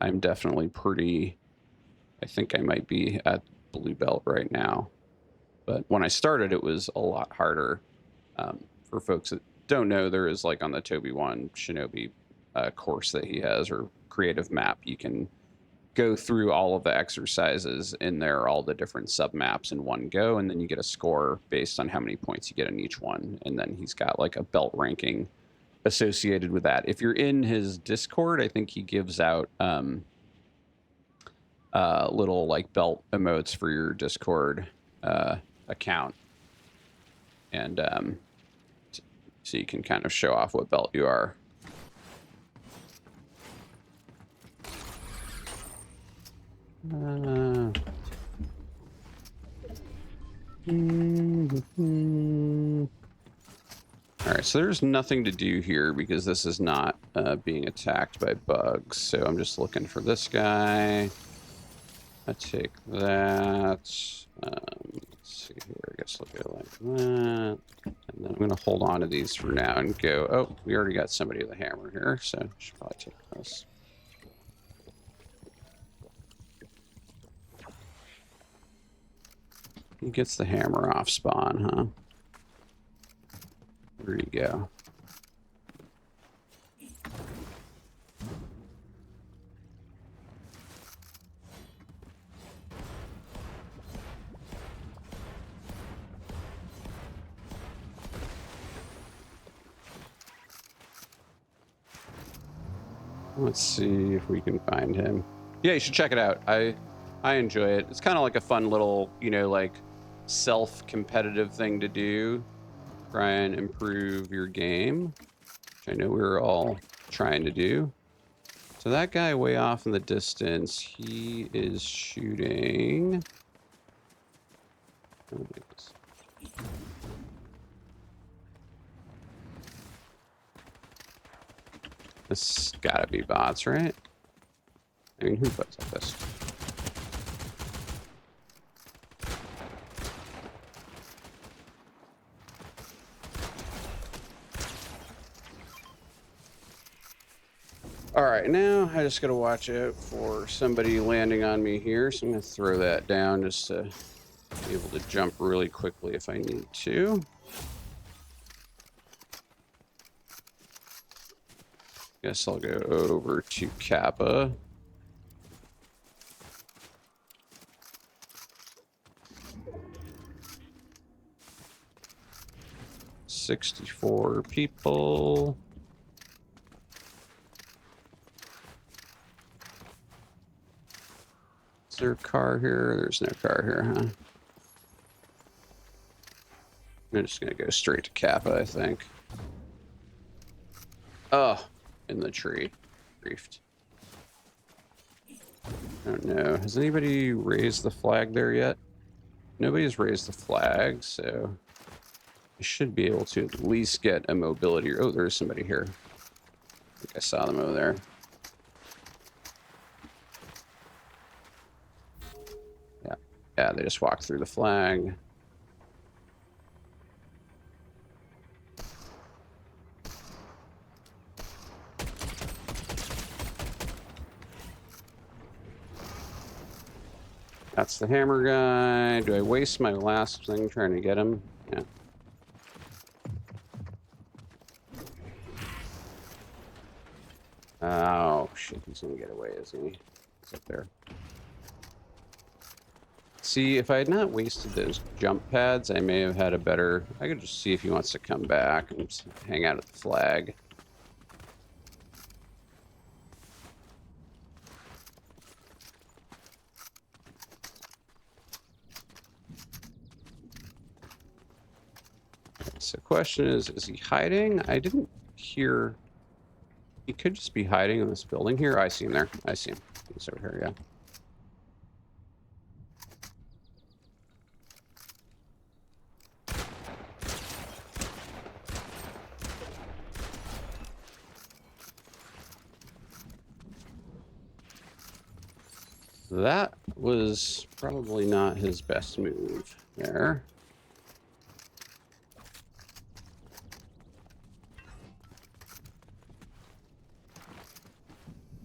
I'm definitely pretty, I think I might be at blue belt right now. But when I started, it was a lot harder. For folks that don't know, there is, like, on the Toby 1 Shinobi course that he has, or creative map, you can go through all of the exercises in there, all the different sub maps in one go, and then you get a score based on how many points you get in each one. And then he's got like a belt ranking associated with that. If you're in his Discord, I think he gives out little like belt emotes for your Discord account, and so you can kind of show off what belt you are. All right, so there's nothing to do here because this is not being attacked by bugs. So I'm just looking for this guy. I take that. Let's see here. I guess I'll go like that. And then I'm going to hold on to these for now and go. Oh, we already got somebody with a hammer here, so I should probably take this. He gets the hammer off spawn, huh? There you go. Let's see if we can find him. Yeah, you should check it out. I enjoy it. It's kind of like a fun little, you know, like self-competitive thing to do. Try and improve your game, which I know we're all trying to do. So that guy way off in the distance, he is shooting. Oh, this gotta be bots, right? I mean, who puts like this? All right, now I just gotta watch out for somebody landing on me here. So I'm gonna throw that down just to be able to jump really quickly if I need to. Guess I'll go over to Kappa. $64 people. Is there a car here? There's no car here, huh? I'm just gonna go straight to Kappa, I think. Oh, in the tree. Briefed. I don't know. Has anybody raised the flag there yet? Nobody's raised the flag, so I should be able to at least get a mobility. Oh, there's somebody here. I think I saw them over there. Yeah, they just walked through the flag. That's the hammer guy. Do I waste my last thing trying to get him? Yeah. Oh, shit. He's going to get away, isn't he? He's up there. See, if I had not wasted those jump pads, I may have had a better... I could just see if he wants to come back and hang out at the flag. So the question is he hiding? I didn't hear... He could just be hiding in this building here. I see him there. I see him. He's over here, yeah. That was probably not his best move there.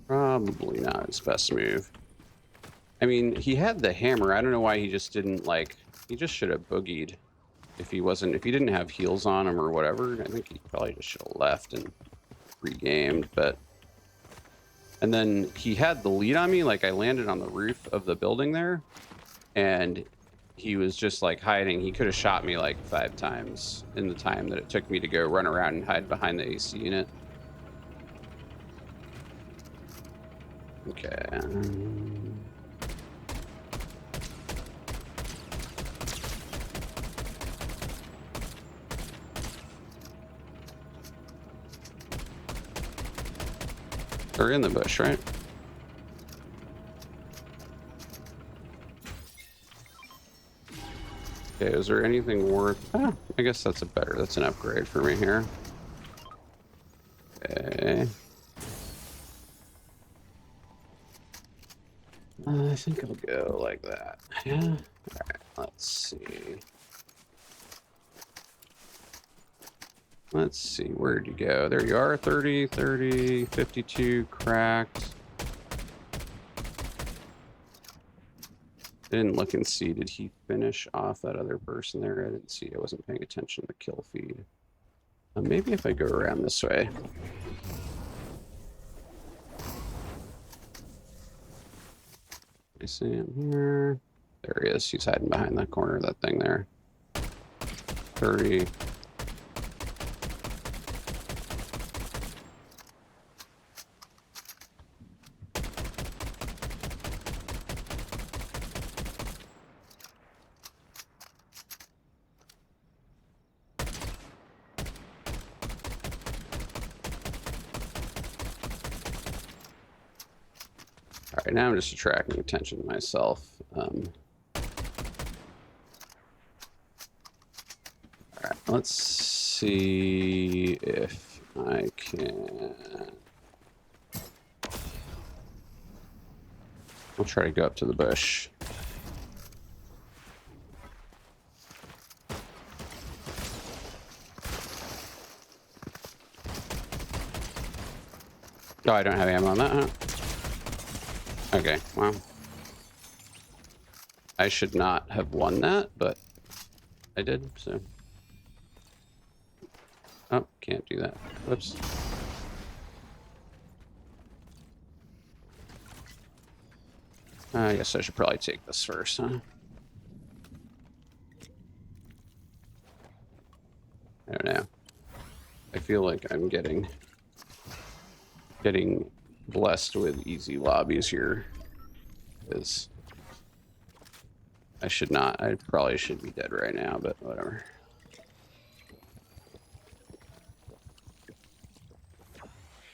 Probably not his best move. I mean, he had the hammer. I don't know why he just didn't, like, he just should have boogied. If he didn't have heals on him or whatever, I think he probably just should have left and regamed, but... And then he had the lead on me, like I landed on the roof of the building there, and he was just like hiding. He could have shot me like 5 times in the time that it took me to go run around and hide behind the AC unit. Okay. They're in the bush, right? Okay, is there anything worth... I guess that's an upgrade for me here. Okay. I think I'll go like that. Yeah. All right. Let's see. Let's see. Where'd you go? There you are. 30, 30, 52, cracked. I didn't look and see. Did he finish off that other person there? I didn't see. I wasn't paying attention to the kill feed. Maybe if I go around this way. I see him here. There he is. He's hiding behind that corner of that thing there. 30. All right, now I'm just attracting attention to myself. All right, let's see if I can. I'll try to go up to the bush. Oh, I don't have ammo on that, huh? Okay, well. I should not have won that, but I did, so. Oh, can't do that. Whoops. I guess I should probably take this first, huh? I don't know. I feel like I'm getting blessed with easy lobbies here. Because I should not. I probably should be dead right now, but whatever.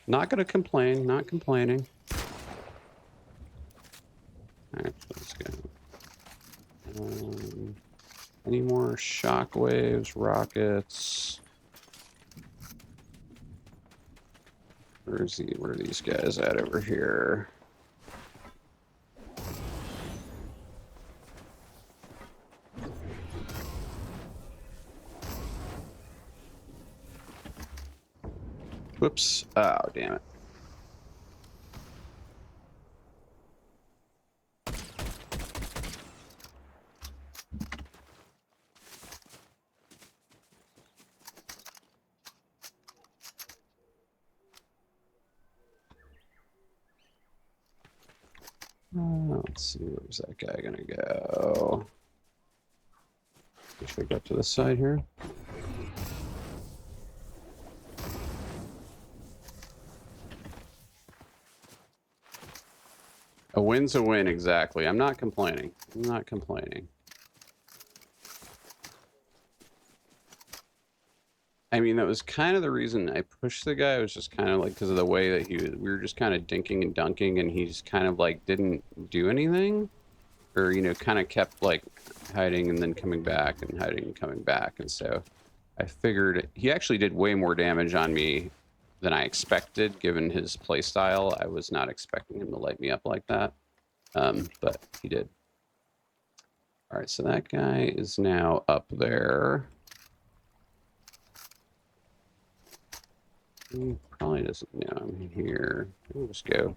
Not gonna complain. Not complaining. All right, let's go. Any more shockwaves, rockets? Where are these guys at over here? Whoops. Oh, damn it. Let's see, where's that guy gonna go? Should I go up to this side here? A win's a win, exactly. I'm not complaining. I'm not complaining. I mean, that was kind of the reason I pushed the guy. It was just kind of like because of the way that we were just kind of dinking and dunking, and he just kind of like didn't do anything, or you know, kind of kept like hiding and then coming back and hiding and coming back. And so I figured he actually did way more damage on me than I expected, given his play style. I was not expecting him to light me up like that, but he did. All right, so that guy is now up there. He probably doesn't know I'm here. We'll just go.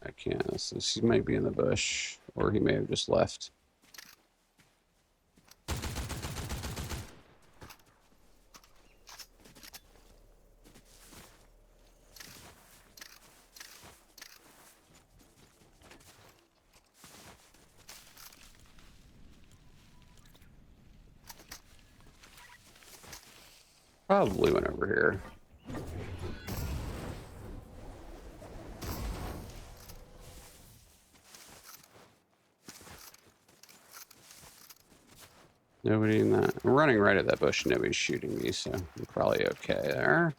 I can't. He might be in the bush, or he may have just left. Probably went over here. Nobody in that. I'm running right at that bush. Nobody's shooting me, so I'm probably okay there.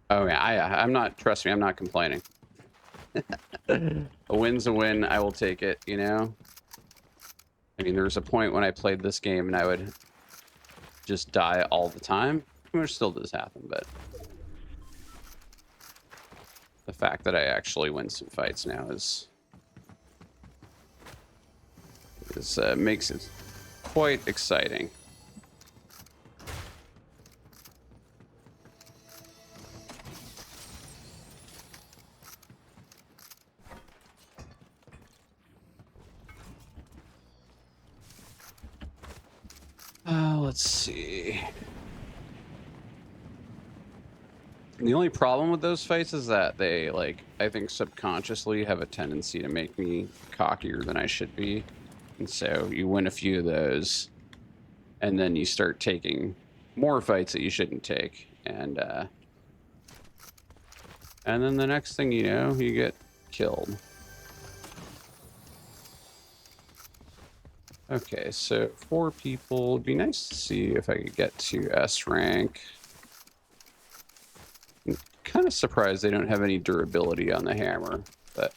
Oh yeah, I'm not. Trust me, I'm not complaining. A win's a win. I will take it, you know? I mean, there was a point when I played this game and I would just die all the time, which still does happen, but the fact that I actually win some fights now is makes it quite exciting. Let's see. The only problem with those fights is that they, like, I think subconsciously have a tendency to make me cockier than I should be. And so you win a few of those, and then you start taking more fights that you shouldn't take. And then the next thing you know, you get killed. Okay, so 4 people. It'd be nice to see if I could get to S rank. I'm kind of surprised they don't have any durability on the hammer, but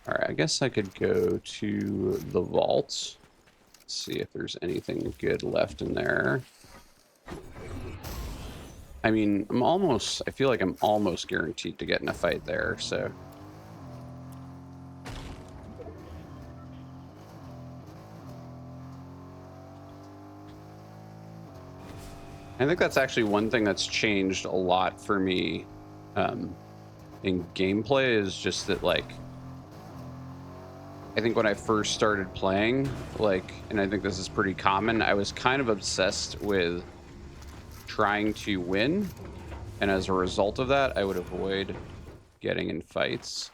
all right, I guess I could go to the vault, see if there's anything good left in there. I mean, I feel like I'm almost guaranteed to get in a fight there, so. I think that's actually one thing that's changed a lot for me in gameplay, is just that, like, I think when I first started playing, like, and I think this is pretty common, I was kind of obsessed with trying to win, and as a result of that, I would avoid getting in fights.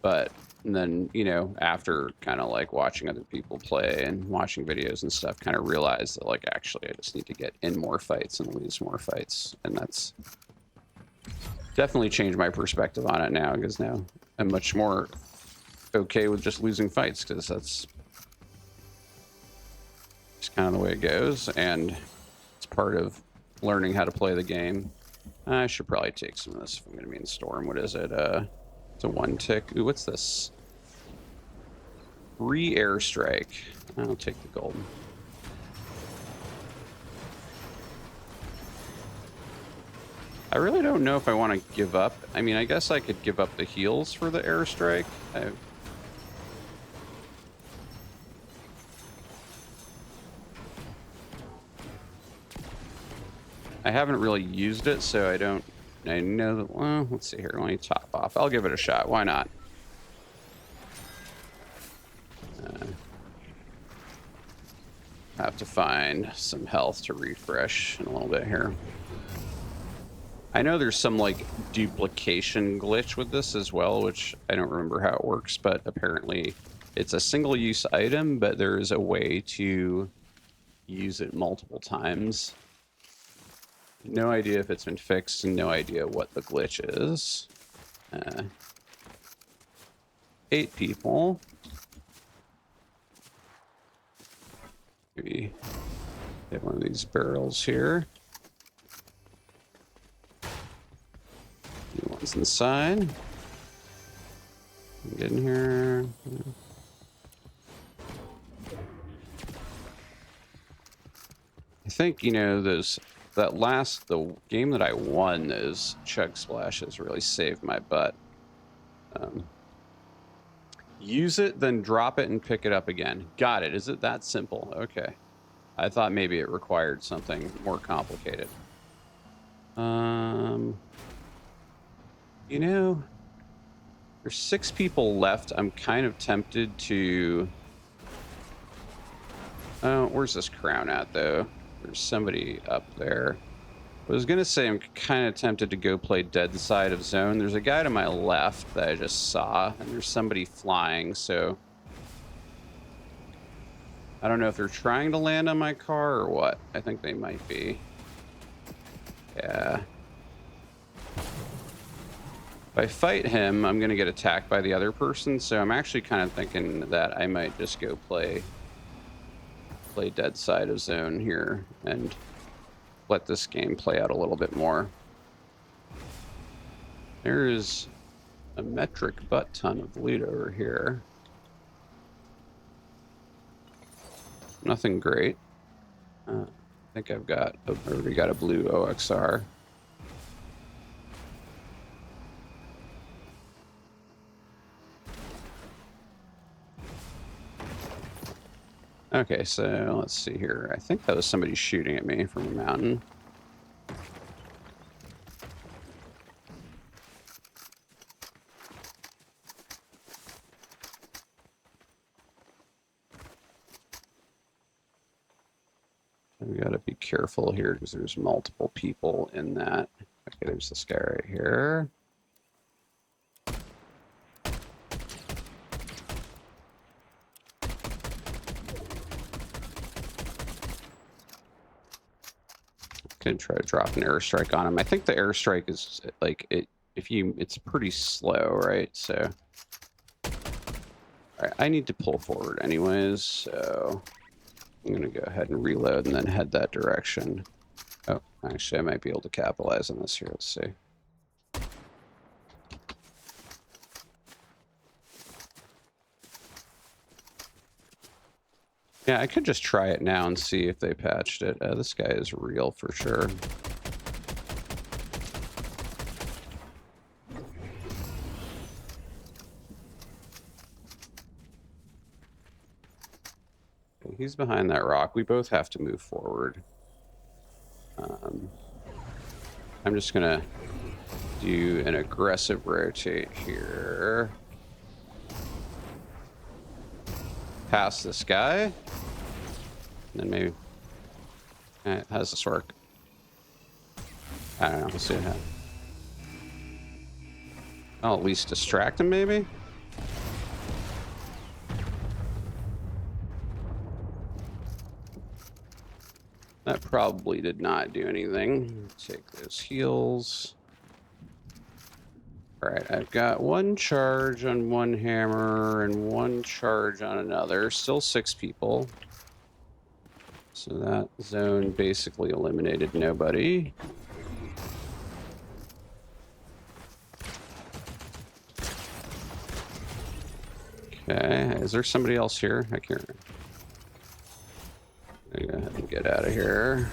But then, you know, after kind of like watching other people play and watching videos and stuff, kind of realized that, like, actually I just need to get in more fights and lose more fights. And that's definitely changed my perspective on it now, because now I'm much more okay with just losing fights, because that's just kind of the way it goes, and it's part of learning how to play the game. I should probably take some of this if I'm going to be in Storm. What is it? It's a 1 tick. Ooh, what's this? Free airstrike. I'll take the gold. I really don't know if I want to give up. I mean, I guess I could give up the heals for the airstrike. I haven't really used it, so I know that, well, let's see here. Let me top off. I'll give it a shot. Why not? Have to find some health to refresh in a little bit here. I know there's some, like, duplication glitch with this as well, which I don't remember how it works, but apparently it's a single-use item, but there is a way to use it multiple times. No idea if it's been fixed, and no idea what the glitch is. 8 people. Maybe get one of these barrels here. New ones inside. Get in here. I think, you know, the game that I won, those chug splashes really saved my butt. Use it, then drop it and pick it up again. Got it. Is it that simple? Okay. I thought maybe it required something more complicated. You know, there's 6 people left. I'm kind of tempted to... Oh, where's this crown at, though? There's somebody up there. I was gonna say I'm kind of tempted to go play Dead Side of Zone. There's a guy to my left that I just saw, and there's somebody flying, so... I don't know if they're trying to land on my car or what. I think they might be. Yeah. If I fight him, I'm going to get attacked by the other person. So I'm actually kind of thinking that I might just go play dead side of zone here and let this game play out a little bit more. There's a metric butt ton of loot over here. Nothing great. I think I've already got a blue OXR. Okay, so let's see here. I think that was somebody shooting at me from a mountain. We gotta be careful here because there's multiple people in that. Okay, there's this guy right here. Could try to drop an airstrike on him. I think the airstrike is like it's pretty slow, right? So all right, I need to pull forward anyways, so I'm gonna go ahead and reload and then head that direction. Oh, actually I might be able to capitalize on this here. Let's see. Yeah, I could just try it now and see if they patched it. This guy is real for sure. Okay, he's behind that rock. We both have to move forward. I'm just gonna do an aggressive rotate here. Past this guy. And then maybe... how does this work? I don't know. Let's see what happens. I'll at least distract him, maybe? That probably did not do anything. Take those heals. All right, I've got one charge on one hammer and one charge on another. Still 6 people. So that zone basically eliminated nobody. Okay, is there somebody else here? I can't remember. I'm gonna go ahead and get out of here.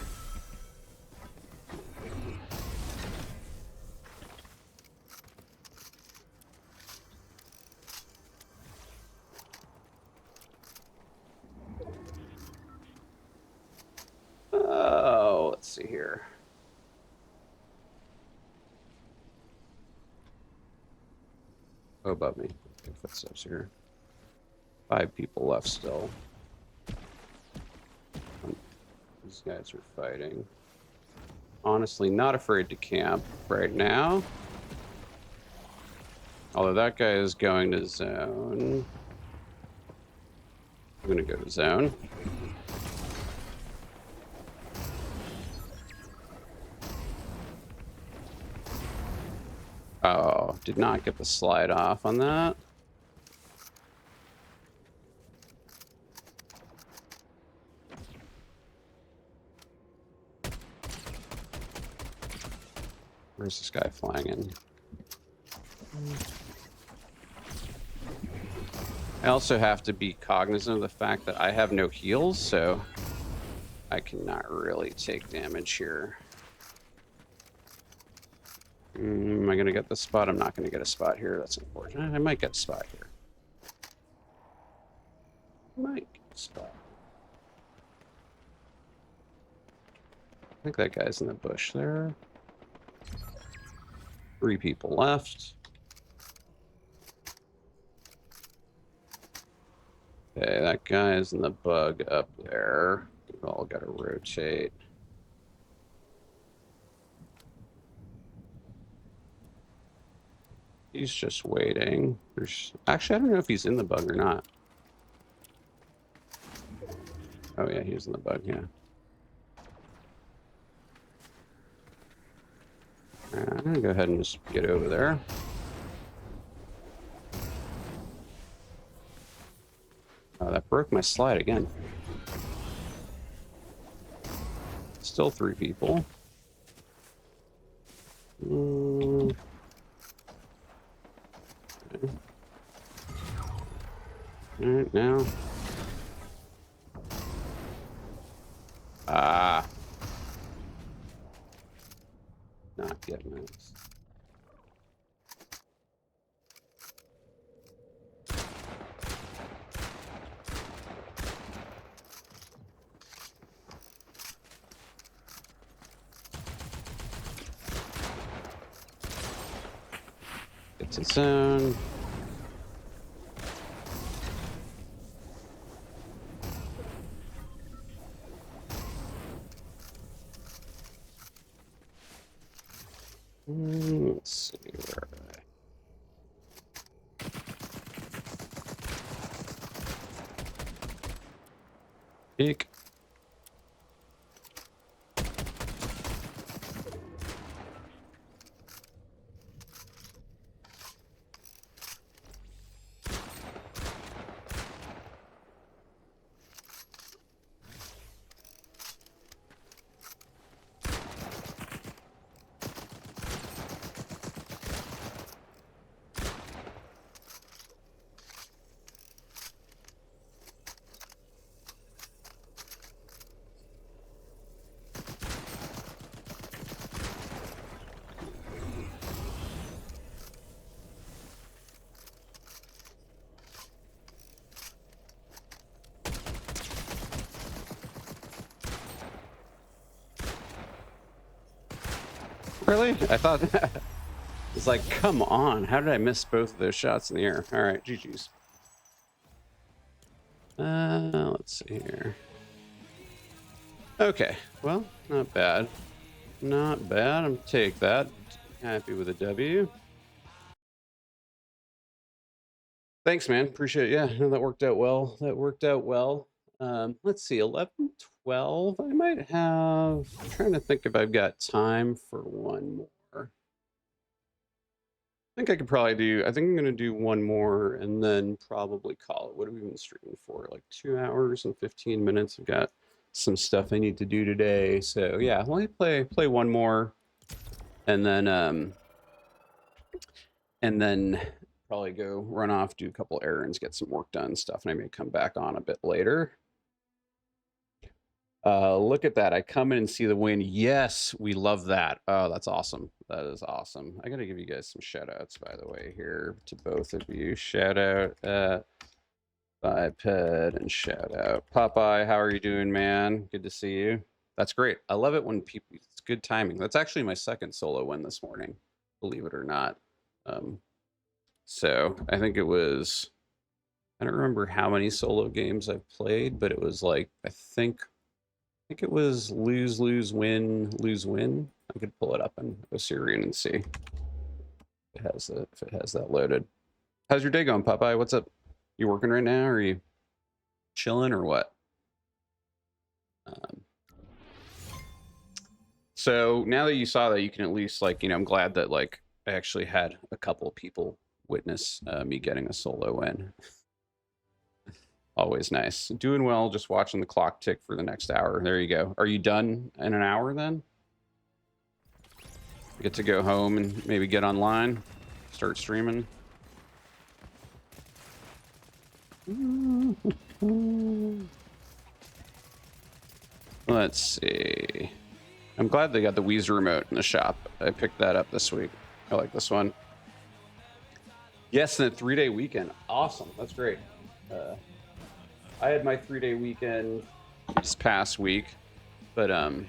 Oh, let's see here. Oh, above me. Okay, footsteps here. 5 people left still. These guys are fighting. Honestly, not afraid to camp right now. Although that guy is going to zone. I'm gonna go to zone. Oh, did not get the slide off on that. Where's this guy flying in? I also have to be cognizant of the fact that I have no heals, so I cannot really take damage here. Am I going to get the spot? I'm not going to get a spot here. That's unfortunate. I might get a spot here. Might get a spot. I think that guy's in the bush there. 3 people left. Okay, that guy is in the bug up there. We've all got to rotate. He's just waiting. Actually, I don't know if he's in the bug or not. Oh yeah, he's in the bug, yeah. I'm gonna go ahead and just get over there. Broke my slide again. Still 3 people. Okay. All right, now. Ah. Not getting it. It's its own. Let's see where. Peek. Really? I thought it's like, come on. How did I miss both of those shots in the air? All right, GG's. Let's see here. Okay, well, not bad. Not bad. I'm take that. Happy with a W. Thanks, man. Appreciate it. Yeah, no, that worked out well. That worked out well. Let's see, 11, 12. I might have. I'm trying to think if I've got time for one more. I think I could probably do. I think I'm going to do one more and then probably call it. What have we been streaming for? Like 2 hours and 15 minutes. I've got some stuff I need to do today. So yeah, let me play one more, and then probably go run off, do a couple errands, get some work done, stuff, and I may come back on a bit later. Look at that. I come in and see the win. Yes, we love that. Oh, that's awesome. That is awesome. I got to give you guys some shout outs, by the way, here to both of you. Shout out Biped and shout out Popeye. How are you doing, man? Good to see you. That's great. I love it when people, it's good timing. That's actually my second solo win this morning, believe it or not. So I think it was, I don't remember how many solo games I've played, but it was like, I think it was lose, win, lose, win. I could pull it up in Osirian and see if it has that loaded. How's your day going, Popeye? What's up? You working right now? Or are you chilling or what? So now that you saw that, you can at least, like, I'm glad that, like, I actually had a couple of people witness me getting a solo win. Always nice. Doing well, just watching the clock tick for the next hour. There you go. Are you done in an hour then? You get to go home and maybe get online, start streaming. Let's see. I'm glad they got the Weezer remote in the shop. I picked that up this week. I like this one. Yes, and a 3-day weekend. Awesome. That's great. I had my 3-day weekend this past week, but I'm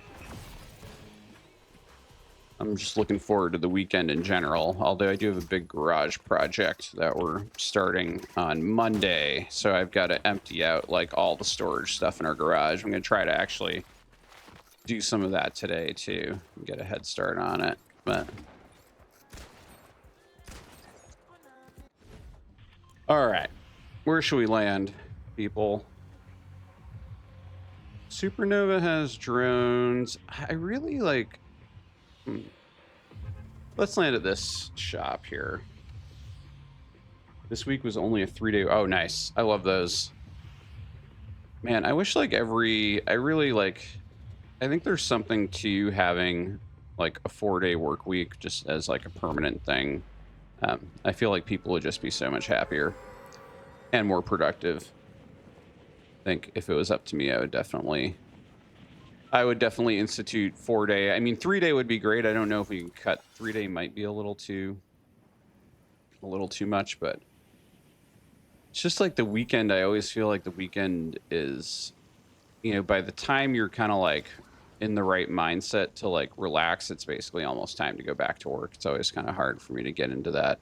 just looking forward to the weekend in general. Although I do have a big garage project that we're starting on Monday, so I've got to empty out like all the storage stuff in our garage. I'm going to try to actually do some of that today too, and get a head start on it. But all right, where should we land, people? Supernova has drones. I really like. Let's land at this shop here. This week was only a 3-day. Oh, nice. I love those. Man, I wish like I really like, I think there's something to having like a 4-day work week just as like a permanent thing. I feel like people would just be so much happier and more productive. I think if it was up to me, I would definitely institute 4-day. I mean, 3-day would be great. I don't know if we can cut 3-day might be a little too much, but it's just like the weekend. I always feel like the weekend is, by the time you're kind of like in the right mindset to like relax, it's basically almost time to go back to work. It's always kind of hard for me to get into that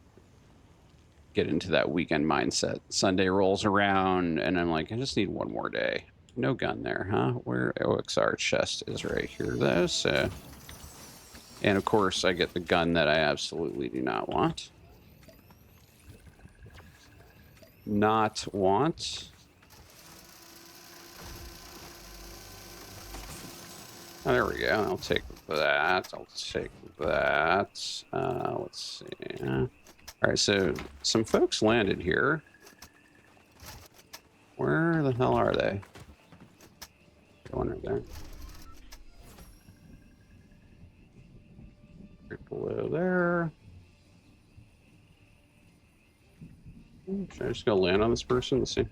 weekend mindset. Sunday rolls around and I'm like, I just need one more day. No gun there, huh? Where OXR chest is right here though. So, and of course I get the gun that I absolutely do not want. Not want. Oh, there we go. I'll take that. I'll take that. Let's see. All right, so some folks landed here. Where the hell are they? One right there. Right below there. Should I just go land on this person? Let's see.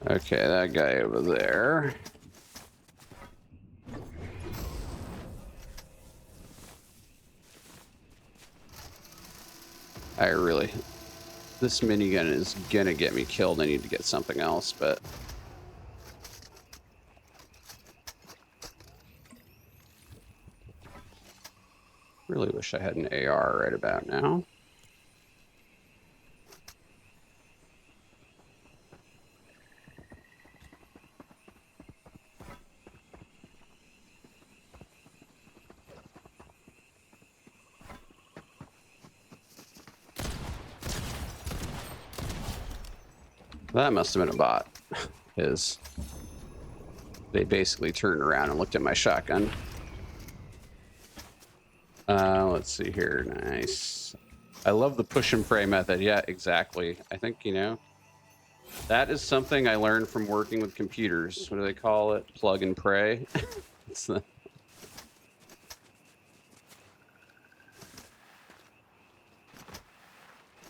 Okay, that guy over there. This minigun is gonna get me killed. I need to get something else, but really wish I had an AR right about now. That must have been a bot. Because they basically turned around and looked at my shotgun. Let's see here. Nice. I love the push and pray method. Yeah, exactly. I think, that is something I learned from working with computers. What do they call it? Plug and pray. It's the...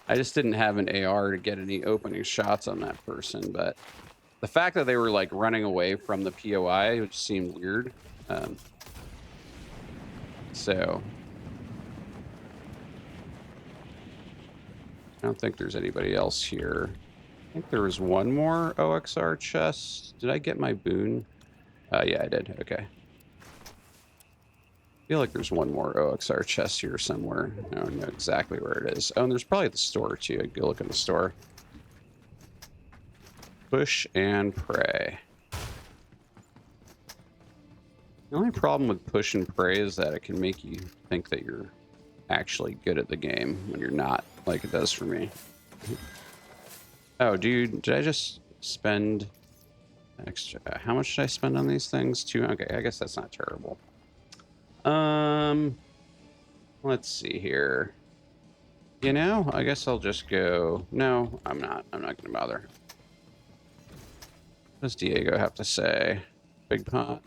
I just didn't have an AR to get any opening shots on that person, but the fact that they were like running away from the POI, which seemed weird. So I don't think there's anybody else here. I think there was one more OXR chest. Did I get my boon? Yeah, I did. Okay. I feel like there's one more OXR chest here somewhere. I don't know exactly where it is. Oh, and there's probably the store too. I'd go look in the store. Push and pray. The only problem with push and pray is that it can make you think that you're actually good at the game when you're not, like it does for me. Oh, dude, did I just spend extra? How much did I spend on these things? Okay, I guess that's not terrible. Let's see here. I guess I'll just go. No, I'm not gonna bother. What does Diego have to say? Big pot.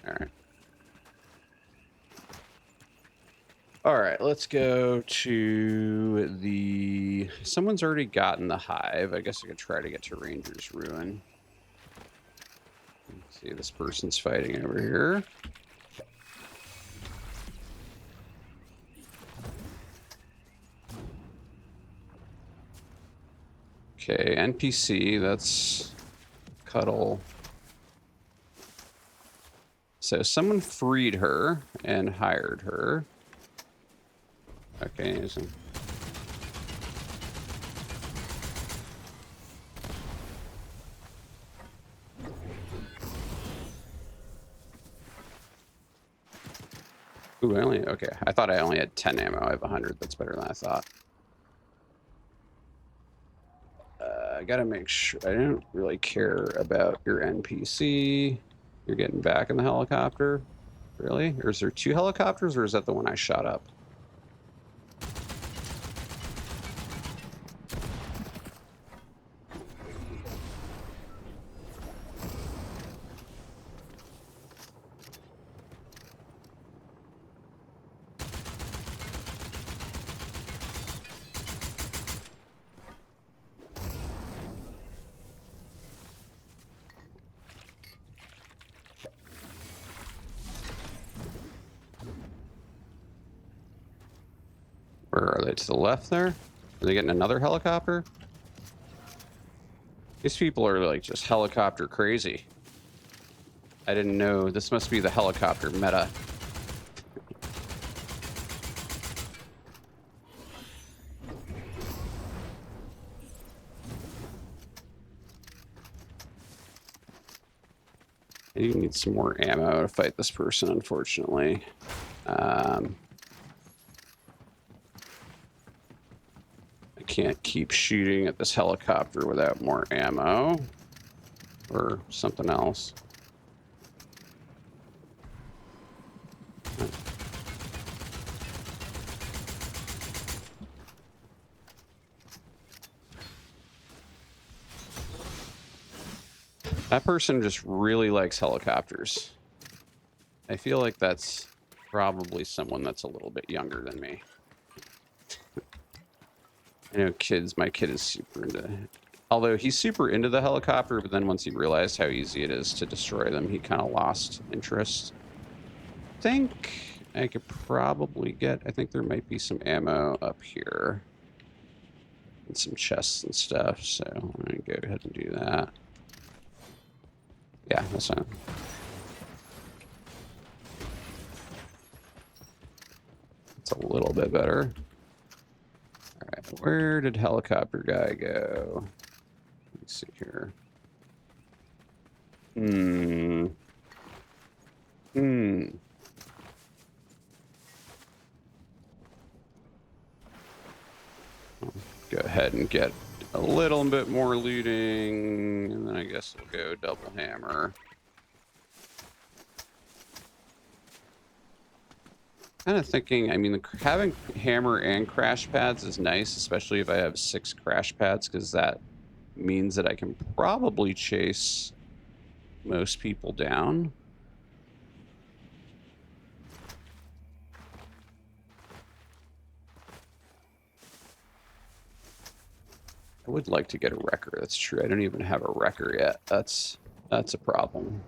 All right, let's go to the... Someone's already gotten the hive. I guess I could try to get to Ranger's Ruin. Let's see, this person's fighting over here. Okay, NPC, that's Cuddle. So someone freed her and hired her. Okay, so... Ooh, okay. I thought I only had 10 ammo. I have 100. That's better than I thought. I gotta make sure. I don't really care about your NPC. You're getting back in the helicopter. Really? Or is there 2 helicopters, or is that the one I shot up? Where are they? To the left there? Are they getting another helicopter? These people are like just helicopter crazy. I didn't know. This must be the helicopter meta. I do need some more ammo to fight this person, unfortunately. I can't keep shooting at this helicopter without more ammo or something else. That person just really likes helicopters. I feel like that's probably someone that's a little bit younger than me. I know my kid is super into, although he's super into the helicopter, but then once he realized how easy it is to destroy them, he kind of lost interest. I think I could probably I think there might be some ammo up here. And some chests and stuff, so I'm gonna go ahead and do that. Yeah, that's fine. It's a little bit better. All right, where did helicopter guy go? Let's see here. Go ahead and get a little bit more looting, and then I guess we'll go double hammer. Kind of thinking, I mean, having hammer and crash pads is nice, especially if I have 6 crash pads, because that means that I can probably chase most people down. I would like to get a wrecker. That's true. I don't even have a wrecker yet. That's a problem.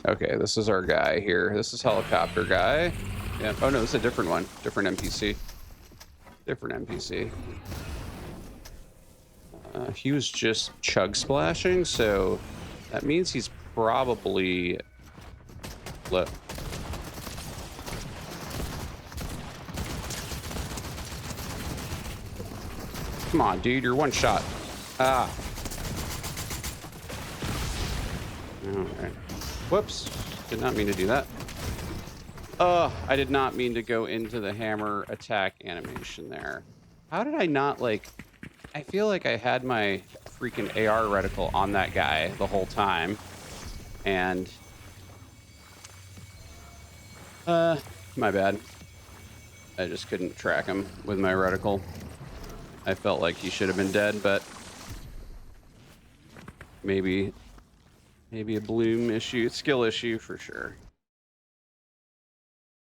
Okay, this is our guy here. This is helicopter guy. Yeah. Oh no, this is a different one. Different NPC. Different NPC. He was just chug splashing, so that means he's probably Come on, dude, you're one shot. Ah. Alright. Whoops. Did not mean to do that. I did not mean to go into the hammer attack animation there. How did I not, like... I feel like I had my freaking AR reticle on that guy the whole time. And... my bad. I just couldn't track him with my reticle. I felt like he should have been dead, but... Maybe a bloom issue. Skill issue for sure.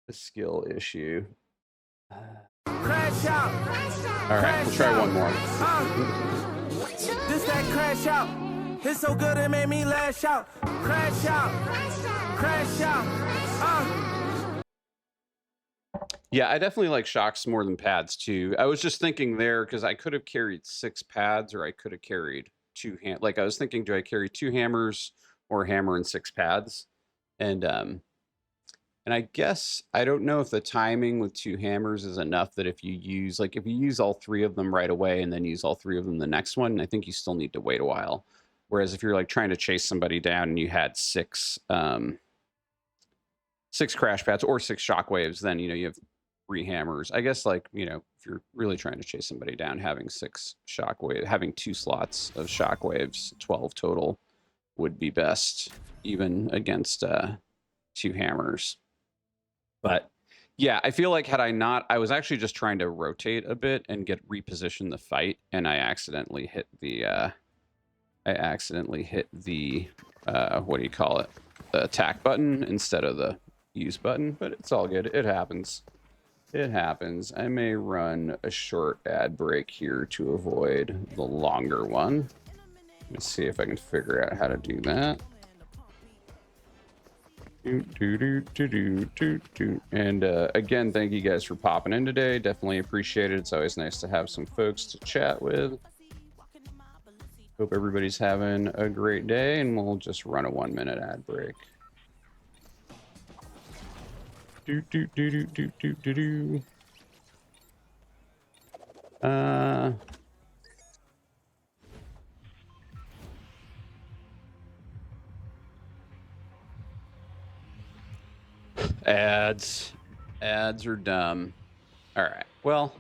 A skill issue. Crash out. All right, we'll try one more. This that crash out. It's so good it made me lash out. Crash out. Crash out. Yeah, I definitely like shocks more than pads too. I was just thinking there because I could have carried 6 pads, or I could have carried 2 like I was thinking, do I carry 2 hammers or hammer and 6 pads? And I guess I don't know if the timing with 2 hammers is enough that if you use all 3 of them right away and then use all 3 of them the next one, I think you still need to wait a while. Whereas if you're like trying to chase somebody down and you had 6 crash pads or 6 shockwaves, then you have 3 hammers. I guess, like, you know, if you're really trying to chase somebody down, having 6 shockwave, having 2 slots of shockwaves, 12 total, would be best, even against 2 hammers. But yeah, I feel like had I not, I was actually just trying to rotate a bit and reposition the fight, and I accidentally hit the what do you call it? The attack button instead of the use button, but it's all good. It happens. It happens. I may run a short ad break here to avoid the longer one. Let's see if I can figure out how to do that. And again, thank you guys for popping in today. Definitely appreciate it. It's always nice to have some folks to chat with. Hope everybody's having a great day, and we'll just run a 1-minute ad break. Ads are dumb. All right, well,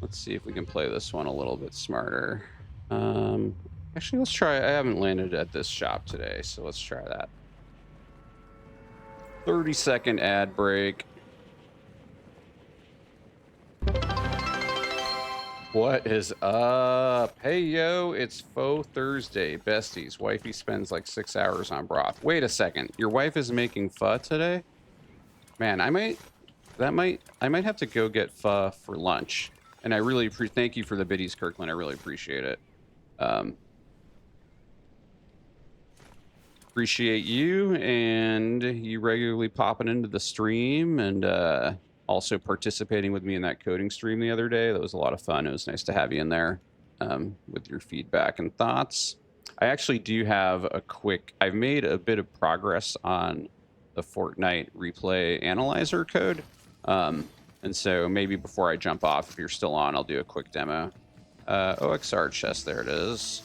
let's see if we can play this one a little bit smarter. Actually, let's try. I haven't landed at this shop today, so let's try that. 30-second ad break. What is up? Hey, yo, it's Faux Thursday. Besties, wifey spends like 6 hours on broth. Wait a second. Your wife is making pho today? Man, I might have to go get pho for lunch. And I really thank you for the biddies, Kirkland. I really appreciate it. Appreciate you, and you regularly popping into the stream, and also participating with me in that coding stream the other day. That was a lot of fun. It was nice to have you in there with your feedback and thoughts. I actually do have I've made a bit of progress on the Fortnite replay analyzer code. And so maybe before I jump off, if you're still on, I'll do a quick demo. OXR chest, there it is.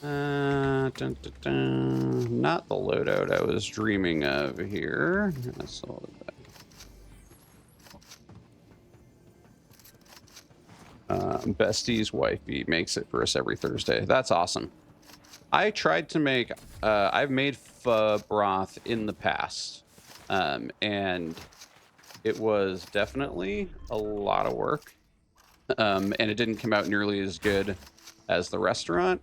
Dun, dun, dun. Not the loadout I was dreaming of here. That's a little bit. Bestie's wifey makes it for us every Thursday. That's awesome. I tried to make, I've made pho broth in the past, and it was definitely a lot of work, and it didn't come out nearly as good as the restaurant,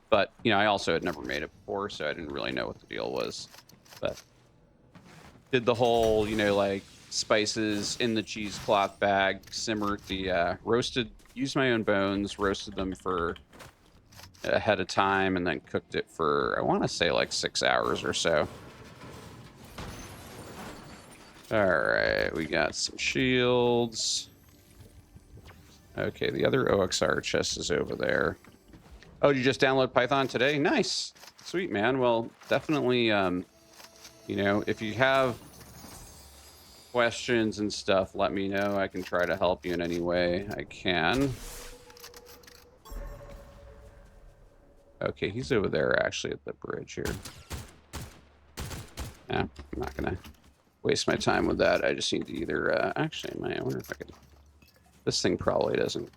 but, you know, I also had never made it before, so I didn't really know what the deal was. But did the whole, you know, like, spices in the cheesecloth bag, simmered the used my own bones, roasted them for ahead of time, and then cooked it for, I want to say, like 6 hours or so. All right, we got some shields. Okay, the other OXR chest is over there. Oh, did you just download Python today? Nice. Sweet, man. Well, definitely, you know, if you have questions and stuff, let me know. I can try to help you in any way I can. Okay, he's over there, actually, at the bridge here. Yeah, I'm not going to waste my time with that. I just need to either, actually, I wonder if I could... This thing probably doesn't...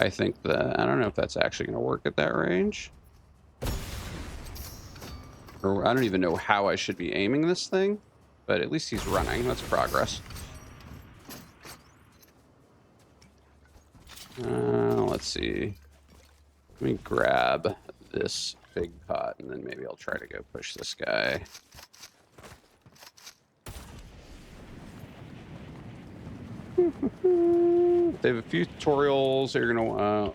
I think I don't know if that's actually going to work at that range. Or I don't even know how I should be aiming this thing, but at least he's running. That's progress. Let's see. Let me grab this big pot, and then maybe I'll try to go push this guy. They have a few tutorials that you're gonna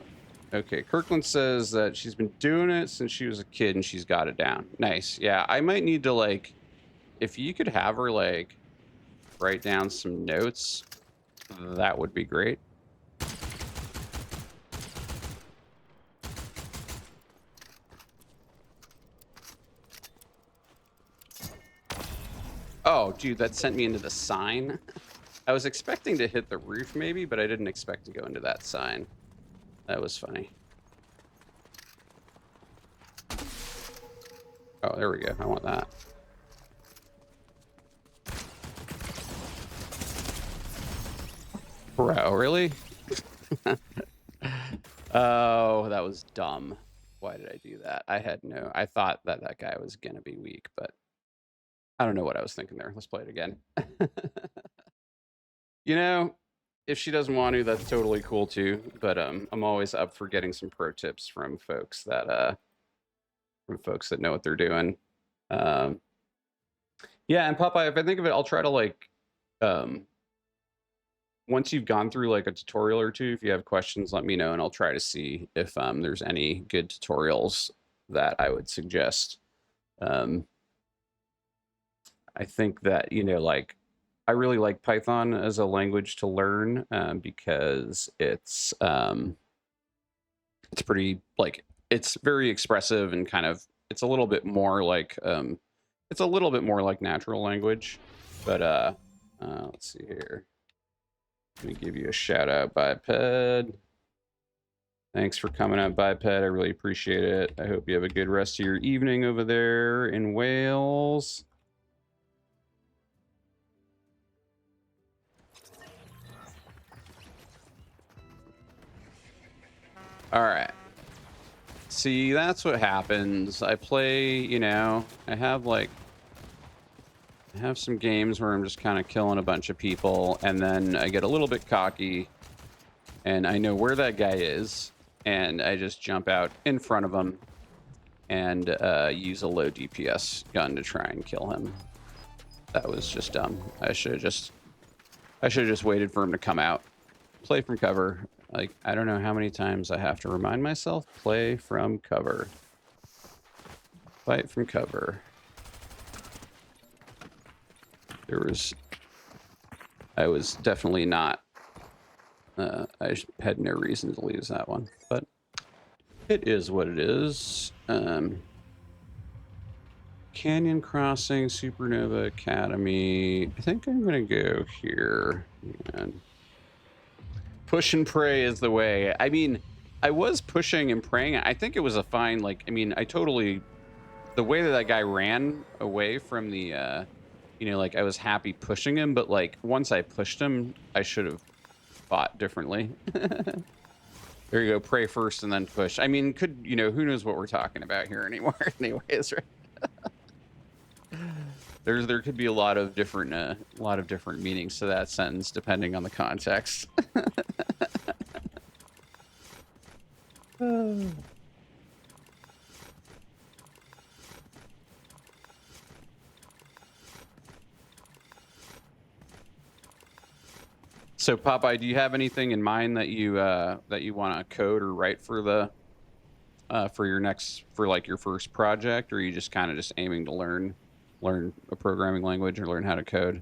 okay, Kirkland says that she's been doing it since she was a kid and she's got it down. Nice. Yeah, I might need to, like, if you could have her, like, write down some notes, that would be great. Oh, dude, that sent me into the sign. I was expecting to hit the roof maybe, but I didn't expect to go into that sign. That was funny. Oh, there we go. I want that. Bro, really? Oh, that was dumb. Why did I do that? I thought that that guy was gonna be weak, but I don't know what I was thinking there. Let's play it again. You know, if she doesn't want to, that's totally cool too. But I'm always up for getting some pro tips from folks that know what they're doing. Um, yeah, and Popeye, if I think of it, I'll try to like um, once you've gone through like a tutorial or two, if you have questions, let me know, and I'll try to see if there's any good tutorials that I would suggest. Um, I think that like I really like Python as a language to learn because it's pretty like it's very expressive and kind of it's a little bit more like natural language. But let's see here. Let me give you a shout out, Biped. Thanks for coming out, Biped. I really appreciate it. I hope you have a good rest of your evening over there in Wales. All right. See, that's what happens. I play, I have some games where I'm just kind of killing a bunch of people, and then I get a little bit cocky, and I know where that guy is, and I just jump out in front of him and use a low DPS gun to try and kill him. That was just dumb. I should have just waited for him to come out. Play from cover. Like, I don't know how many times I have to remind myself, play from cover. Fight from cover. I was definitely not, I had no reason to lose that one, but it is what it is. Canyon Crossing, Supernova Academy. I think I'm going to go here. And push and pray is the way. I mean, I was pushing and praying. I think it was a fine, the way that guy ran away from the, I was happy pushing him, but like once I pushed him, I should have fought differently. There you go. Pray first and then push. I mean, who knows what we're talking about here anymore anyways, right? There could be a lot of different meanings to that sentence depending on the context. So Popeye, do you have anything in mind that you want to code or write for the for your first project, or are you just kind of just aiming to learn a programming language or learn how to code?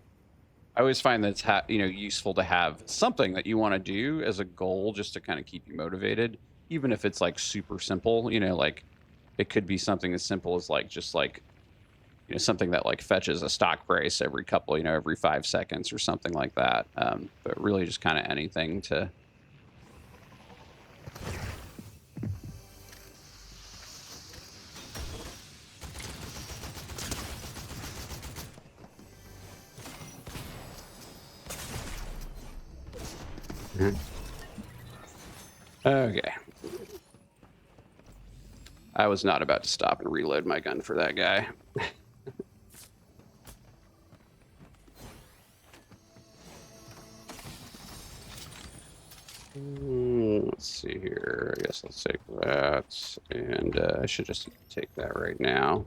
I always find that it's useful to have something that you want to do as a goal, just to kind of keep you motivated, even if it's like super simple. Like it could be something as simple as something that like fetches a stock price every 5 seconds or something like that. But really just kind of anything to. Okay. I was not about to stop and reload my gun for that guy. Let's see here. I guess let's take that. And I should just take that right now.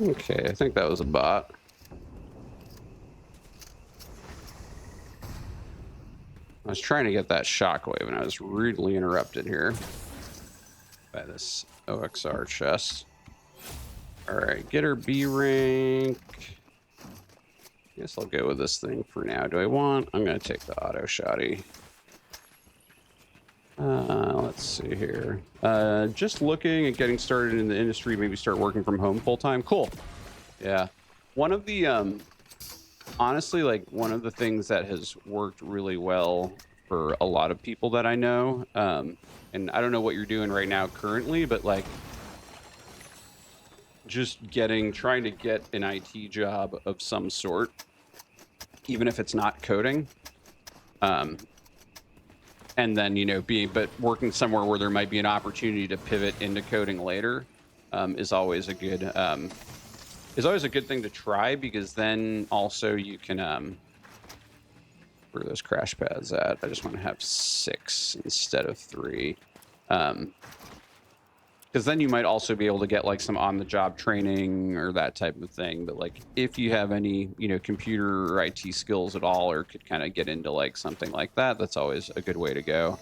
Okay, I think that was a bot. I was trying to get that shockwave and I was rudely interrupted here by this OXR chest. All right, get her B rank. Guess I'll go with this thing for now. I'm gonna take the auto shotty. Let's Let's see here. Just looking at getting started in the industry, maybe start working from home full time. Cool. Yeah. One of the honestly, like one of the things that has worked really well for a lot of people that I know, and I don't know what you're doing right now currently, but like just trying to get an IT job of some sort, even if it's not coding. And then, you know, but working somewhere where there might be an opportunity to pivot into coding later, is always a good thing to try, because then also you can, where are those crash pads at? I just want to have 6 instead of 3. Because then you might also be able to get like some on-the-job training or that type of thing. But like if you have any, you know, computer or IT skills at all, or could kind of get into like something like that, that's always a good way to go.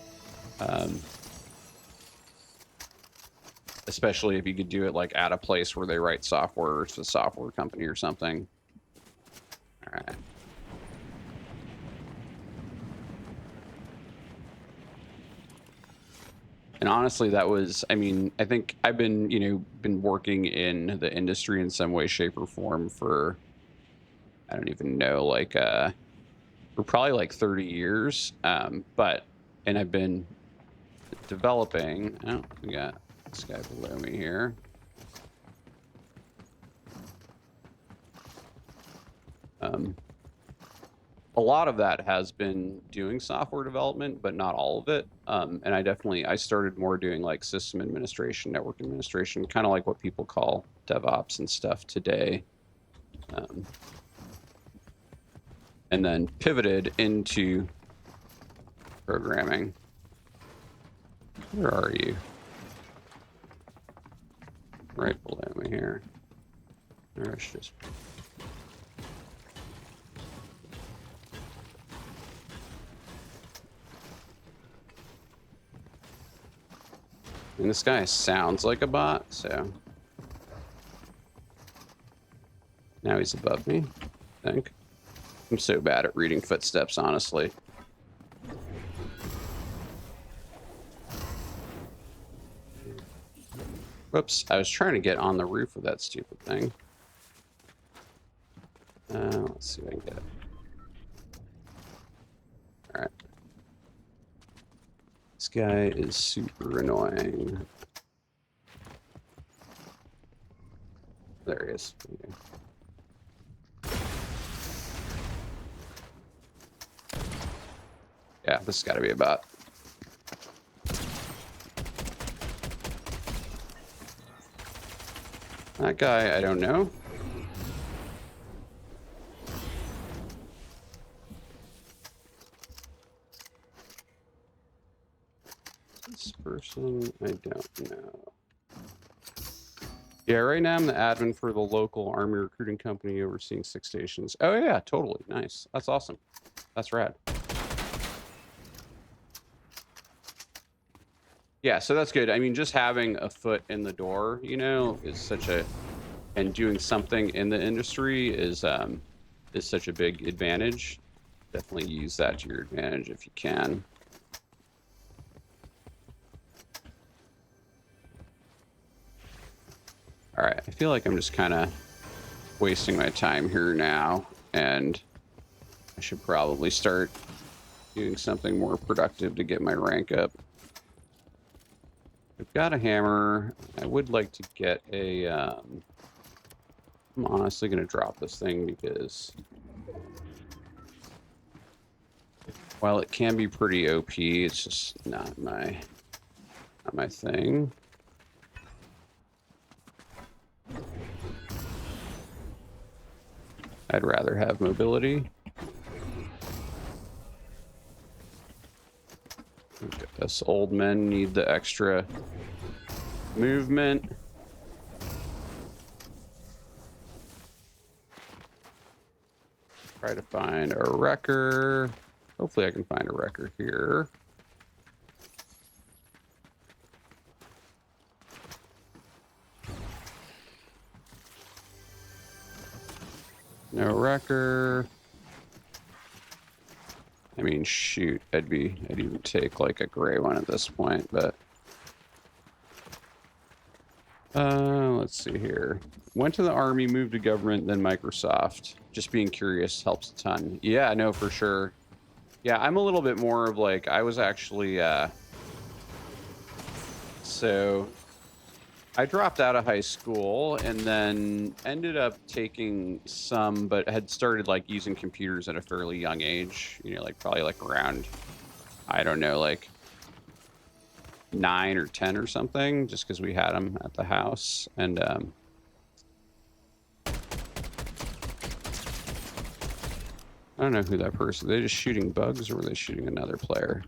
Especially if you could do it like at a place where they write software, or it's a software company or something. All right. And honestly, that was, I mean, I think I've been, you know, working in the industry in some way, shape, or form for, I don't even know, like, for probably like 30 years. And I've been developing, oh, we got this guy below me here. A lot of that has been doing software development, but not all of it. And I started more doing like system administration, network administration, kind of like what people call DevOps and stuff today. And then pivoted into programming. Where are you? Right below me here. There's just... And this guy sounds like a bot, so... Now he's above me, I think. I'm so bad at reading footsteps, honestly. Whoops, I was trying to get on the roof of that stupid thing. Let's see if I can get it. Alright. This guy is super annoying. There he is. Okay. Yeah, this has got to be a bot. That guy, I don't know. This person, I don't know. Yeah, right now I'm the admin for the local army recruiting company overseeing 6 stations. Oh yeah, totally. Nice. That's awesome. That's rad. Yeah, so that's good. I mean, just having a foot in the door, you know, is and doing something in the industry is such a big advantage. Definitely use that to your advantage if you can. All right, I feel like I'm just kind of wasting my time here now, and I should probably start doing something more productive to get my rank up. I've got a hammer. I would like to get a... I'm honestly going to drop this thing because while it can be pretty OP, it's just not my thing. I'd rather have mobility. Us old men need the extra movement. Try to find a wrecker. Hopefully I can find a wrecker here. No wrecker. I mean, shoot, I'd even take like a gray one at this point, but Let's see here. Went to the army, moved to government, then Microsoft. Just being curious helps a ton. Yeah, no, for sure. Yeah, I'm a little bit more of like, I was actually, so I dropped out of high school and then ended up taking some, but had started like using computers at a fairly young age, you know, like probably like around, I don't know, like 9 or 10 or something, just because we had them at the house. And I don't know who that person, they just shooting bugs or were they shooting another player?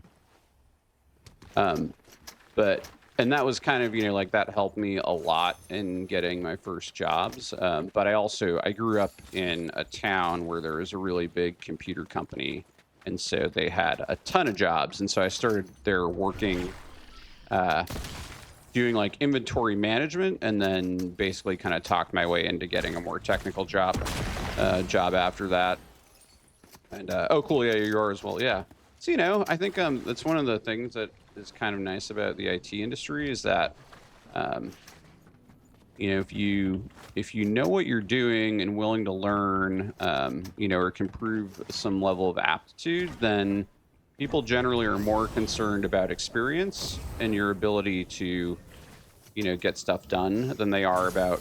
But and that was kind of, you know, like that helped me a lot in getting my first jobs. But I grew up in a town where there was a really big computer company. And so they had a ton of jobs. And so I started there working, doing like inventory management, and then basically kind of talked my way into getting a more technical job after that. And oh, cool. Yeah, you are as well. Yeah. So, you know, I think that's one of the things that is kind of nice about the IT industry is that, you know, if you know what you're doing and willing to learn, you know, or can prove some level of aptitude, then people generally are more concerned about experience and your ability to, you know, get stuff done than they are about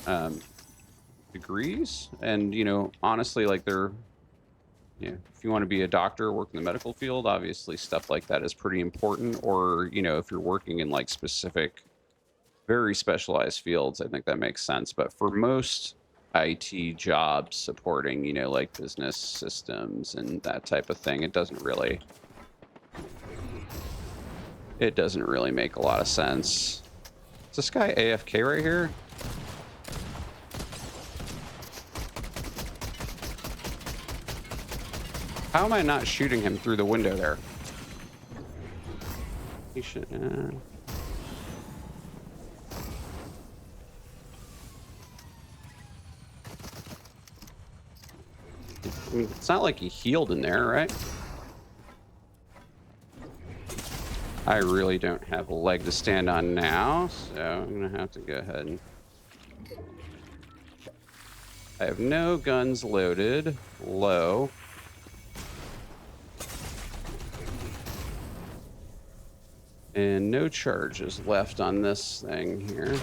degrees. And, you know, honestly, like yeah, if you want to be a doctor, work in the medical field, obviously stuff like that is pretty important. Or, you know, if you're working in like specific, very specialized fields, I think that makes sense. But for most IT jobs supporting, you know, like business systems and that type of thing, it doesn't really make a lot of sense. Is this guy AFK right here? How am I not shooting him through the window there? He should. I mean, it's not like he healed in there, right? I really don't have a leg to stand on now, so I'm gonna have to go ahead and... I have no guns loaded. Low. And no charges left on this thing here.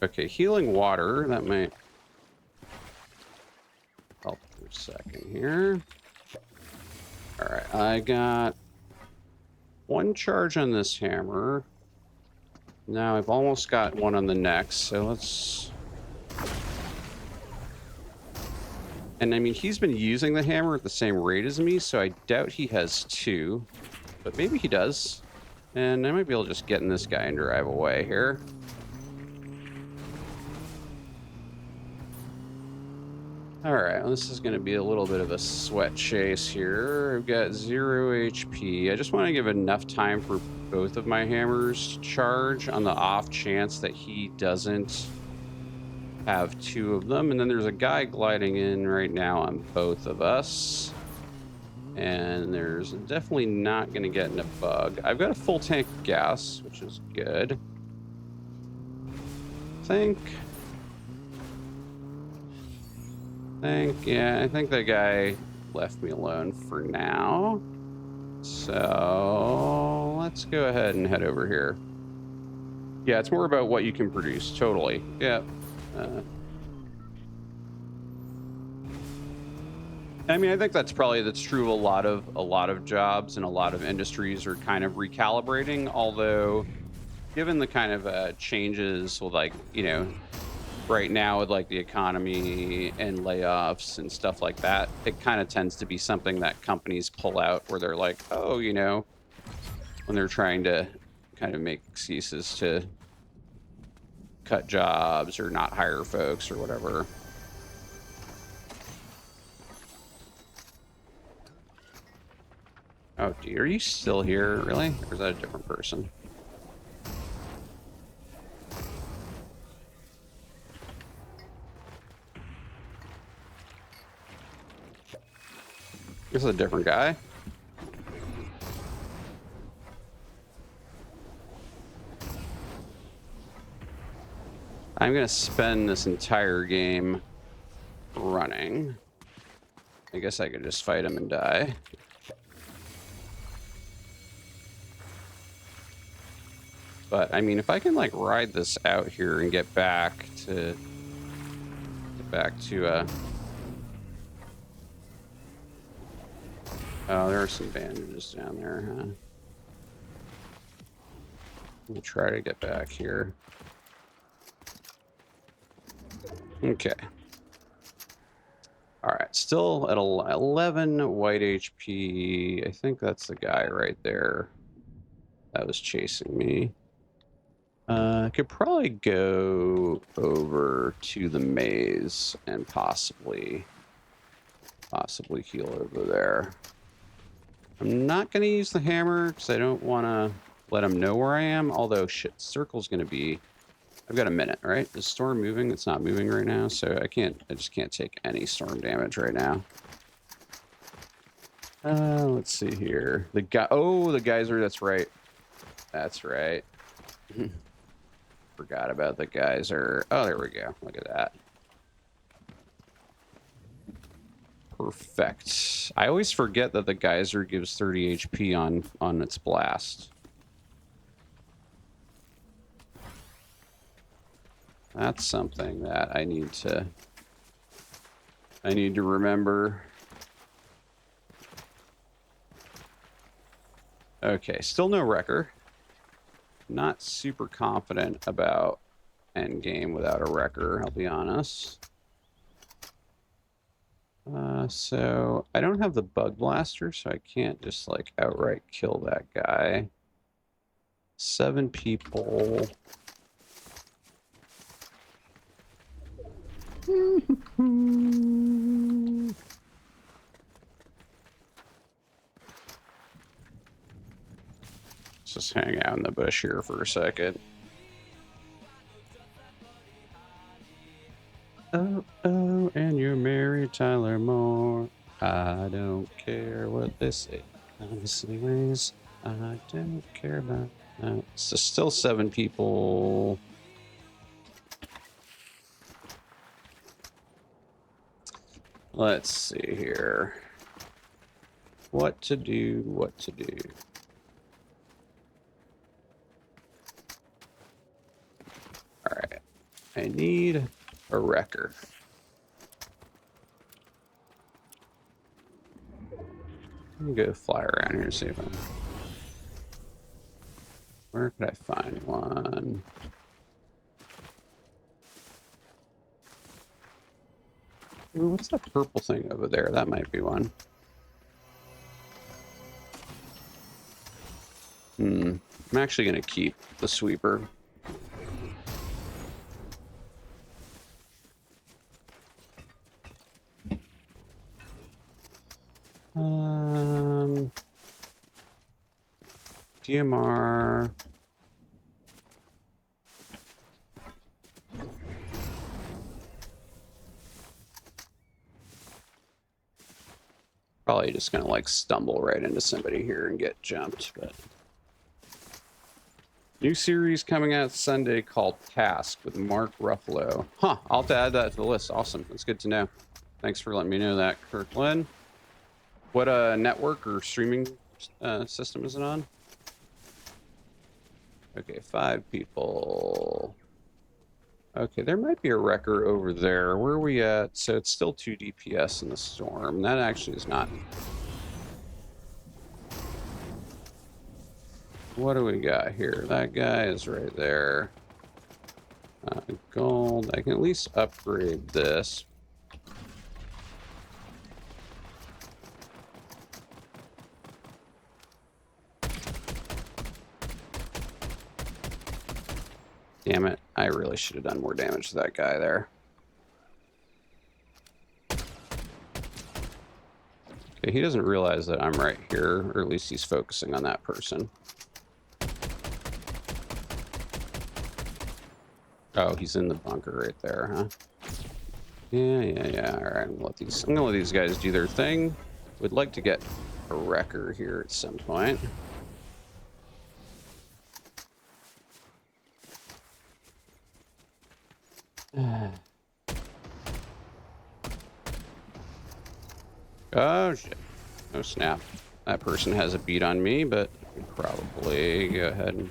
Okay, healing water. That might help for a second here. All right, I got one charge on this hammer. Now I've almost got one on the next, so let's... And I mean, he's been using the hammer at the same rate as me, so I doubt he has two. But maybe he does. And I might be able to just get in this guy and drive away here. Alright, well, this is going to be a little bit of a sweat chase here. I've got 0 HP. I just want to give enough time for both of my hammers to charge on the off chance that he doesn't have two of them. And then there's a guy gliding in right now on both of us. And there's definitely not going to get in a bug. I've got a full tank of gas, which is good. I think the guy left me alone for now. So let's go ahead and head over here. Yeah, it's more about what you can produce. Totally. Yeah. I mean, I think that's true of a lot of jobs, and a lot of industries are kind of recalibrating. Although, given the kind of changes with, like, you know, right now with like the economy and layoffs and stuff like that, it kind of tends to be something that companies pull out where they're like, oh, you know, when they're trying to kind of make excuses to cut jobs or not hire folks or whatever. Oh, dude, are you still here, really? Or is that a different person? This is a different guy. I'm gonna spend this entire game running. I guess I could just fight him and die. But I mean, if I can like ride this out here and get back to oh, there are some bandages down there, huh? We'll try to get back here. Okay. All right, still at 11 white HP. I think that's the guy right there that was chasing me. I could probably go over to the maze and possibly heal over there. I'm not going to use the hammer because I don't want to let him know where I am. Although, shit, circle's going to be... I've got a minute, right? Is storm moving? It's not moving right now, so I just can't take any storm damage right now. Let's see here. The guy... Oh, the geyser, that's right. That's right. Forgot about the geyser. Oh, there we go. Look at that. Perfect. I always forget that the geyser gives 30 HP on its blast. That's something that I need to remember. Okay, still no wrecker. Not super confident about endgame without a wrecker, I'll be honest. So I don't have the bug blaster, so I can't just like outright kill that guy. 7 people. Let's just hang out in the bush here for a second. Oh, oh, and you're married, Tyler Moore. I don't care what they say. Honestly, ways, I don't care about that. So still 7 people. Let's see here. What to do, what to do. All right. I need a wrecker. Let me go fly around here and see if I'm... Where could I find one? Ooh, what's that purple thing over there? That might be one. I'm actually going to keep the sweeper. DMR. Probably just gonna like stumble right into somebody here and get jumped, but new series coming out Sunday called Task with Mark Ruffalo. Huh, I'll have to add that to the list. Awesome, that's good to know. Thanks for letting me know that, Kirkland. What network or streaming system is it on? Okay, 5 people. Okay, there might be a wrecker over there. Where are we at? So it's still 2 DPS in the storm. That actually is not... What do we got here? That guy is right there. Gold. I can at least upgrade this. Damn it. I really should have done more damage to that guy there. Okay, he doesn't realize that I'm right here, or at least he's focusing on that person. Oh, he's in the bunker right there, huh? Yeah. All right, I'm gonna let these guys do their thing. Would like to get a wrecker here at some point. Oh shit. Oh snap. That person has a beat on me, but I could probably go ahead and...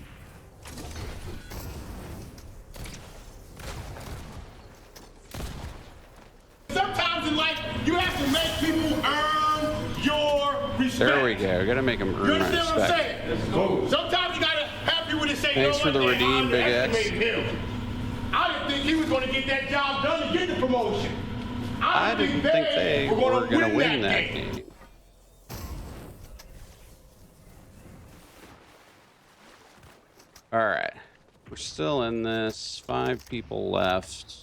Sometimes in life, you have to make people earn your respect. There we go. We gotta make them You earn my understand what I'm respect. saying? Sometimes you gotta have people that say, Thanks you know for the what, they redeem, Big X. underestimated him. I didn't think he was going to get that job done and get the promotion. I didn't think they were gonna win that game. All right, we're still in this. 5 people left.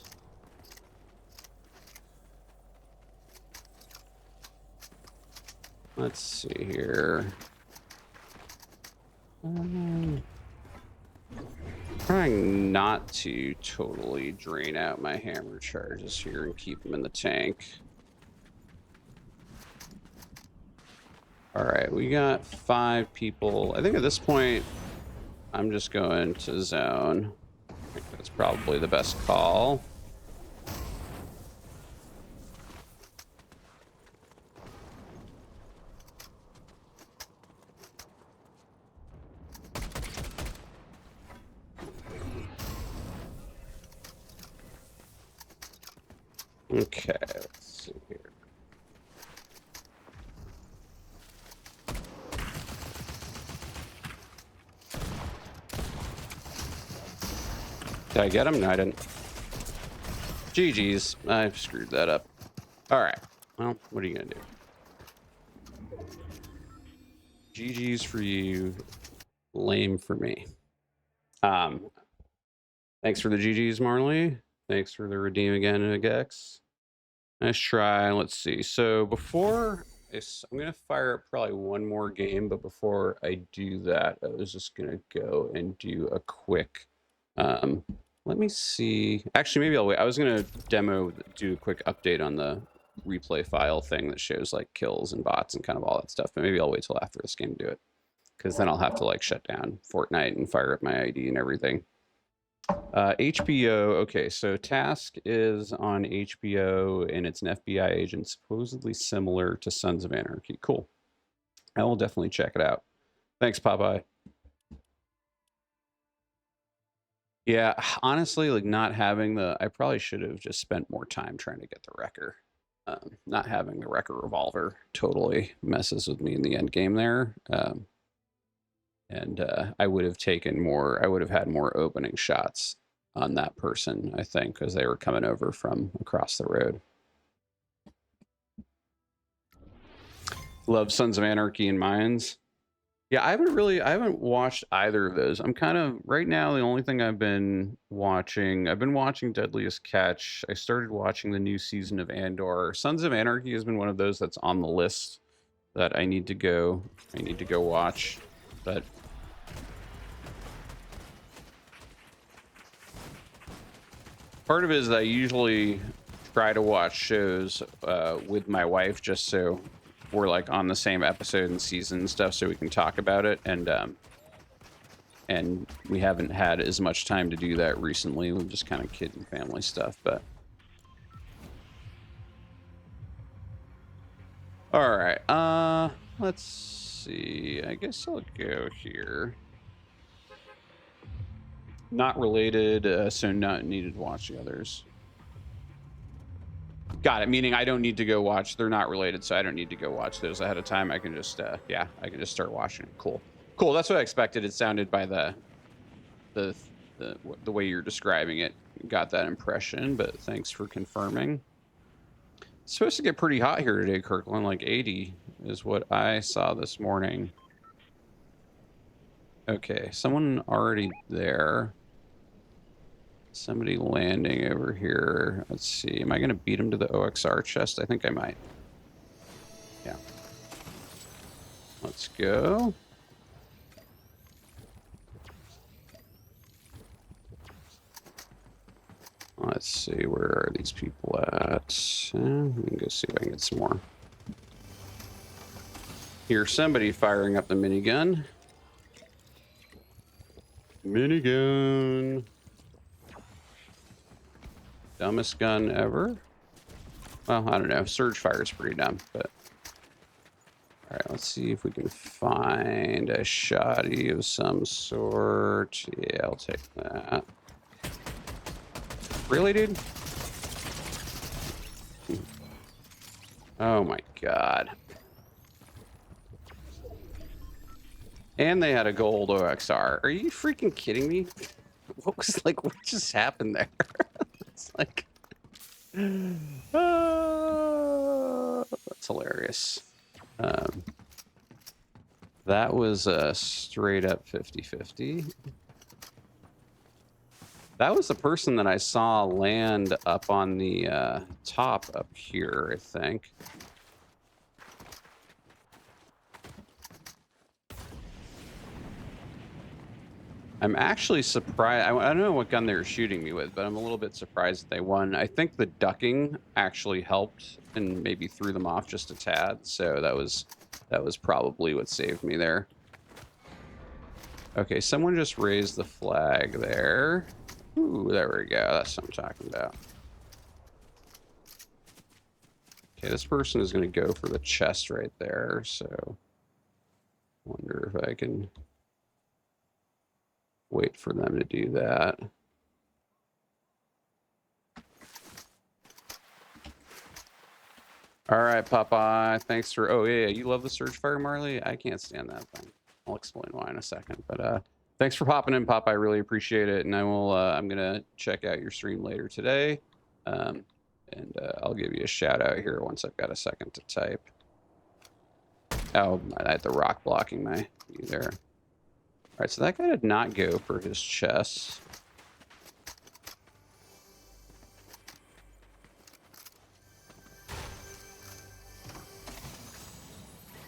Let's see here. Trying not to totally drain out my hammer charges here and keep them in the tank. All right, we got 5 people. I think at this point, I'm just going to zone. I think that's probably the best call. Okay, let's see here. Did I get him? No, I didn't. GG's. I screwed that up. All right. Well, what are you going to do? GG's for you. Lame for me. Thanks for the GG's, Marley. Thanks for the redeem again, Gex. Nice try. Let's see. So before I'm going to fire up probably one more game, but before I do that, I was just going to go and do a quick... let me see. Actually, maybe I'll wait. I was going to do a quick update on the replay file thing that shows like kills and bots and kind of all that stuff. But maybe I'll wait till after this game to do it, because then I'll have to like shut down Fortnite and fire up my ID and everything. HBO. Okay, so Task is on HBO and it's an FBI agent supposedly similar to Sons of Anarchy. Cool. I will definitely check it out. Thanks, Popeye. Yeah, honestly, like not having I probably should have just spent more time trying to get the wrecker. Not having the wrecker revolver totally messes with me in the end game there. And I would have had more opening shots on that person, I think, because they were coming over from across the road. Love Sons of Anarchy and Mines. Yeah, I haven't watched either of those. I'm kind of, right now, the only thing I've been watching Deadliest Catch. I started watching the new season of Andor. Sons of Anarchy has been one of those that's on the list that I need to go watch. But part of it is that I usually try to watch shows with my wife just so we're like on the same episode and season and stuff so we can talk about it, and we haven't had as much time to do that recently. We're just kind of kid and family stuff, but all right, let's see. I guess I'll go here. Not related, so not needed to watch the others. Got it. Meaning I don't need to go watch. They're not related, so I don't need to go watch those ahead of time. I can just, yeah, I can just start watching it. Cool. Cool. That's what I expected. It sounded by the way you're describing it. Got that impression, but thanks for confirming. It's supposed to get pretty hot here today, Kirkland. Like 80 is what I saw this morning. Okay, someone already there. Somebody landing over here. Let's see. Am I going to beat him to the OXR chest? I think I might. Yeah. Let's go. Let's see. Where are these people at? We can go see if I can get some more. Here's somebody firing up the minigun. Minigun. dumbest gun ever. Well, I don't know. Surge fire is pretty dumb, but all right. Let's see if we can find a shoddy of some sort. Yeah, I'll take that. Really, dude? Oh my god. And they had a gold OXR. Are you freaking kidding me? What was like, what just happened there? It's like, that's hilarious. That was a straight up 50-50. That was the person that I saw land up on the top up here, I think. I'm actually surprised. I don't know what gun they were shooting me with, but I'm a little bit surprised that they won. I think the ducking actually helped and maybe threw them off just a tad. So that was probably what saved me there. Okay, someone just raised the flag there. Ooh, there we go. That's what I'm talking about. Okay, this person is going to go for the chest right there. So, wonder if I can wait for them to do that. All right, Popeye. Thanks for. Oh yeah, you love the surge fire, Marley. I can't stand that thing. I'll explain why in a second. But thanks for popping in, Popeye. I really appreciate it. And I will. I'm gonna check out your stream later today, and I'll give you a shout out here once I've got a second to type. Oh, I had the rock blocking my view there. All right, so that guy did not go for his chest.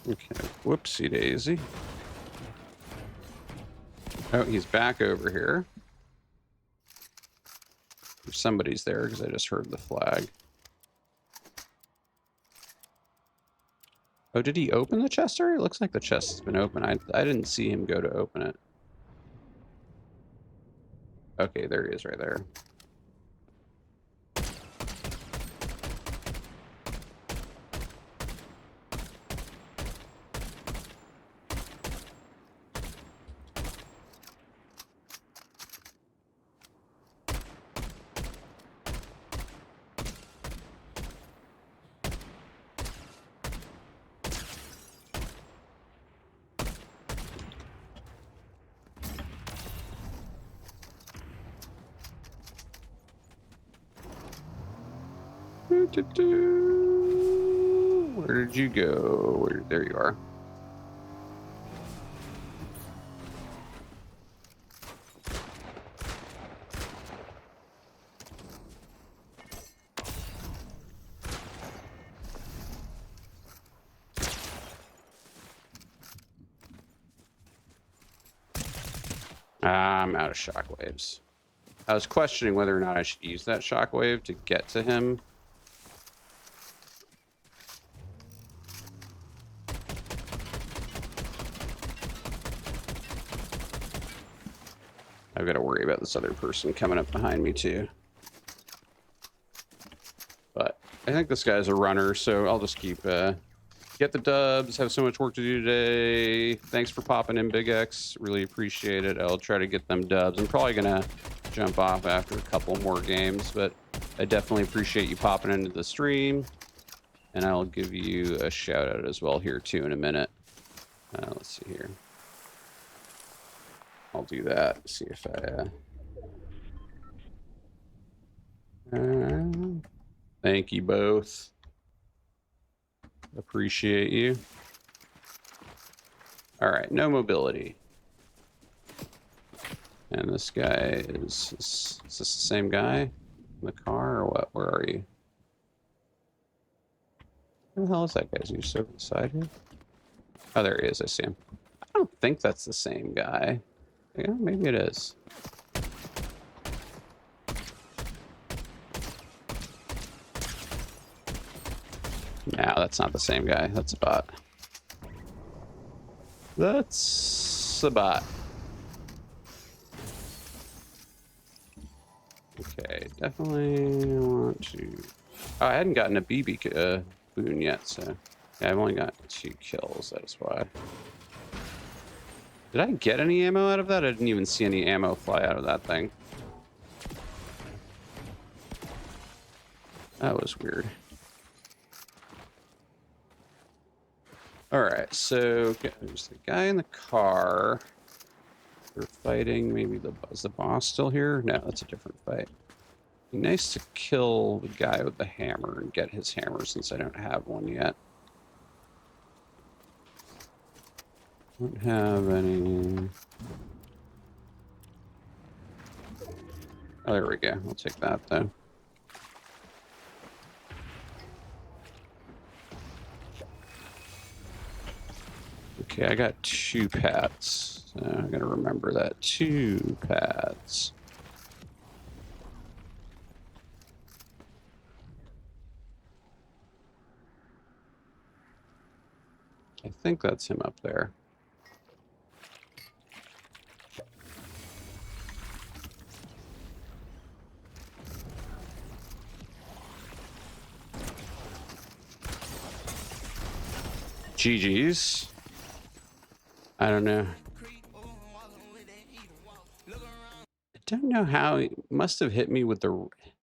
Okay, whoopsie daisy. Oh, he's back over here. Somebody's there because I just heard the flag. Oh, did he open the chest already? It looks like the chest has been open. I didn't see him go to open it. Okay, there he is right there. Where did you go? There you are. I'm out of shockwaves. I was questioning whether or not I should use that shockwave to get to him. I've got to worry about this other person coming up behind me too. But I think this guy's a runner, so I'll just keep get the dubs. Have so much work to do today. Thanks for popping in, Big X. Really appreciate it. I'll try to get them dubs. I'm probably gonna jump off after a couple more games, but I definitely appreciate you popping into the stream, and I'll give you a shout out as well here too in a minute. Let's see here. I'll do that. See if I thank you both. Appreciate you. All right, no mobility. And this guy is this the same guy in the car or what? Where are you? Where the hell is that guy? Is he just over the side here? Oh, there he is. I see him. I don't think that's the same guy. Yeah, maybe it is. No, that's not the same guy. That's a bot. That's a bot. Okay, definitely want to... Oh, I hadn't gotten a BB boon yet, so... Yeah, I've only got 2 kills, that is why. Did I get any ammo out of that? I didn't even see any ammo fly out of that thing. That was weird. Alright, so there's the guy in the car. We're fighting. Maybe is the boss still here? No, that's a different fight. Be nice to kill the guy with the hammer and get his hammer since I don't have one yet. Don't have any. Oh, there we go. I'll take that though. Okay, I got 2 pads. So I gotta remember that. 2 pads. I think that's him up there. GG's. I don't know. I don't know how he must have hit me with the...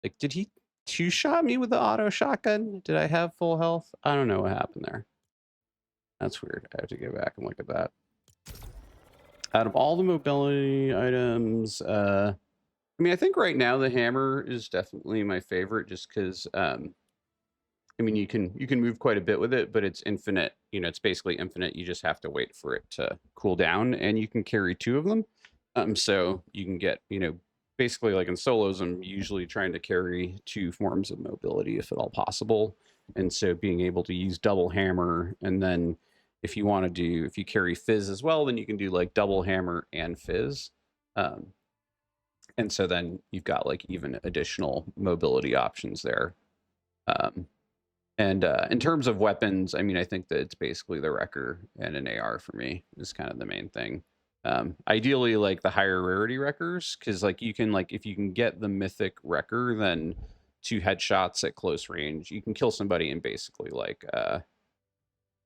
Like, did he 2-shot me with the auto shotgun? Did I have full health? I don't know what happened there. That's weird. I have to go back and look at that. Out of all the mobility items, I mean, I think right now the hammer is definitely my favorite just because, I mean, you can move quite a bit with it, but it's infinite. You know, it's basically infinite. You just have to wait for it to cool down, and you can carry 2 of them. So you can get, you know, basically like in solos, I'm usually trying to carry 2 forms of mobility if at all possible. And so being able to use double hammer, and then if you want to do, if you carry fizz as well, then you can do like double hammer and fizz. And so then you've got like even additional mobility options there. And in terms of weapons, I mean, I think that it's basically the Wrecker and an AR for me is kind of the main thing. Ideally, like the higher rarity Wreckers, because like you can, like, if you can get the mythic Wrecker, then 2 headshots at close range, you can kill somebody and basically like,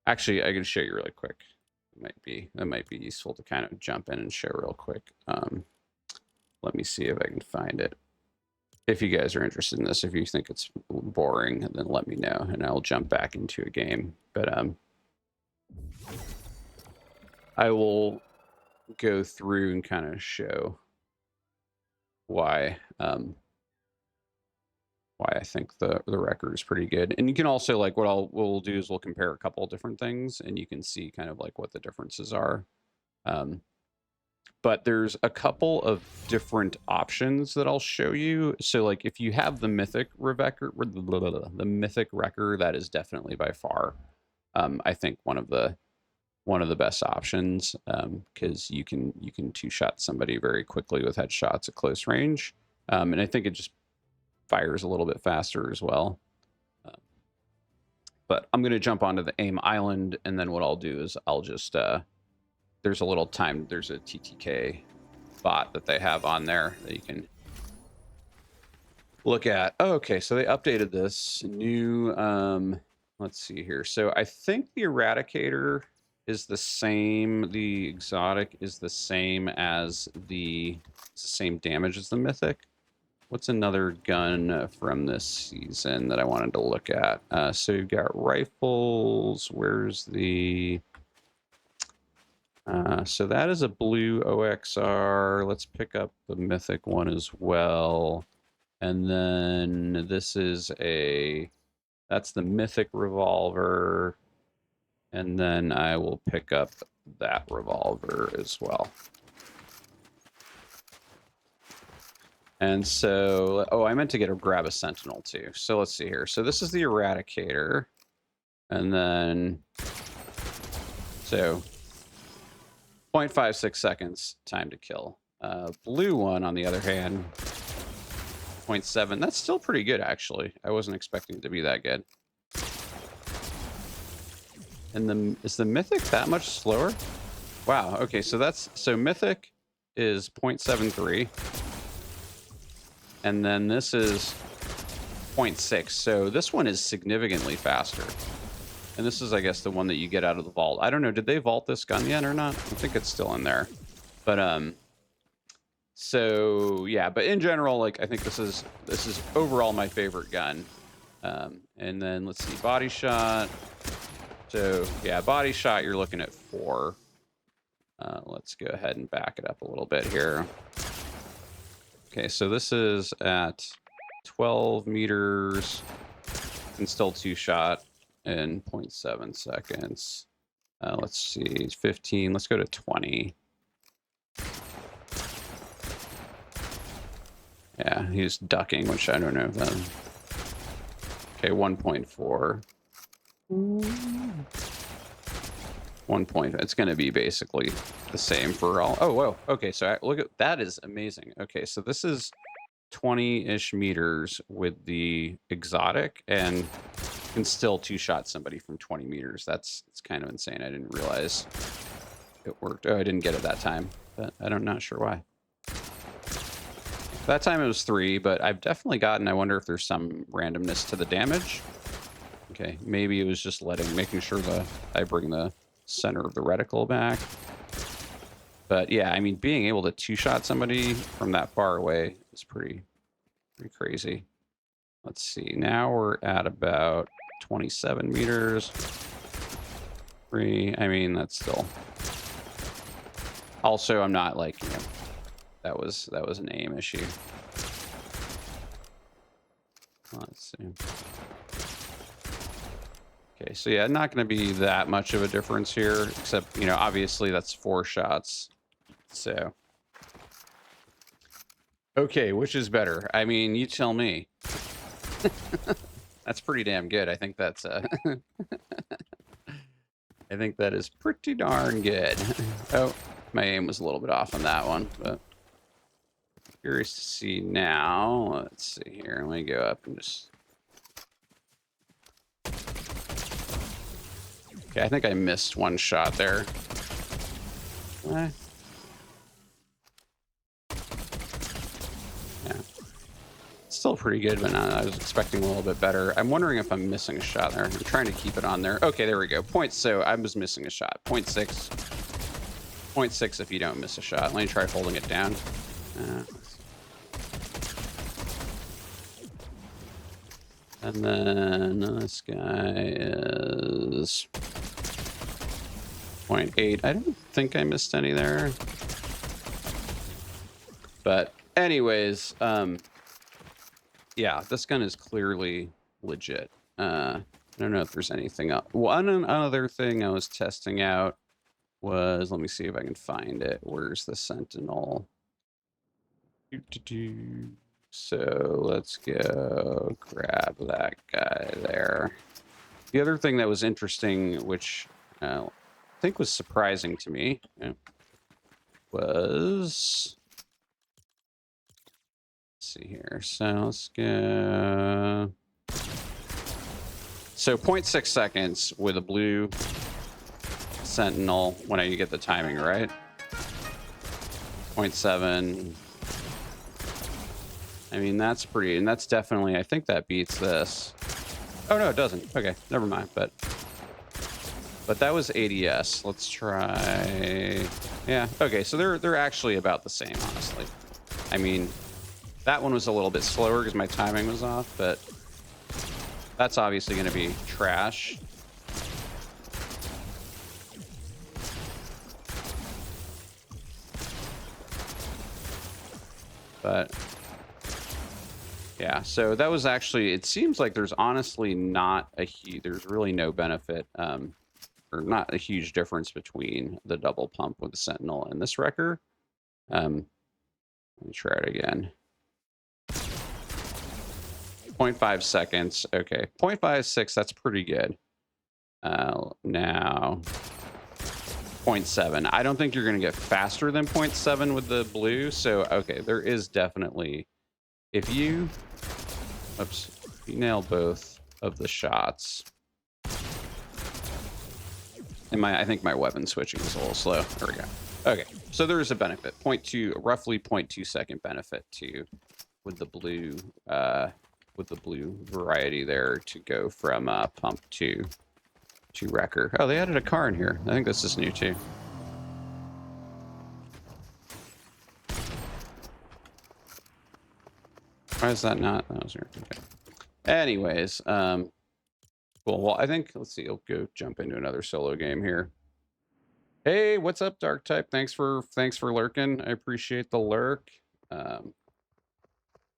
actually, I can show you really quick. That might be useful to kind of jump in and show real quick. Let me see if I can find it. If you guys are interested in this, if you think it's boring, then let me know and I'll jump back into a game. But I will go through and kind of show why I think the Wrecker is pretty good. And you can also, like, what we'll do is we'll compare a couple of different things and you can see kind of like what the differences are. But there's a couple of different options that I'll show you. So like if you have the mythic Wrecker, that is definitely by far, I think one of the best options, because you can 2-shot somebody very quickly with headshots at close range. And I think it just fires a little bit faster as well. But I'm going to jump onto the aim island, and then what I'll do is I'll just... there's a little time, there's a TTK bot that they have on there that you can look at. Oh, okay, so they updated this new, let's see here. So I think the Eradicator is the same, the exotic is the same as it's the same damage as the mythic. What's another gun from this season that I wanted to look at? So you've got rifles, where's the... so that is a blue OXR. Let's pick up the mythic one as well. And then this is that's the mythic revolver. And then I will pick up that revolver as well. And so, oh, I meant to grab a sentinel too. So let's see here. So this is the Eradicator. And then, so 0.56 seconds time to kill. Blue one, on the other hand, 0.7. That's still pretty good, actually. I wasn't expecting it to be that good. And is the mythic that much slower? Wow. Okay, so mythic is 0.73, and then this is 0.6. So this one is significantly faster. And this is, I guess, the one that you get out of the vault. I don't know. Did they vault this gun yet or not? I think it's still in there. But so yeah. But in general, like I think this is overall my favorite gun. And then let's see, body shot. So yeah, body shot. You're looking at 4. Let's go ahead and back it up a little bit here. Okay, so this is at 12 meters and still 2-shot in 0.7 seconds. Let's see, 15. Let's go to 20. Yeah, he's ducking, which I don't know if that. Okay, 1.4. 1 point. It's going to be basically the same for all. Oh, whoa. Okay, so look at that. Is amazing. Okay, so this is 20-ish meters with the exotic, and can still 2-shot somebody from 20 meters. It's kind of insane. I didn't realize it worked. Oh, I didn't get it that time, but I'm not sure why. That time it was 3, but I've definitely gotten. I wonder if there's some randomness to the damage. Okay, maybe it was just making sure that I bring the center of the reticle back. But yeah, I mean, being able to 2-shot somebody from that far away is pretty crazy. Let's see. Now we're at about 27 meters. 3. I mean, that's still. Also, I'm not like, you know, that was an aim issue. Let's see. Okay, so yeah, not going to be that much of a difference here, except, you know, obviously that's 4 shots. So, okay, which is better? I mean, you tell me. That's pretty damn good. I think that's I think that is pretty darn good. Oh, my aim was a little bit off on that one, but curious to see now. Let's see here. Let me go up and just. Okay, I think I missed 1 shot there. Yeah. Still pretty good, but I was expecting a little bit better. I'm wondering if I'm missing a shot there. I'm trying to keep it on there. Okay, there we go. So I was missing a shot. 0.6. 0.6 if you don't miss a shot. Let me try holding it down. And then this guy is 0.8. I don't think I missed any there. But anyways, yeah, this gun is clearly legit. I don't know if there's anything else. One other thing I was testing out was, let me see if I can find it. Where's the Sentinel? So let's go grab that guy there. The other thing that was interesting, which I think was surprising to me, was... see here. So let's go. So 0.6 seconds with a blue Sentinel when you get the timing right. 0.7. I mean, that's pretty, and that's definitely, I think that beats this. Oh no, it doesn't. Okay, never mind. But that was ADS. Let's try. Yeah. Okay, so they're actually about the same, honestly. I mean, that one was a little bit slower because my timing was off, but that's obviously going to be trash. But yeah, so that was actually, it seems like there's honestly not there's really no benefit, or not a huge difference between the double pump with the Sentinel and this wrecker. Let me try it again. 0.5 seconds. Okay, 0.56, that's pretty good. Now 0.7. I don't think you're going to get faster than 0.7 with the blue. So, okay, there is definitely, if you nail both of the shots. And I think my weapon switching is a little slow. There we go. Okay, so there is a benefit. Roughly 0.2 second benefit to with the blue variety there to go from pump to wrecker. Oh, they added a car in here. I think this is new too. Why is that not? That was here. Okay. Anyways, cool. Well, I think let's see. I'll go jump into another solo game here. Hey, what's up, Dark Type? Thanks for lurking. I appreciate the lurk.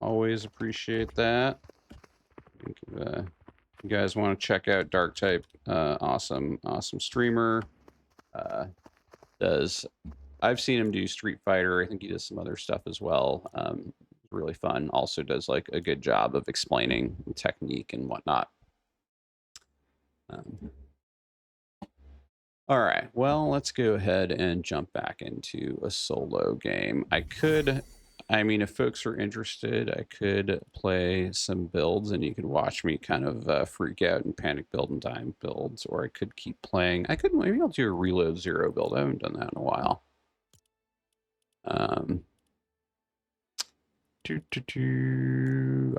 Always appreciate that. If you guys want to check out Dark Type, awesome streamer. I've seen him do Street Fighter. I think he does some other stuff as well. Really fun. Also does like a good job of explaining technique and whatnot. All right, well, let's go ahead and jump back into a solo game. I mean, if folks are interested, I could play some builds and you could watch me kind of freak out and panic build and time builds, or I could keep playing. Maybe I'll do a reload 0 build. I haven't done that in a while.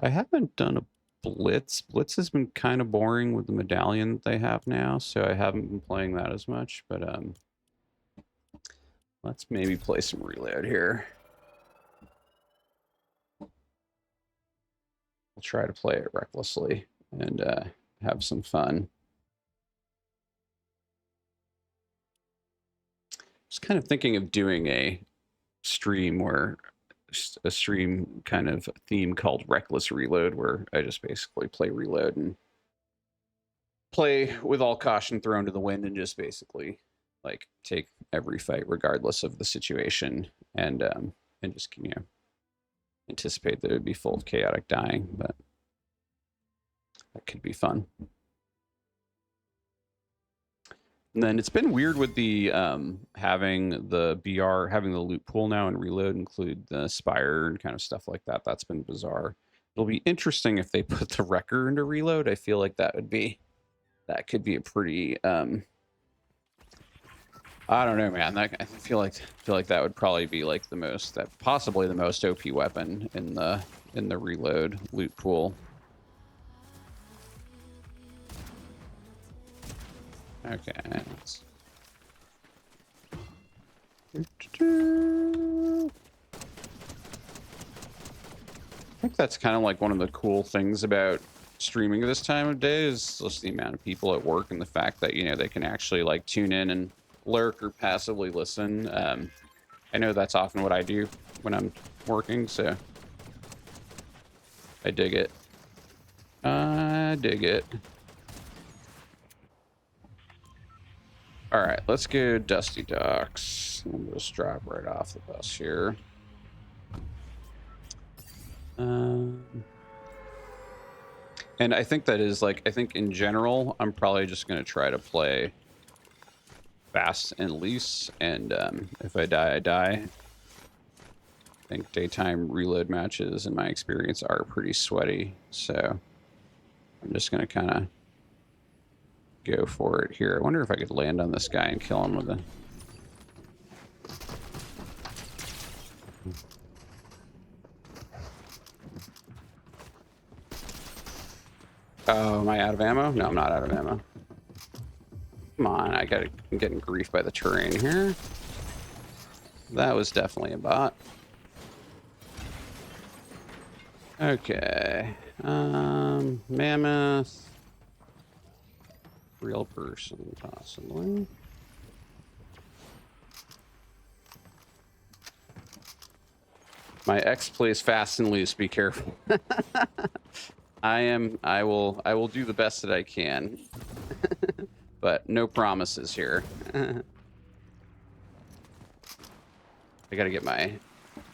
I haven't done a Blitz. Blitz has been kind of boring with the medallion that they have now, so I haven't been playing that as much, but let's maybe play some reload here. I'll try to play it recklessly and have some fun. I was kind of thinking of doing a stream kind of theme called Reckless Reload, where I just basically play reload and play with all caution thrown to the wind and just basically like take every fight regardless of the situation and just, you know, anticipate that it would be full of chaotic dying, but that could be fun. And then it's been weird with the having the loot pool now and reload include the Spire and kind of stuff like that. That's been bizarre. It'll be interesting if they put the Wrecker into reload. I feel like that could be a pretty I don't know, man. I feel like that would probably be like possibly the most OP weapon in the reload loot pool. Okay. I think that's kind of like one of the cool things about streaming this time of day is just the amount of people at work and the fact that, you know, they can actually like tune in and lurk or passively listen. I know that's often what I do when I'm working, so I dig it. I dig it. All right, let's go Dusty Docks. We'll just drive right off the bus here. And I think that is like, I think in general, I'm probably just going to try to play fast and loose. And if I die, I die. I think daytime reload matches, in my experience, are pretty sweaty. So I'm just going to kind of go for it here. I wonder if I could land on this guy and kill him with a... Oh, am I out of ammo? No, I'm not out of ammo. Come on, I'm getting grief by the terrain here. That was definitely a bot. Okay. Mammoth. Real person, possibly. My ex plays fast and loose. Be careful. I will do the best that I can. But no promises here. I gotta get my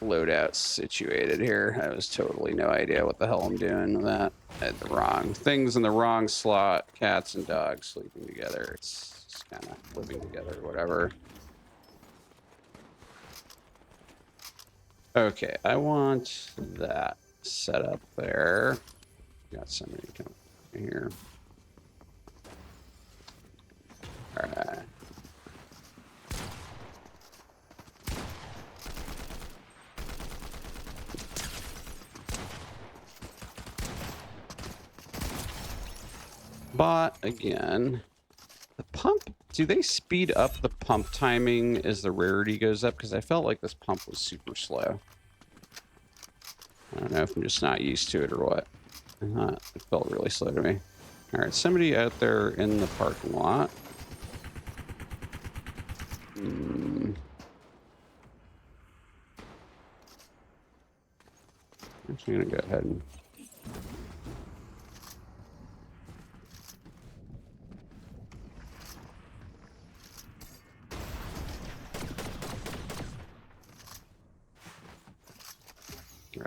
loadout situated here. I was totally no idea what the hell I'm doing with that. I had the wrong things in the wrong slot. Cats and dogs sleeping together. It's just kind of living together, whatever. Okay, I want that set up there. Got somebody coming here. All right. Bot again. The pump, do they speed up the pump timing as the rarity goes up? Because I felt like this pump was super slow. I don't know if I'm just not used to it or what. It felt really slow to me. All right, somebody out there in the parking lot. I'm actually gonna go ahead and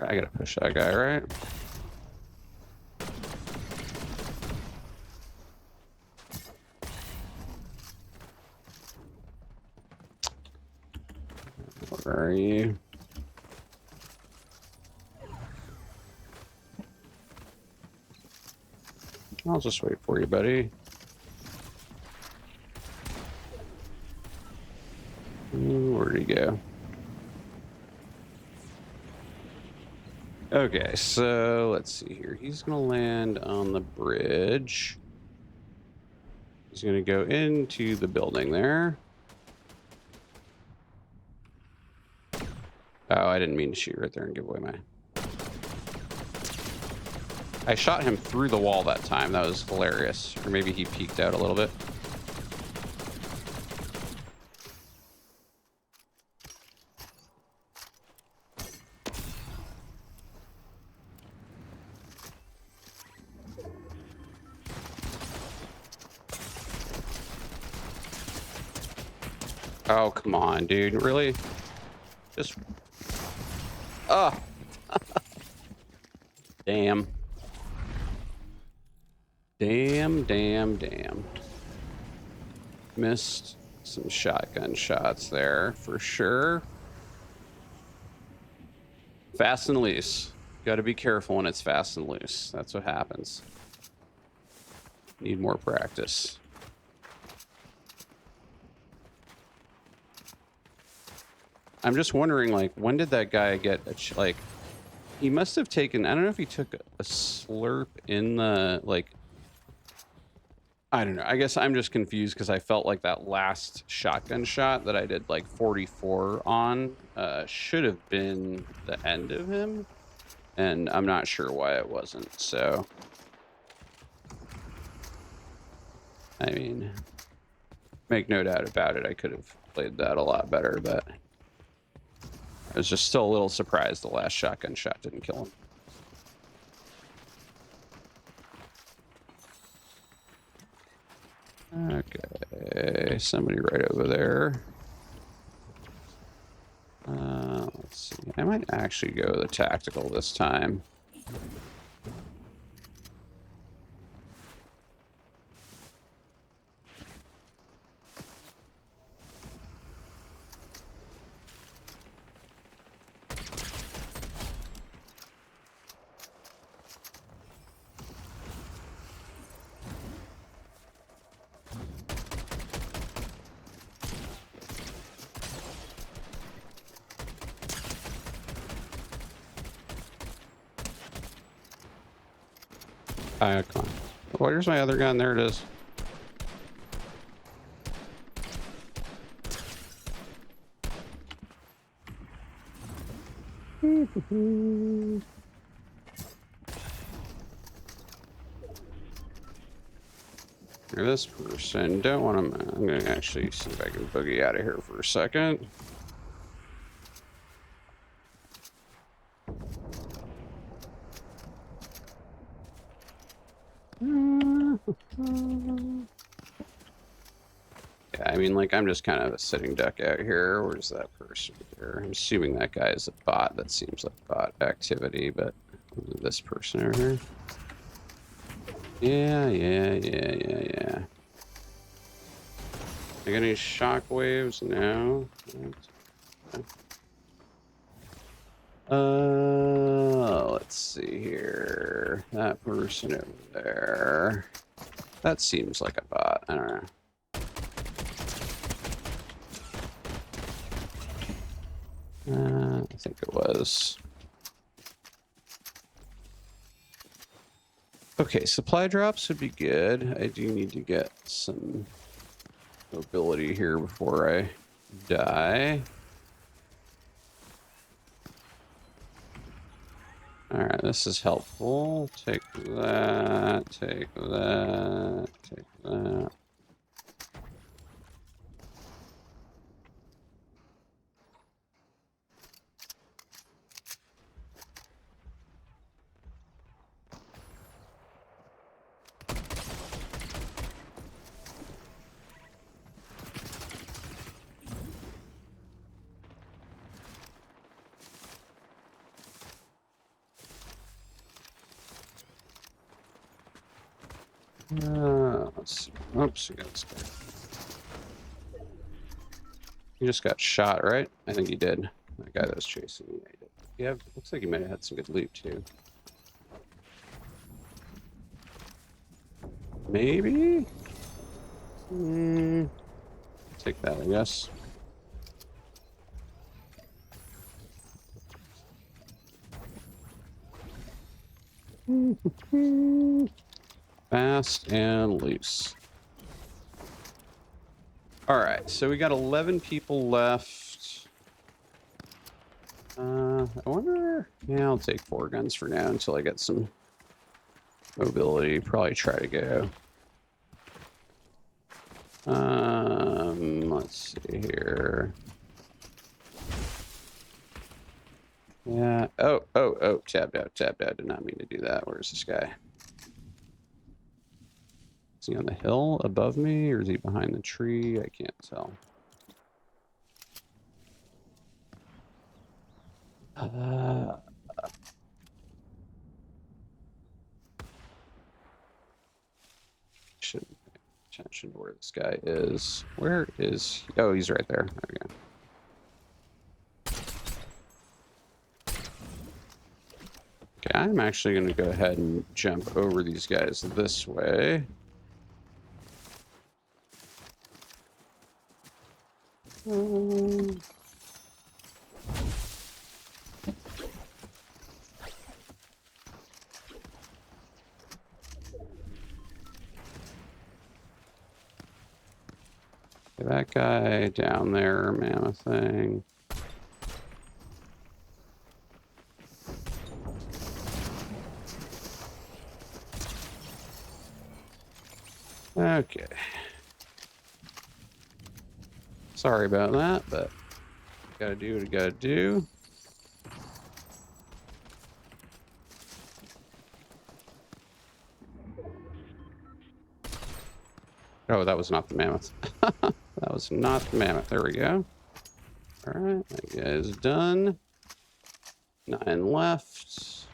I gotta push that guy, right? Where are you? I'll just wait for you, buddy. Where'd he go? Okay, so let's see here. He's gonna land on the bridge. He's gonna go into the building there. Oh, I didn't mean to shoot right there and give away my... I shot him through the wall that time. That was hilarious. Or maybe he peeked out a little bit. Oh, come on, dude. Really? Just... Oh! Damn. Damn. Missed some shotgun shots there, for sure. Fast and loose. Gotta be careful when it's fast and loose. That's what happens. Need more practice. I'm just wondering, like, when did that guy get a like? He must have taken. I don't know if he took a slurp in the like. I don't know. I guess I'm just confused because I felt like that last shotgun shot that I did like 44 on should have been the end of him, and I'm not sure why it wasn't. So, I mean, make no doubt about it. I could have played that a lot better, but. I was just still a little surprised the last shotgun shot didn't kill him. Okay, somebody right over there. Let's see. I might actually go the tactical this time. Icon. Where's my other gun? There it is. This person don't want to. I'm gonna actually see if I can boogie out of here for a second. Yeah, I mean, like, I'm just kind of a sitting duck out here. Where's that person there? I'm assuming that guy is a bot. That seems like bot activity, but this person over here. Yeah. I got any shockwaves? No. Let's see here. That person over there. That seems like a bot. I don't know. I think it was. Okay, supply drops would be good. I do need to get some mobility here before I die. All right, this is helpful. Take that, take that, take that. Let's see. Oops, we got this guy. He just got shot, right? I think he did. That guy that was chasing me. Yeah, looks like he might have had some good loot too. Maybe? Take that, I guess. Fast and loose. All right, so we got 11 people left. I wonder. Yeah, I'll take 4 guns for now until I get some mobility. Probably try to go. Let's see here. Yeah. Oh, tabbed out. Did not mean to do that. Where's this guy? Is he on the hill above me or is he behind the tree? I can't tell. Should pay attention to where this guy is. Where is he? Oh, he's right there. There we go. Okay, I'm actually going to go ahead and jump over these guys this way. That guy down there, mammoth thing. Okay. Sorry about that, but gotta do what I gotta do. Oh, that was not the mammoth. That was not the mammoth. There we go. All right, that guy is done. 9 left.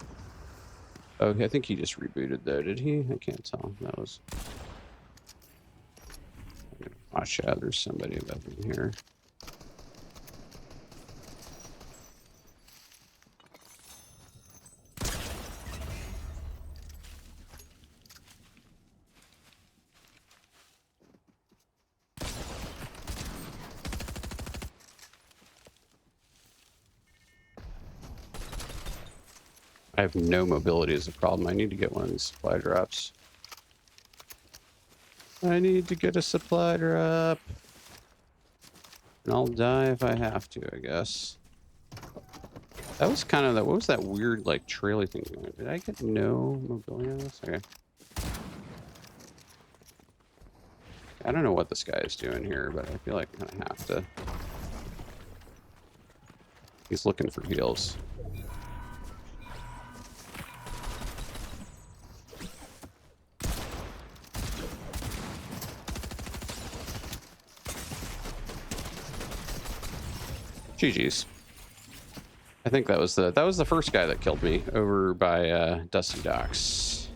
Okay, I think he just rebooted though, did he? I can't tell. That was... Watch out, there's somebody above me here. I have no mobility as a problem. I need to get one of these supply drops. I need to get a supply drop. And I'll die if I have to, I guess. That was kind of that. What was that weird, like, traily thing going on? Did I get no mobility on this? Okay. I don't know what this guy is doing here, but I feel like I kind of have to. He's looking for heals. GG's. I think that was the first guy that killed me over by Dusty Docks.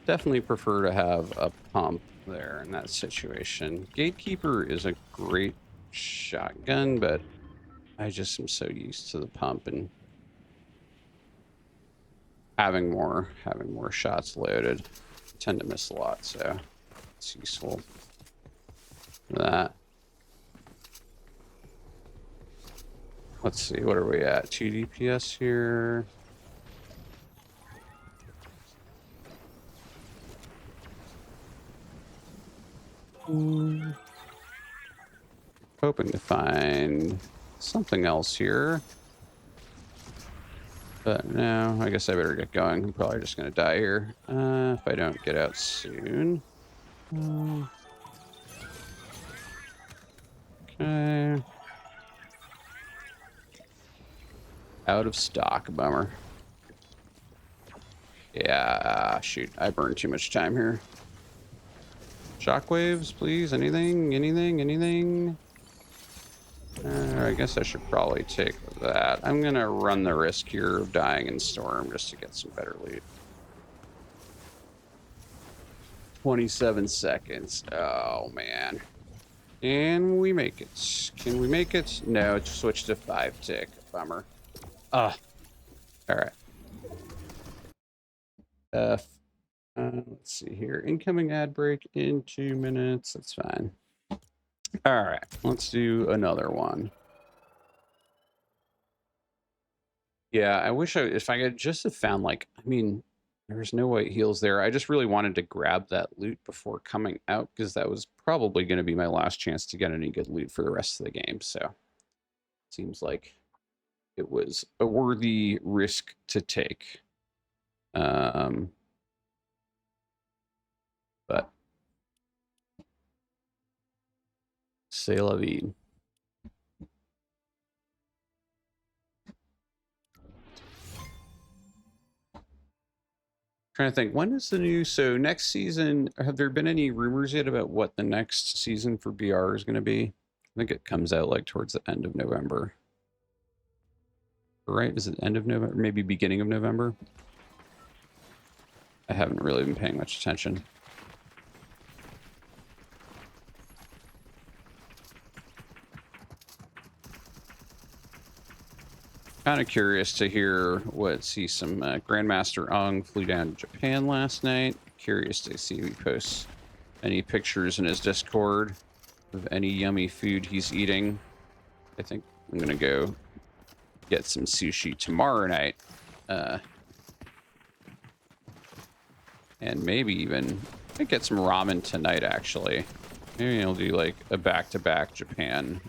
Definitely prefer to have a pump there in that situation. Gatekeeper is a great shotgun, but I just am so used to the pump and having more shots loaded. I tend to miss a lot, so it's useful. That. Let's see, what are we at? 2 DPS here. Hoping to find something else here. But no, I guess I better get going. I'm probably just going to die here if I don't get out soon. Okay. Out of stock, bummer. Yeah, shoot. I burned too much time here. Shockwaves, please. Anything? Anything? I guess I should probably take that. I'm going to run the risk here of dying in storm just to get some better loot. 27 seconds. Oh, man. Can we make it? Can we make it? No, it switched to 5 tick. Bummer. All right. Let's see here. Incoming ad break in 2 minutes. That's fine. All right. Let's do another one. Yeah, I wish if I could just have found, like, I mean, there's no white heels there. I just really wanted to grab that loot before coming out because that was probably going to be my last chance to get any good loot for the rest of the game. So seems like it was a worthy risk to take. But c'est la vie. Trying to think, when is the new, so next season, have there been any rumors yet about what the next season for BR is going to be? I think it comes out like towards the end of November. Right? Is it end of November? Maybe beginning of November? I haven't really been paying much attention. Kind of curious to hear what, see some Grandmaster Ung flew down to Japan last night. Curious to see if he posts any pictures in his Discord of any yummy food he's eating. I think I'm gonna go get some sushi tomorrow night. And maybe even I get some ramen tonight, actually. Maybe I'll do like a back-to-back Japan,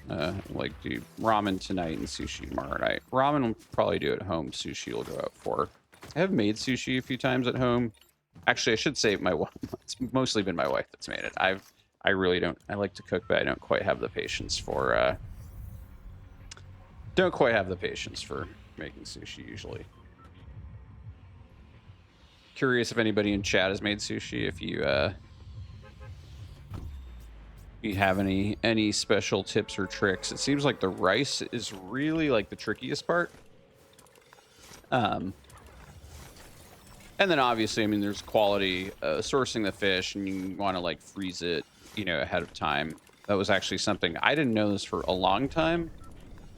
like do ramen tonight and sushi tomorrow night. Ramen will probably do at home. Sushi will go out for. I have made sushi a few times at home. Actually, I should say it's mostly been my wife that's made it. I really don't. I like to cook, but I don't quite have the patience for. Don't quite have the patience for making sushi usually. Curious if anybody in chat has made sushi. If you have any special tips or tricks. It seems like the rice is really like the trickiest part. And then obviously, I mean, there's quality sourcing the fish, and you want to like freeze it, you know, ahead of time. That was actually something I didn't know this for a long time.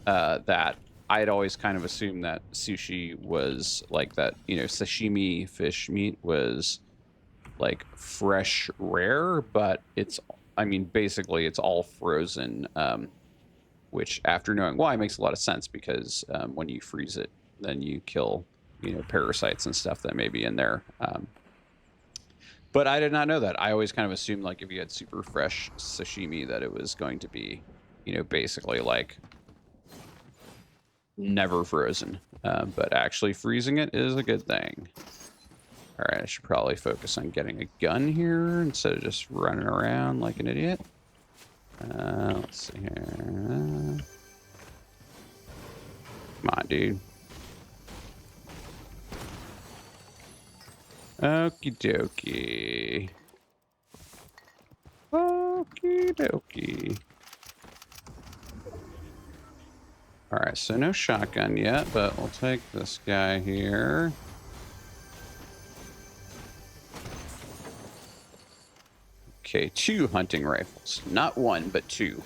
That I had always kind of assumed that sushi was like that, you know, sashimi fish meat was like fresh, rare, but it's, I mean, basically it's all frozen, which after knowing why makes a lot of sense because when you freeze it, then you kill, you know, parasites and stuff that may be in there. But I did not know that. I always kind of assumed like if you had super fresh sashimi that it was going to be, you know, basically like never frozen. But actually freezing it is a good thing. All right, I should probably focus on getting a gun here instead of just running around like an idiot. Let's see here. Come on, dude. Okie dokie. Okie dokie. All right, so no shotgun yet, but we'll take this guy here. Okay, 2 hunting rifles. Not 1, but 2.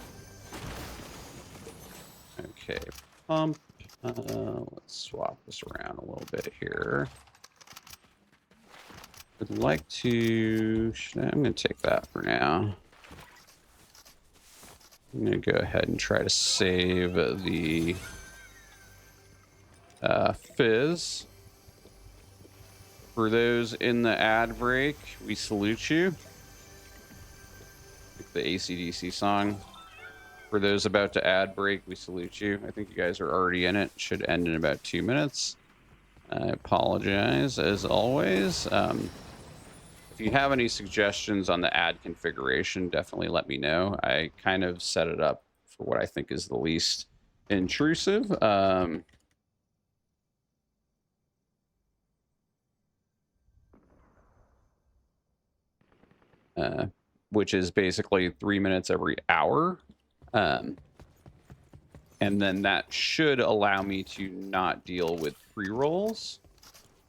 Okay, pump. Let's swap this around a little bit here. Would like to... I'm going to take that for now. I'm going to go ahead and try to save the fizz. For those in the ad break, we salute you. Like the AC/DC song. For those about to ad break, we salute you. I think you guys are already in it. Should end in about 2 minutes. I apologize, as always. If you have any suggestions on the ad configuration, definitely let me know. I kind of set it up for what I think is the least intrusive. Which is basically 3 minutes every hour. And then that should allow me to not deal with pre-rolls,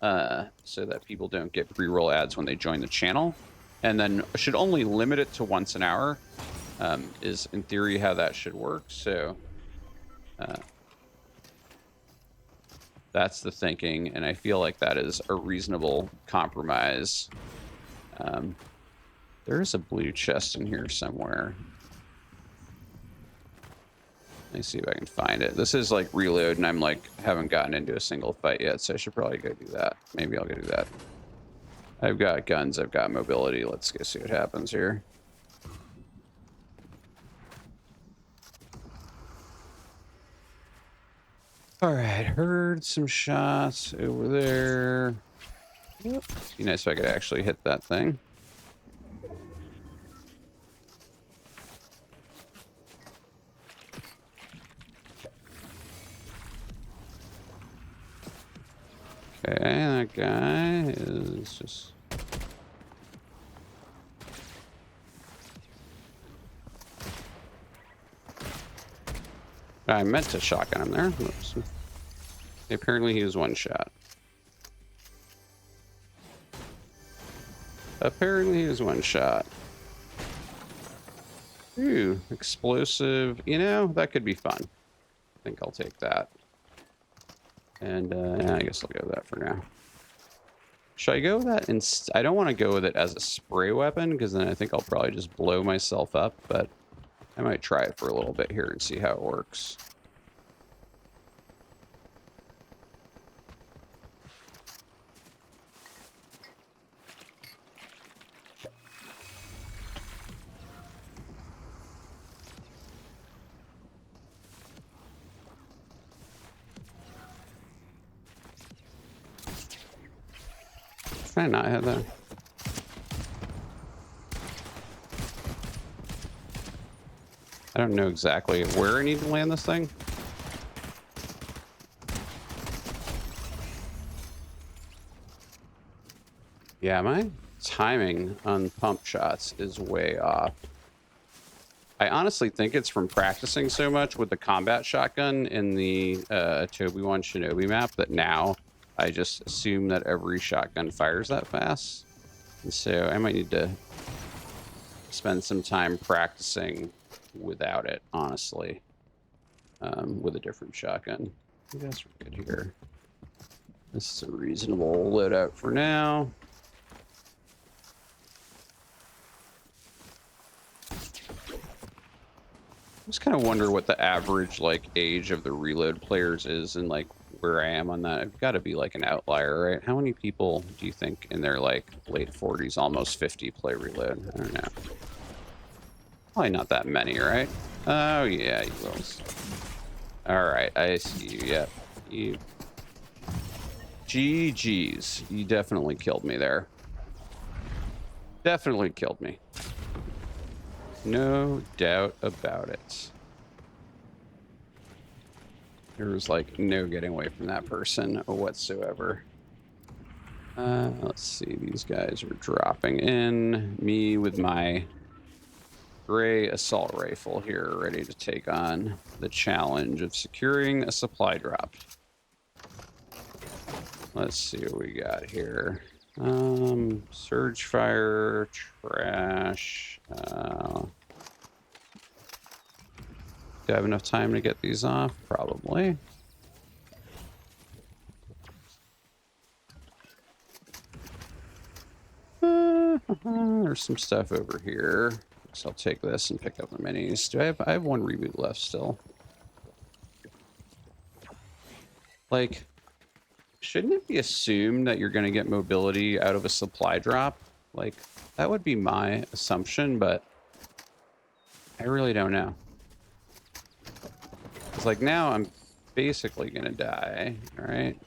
so that people don't get pre-roll ads when they join the channel. And then should only limit it to once an hour, is in theory how that should work. So that's the thinking, and I feel like that is a reasonable compromise. There is a blue chest in here somewhere. Let me see if I can find it. This is like reload, and I'm like haven't gotten into a single fight yet, so I should probably go do that. Maybe I'll go do that. I've got guns, I've got mobility. Let's go see what happens here. All right, heard some shots over there. Yep. Be nice if I could actually hit that thing. Okay, that guy is just... I meant to shotgun him there. Whoops. Apparently he was one shot. Apparently he was one shot. Ooh, explosive. You know, that could be fun. I think I'll take that. And yeah, I guess I'll go with that for now. Should I go with that? I don't want to go with it as a spray weapon, because then I think I'll probably just blow myself up, but I might try it for a little bit here and see how it works. Can I not have that? I don't know exactly where I need to land this thing. Yeah, my timing on pump shots is way off. I honestly think it's from practicing so much with the combat shotgun in the Toby-1 Shinobi map that now I just assume that every shotgun fires that fast. And so I might need to spend some time practicing without it, honestly, with a different shotgun. I guess we're good here. This is a reasonable loadout for now. I just kind of wonder what the average like age of the reload players is, and like where I am on that. I've got to be like an outlier, right? How many people do you think in their like late 40s, almost 50 play reload? I don't know. Probably not that many, right? Oh yeah, you will. All right, I see you. Yep, you. GG's. You definitely killed me there. Definitely killed me. No doubt about it. There was like no getting away from that person whatsoever. Let's see, these guys are dropping in. Me with my gray assault rifle here, ready to take on the challenge of securing a supply drop. Let's see what we got here. Surge fire, trash. Do I have enough time to get these off? Probably. There's some stuff over here. So I'll take this and pick up the minis. Do I have one reboot left still. Like, shouldn't it be assumed that you're going to get mobility out of a supply drop? Like, that would be my assumption, but I really don't know. It's like now I'm basically gonna die, right?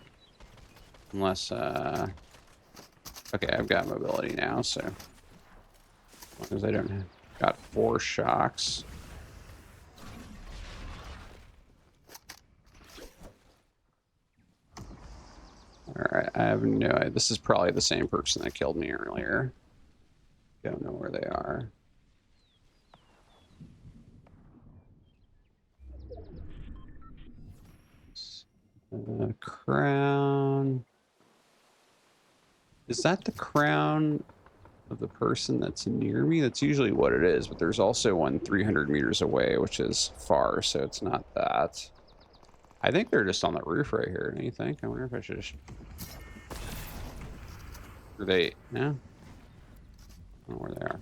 Unless, okay, I've got mobility now, so as long as I don't have, got 4 shocks. Alright, I have no idea. This is probably the same person that killed me earlier. Don't know where they are. Crown. Is that the crown of the person that's near me? That's usually what it is, but there's also one 300 meters away, which is far, so it's not that. I think they're just on the roof right here. Don't you think? I wonder if I should just... Are they... No? I don't know where they are.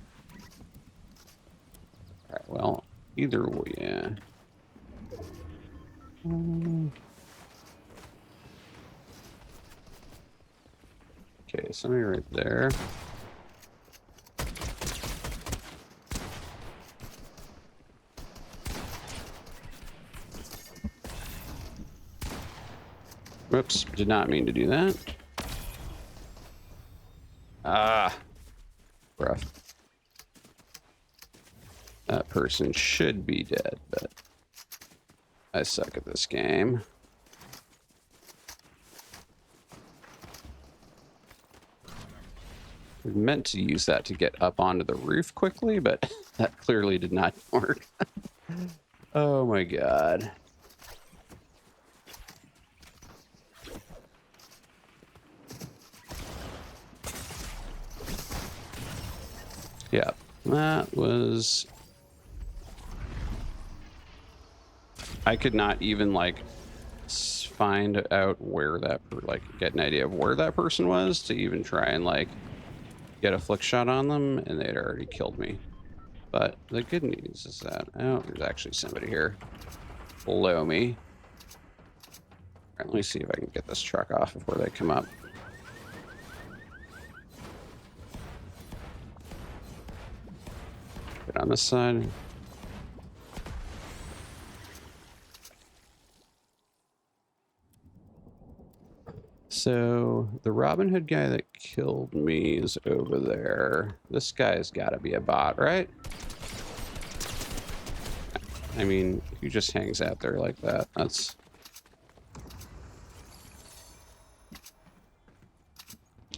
Alright, well, either way, yeah. Okay, somebody right there. Whoops, did not mean to do that. Ah, rough. That person should be dead, but I suck at this game. We meant to use that to get up onto the roof quickly, but that clearly did not work. Oh my god. Yeah, that was... I could not even, like, find out where that, like, get an idea of where that person was to even try and, like, get a flick shot on them, and they'd already killed me. But the good news is that, oh, there's actually somebody here below me. All right, let me see if I can get this truck off before they come up. Get on this side. So the Robin Hood guy that killed me is over there. This guy's got to be a bot, right? I mean, he just hangs out there like that. That's...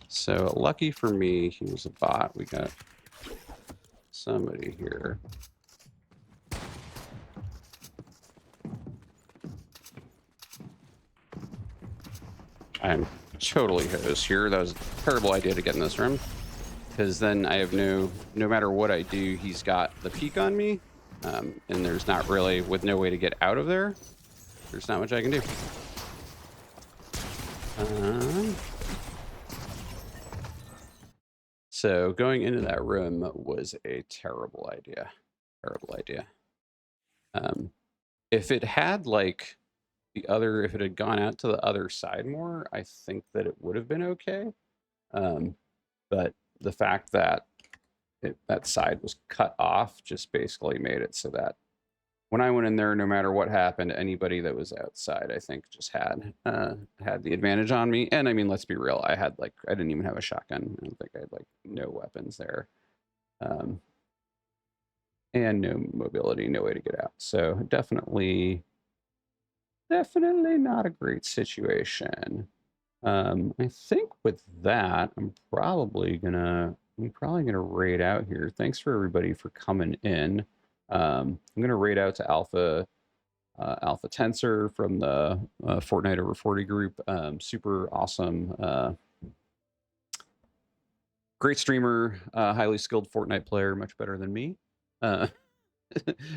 So lucky for me, he was a bot. We got somebody here. I'm totally hosed here. That was a terrible idea to get in this room. Because then I have no matter what I do, he's got the peek on me. And there's not really, with no way to get out of there, there's not much I can do. So going into that room was a terrible idea. Terrible idea. If it had, like, if it had gone out to the other side more, I think that it would have been okay. But the fact that that side was cut off just basically made it so that when I went in there, no matter what happened, anybody that was outside, I think, just had the advantage on me. And I mean, let's be real, I didn't even have a shotgun. I don't think I had, like, no weapons there. And no mobility, no way to get out. So definitely not a great situation. I think with that, I'm probably gonna raid out here. Thanks for everybody for coming in. I'm gonna raid out to Alpha Tensor from the Fortnite over 40 group. Super awesome, great streamer, highly skilled Fortnite player, much better than me.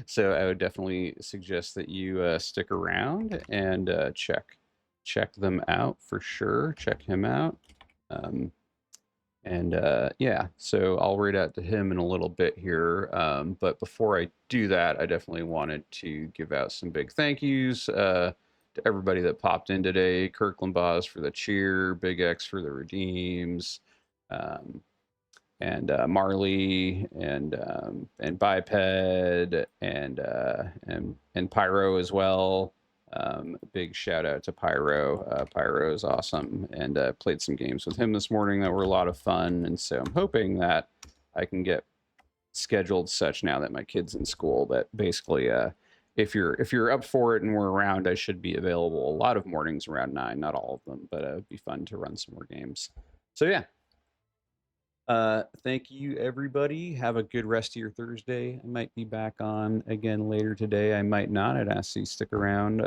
So I would definitely suggest that you stick around and check them out for sure. Check him out. Yeah, so I'll read out to him in a little bit here. But before I do that, I definitely wanted to give out some big thank yous to everybody that popped in today. Kirkland Boz for the cheer, Big X for the redeems. Marley and Biped and Pyro as well. Big shout out to Pyro. Pyro is awesome, and played some games with him this morning that were a lot of fun. And so I'm hoping that I can get scheduled such now that my kid's in school that basically if you're up for it and we're around, I should be available a lot of mornings around 9, not all of them, but it'd be fun to run some more games. So yeah. Thank you everybody. Have a good rest of your Thursday. I might be back on again later today. I might not. I'd ask you to stick around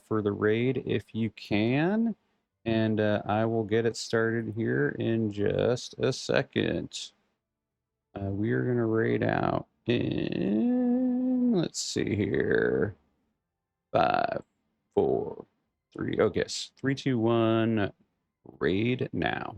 for the raid if you can. And I will get it started here in just a second. We are going to raid out in, let's see here, 5, 4, 3, oh yes, 3, 2, 1, raid now.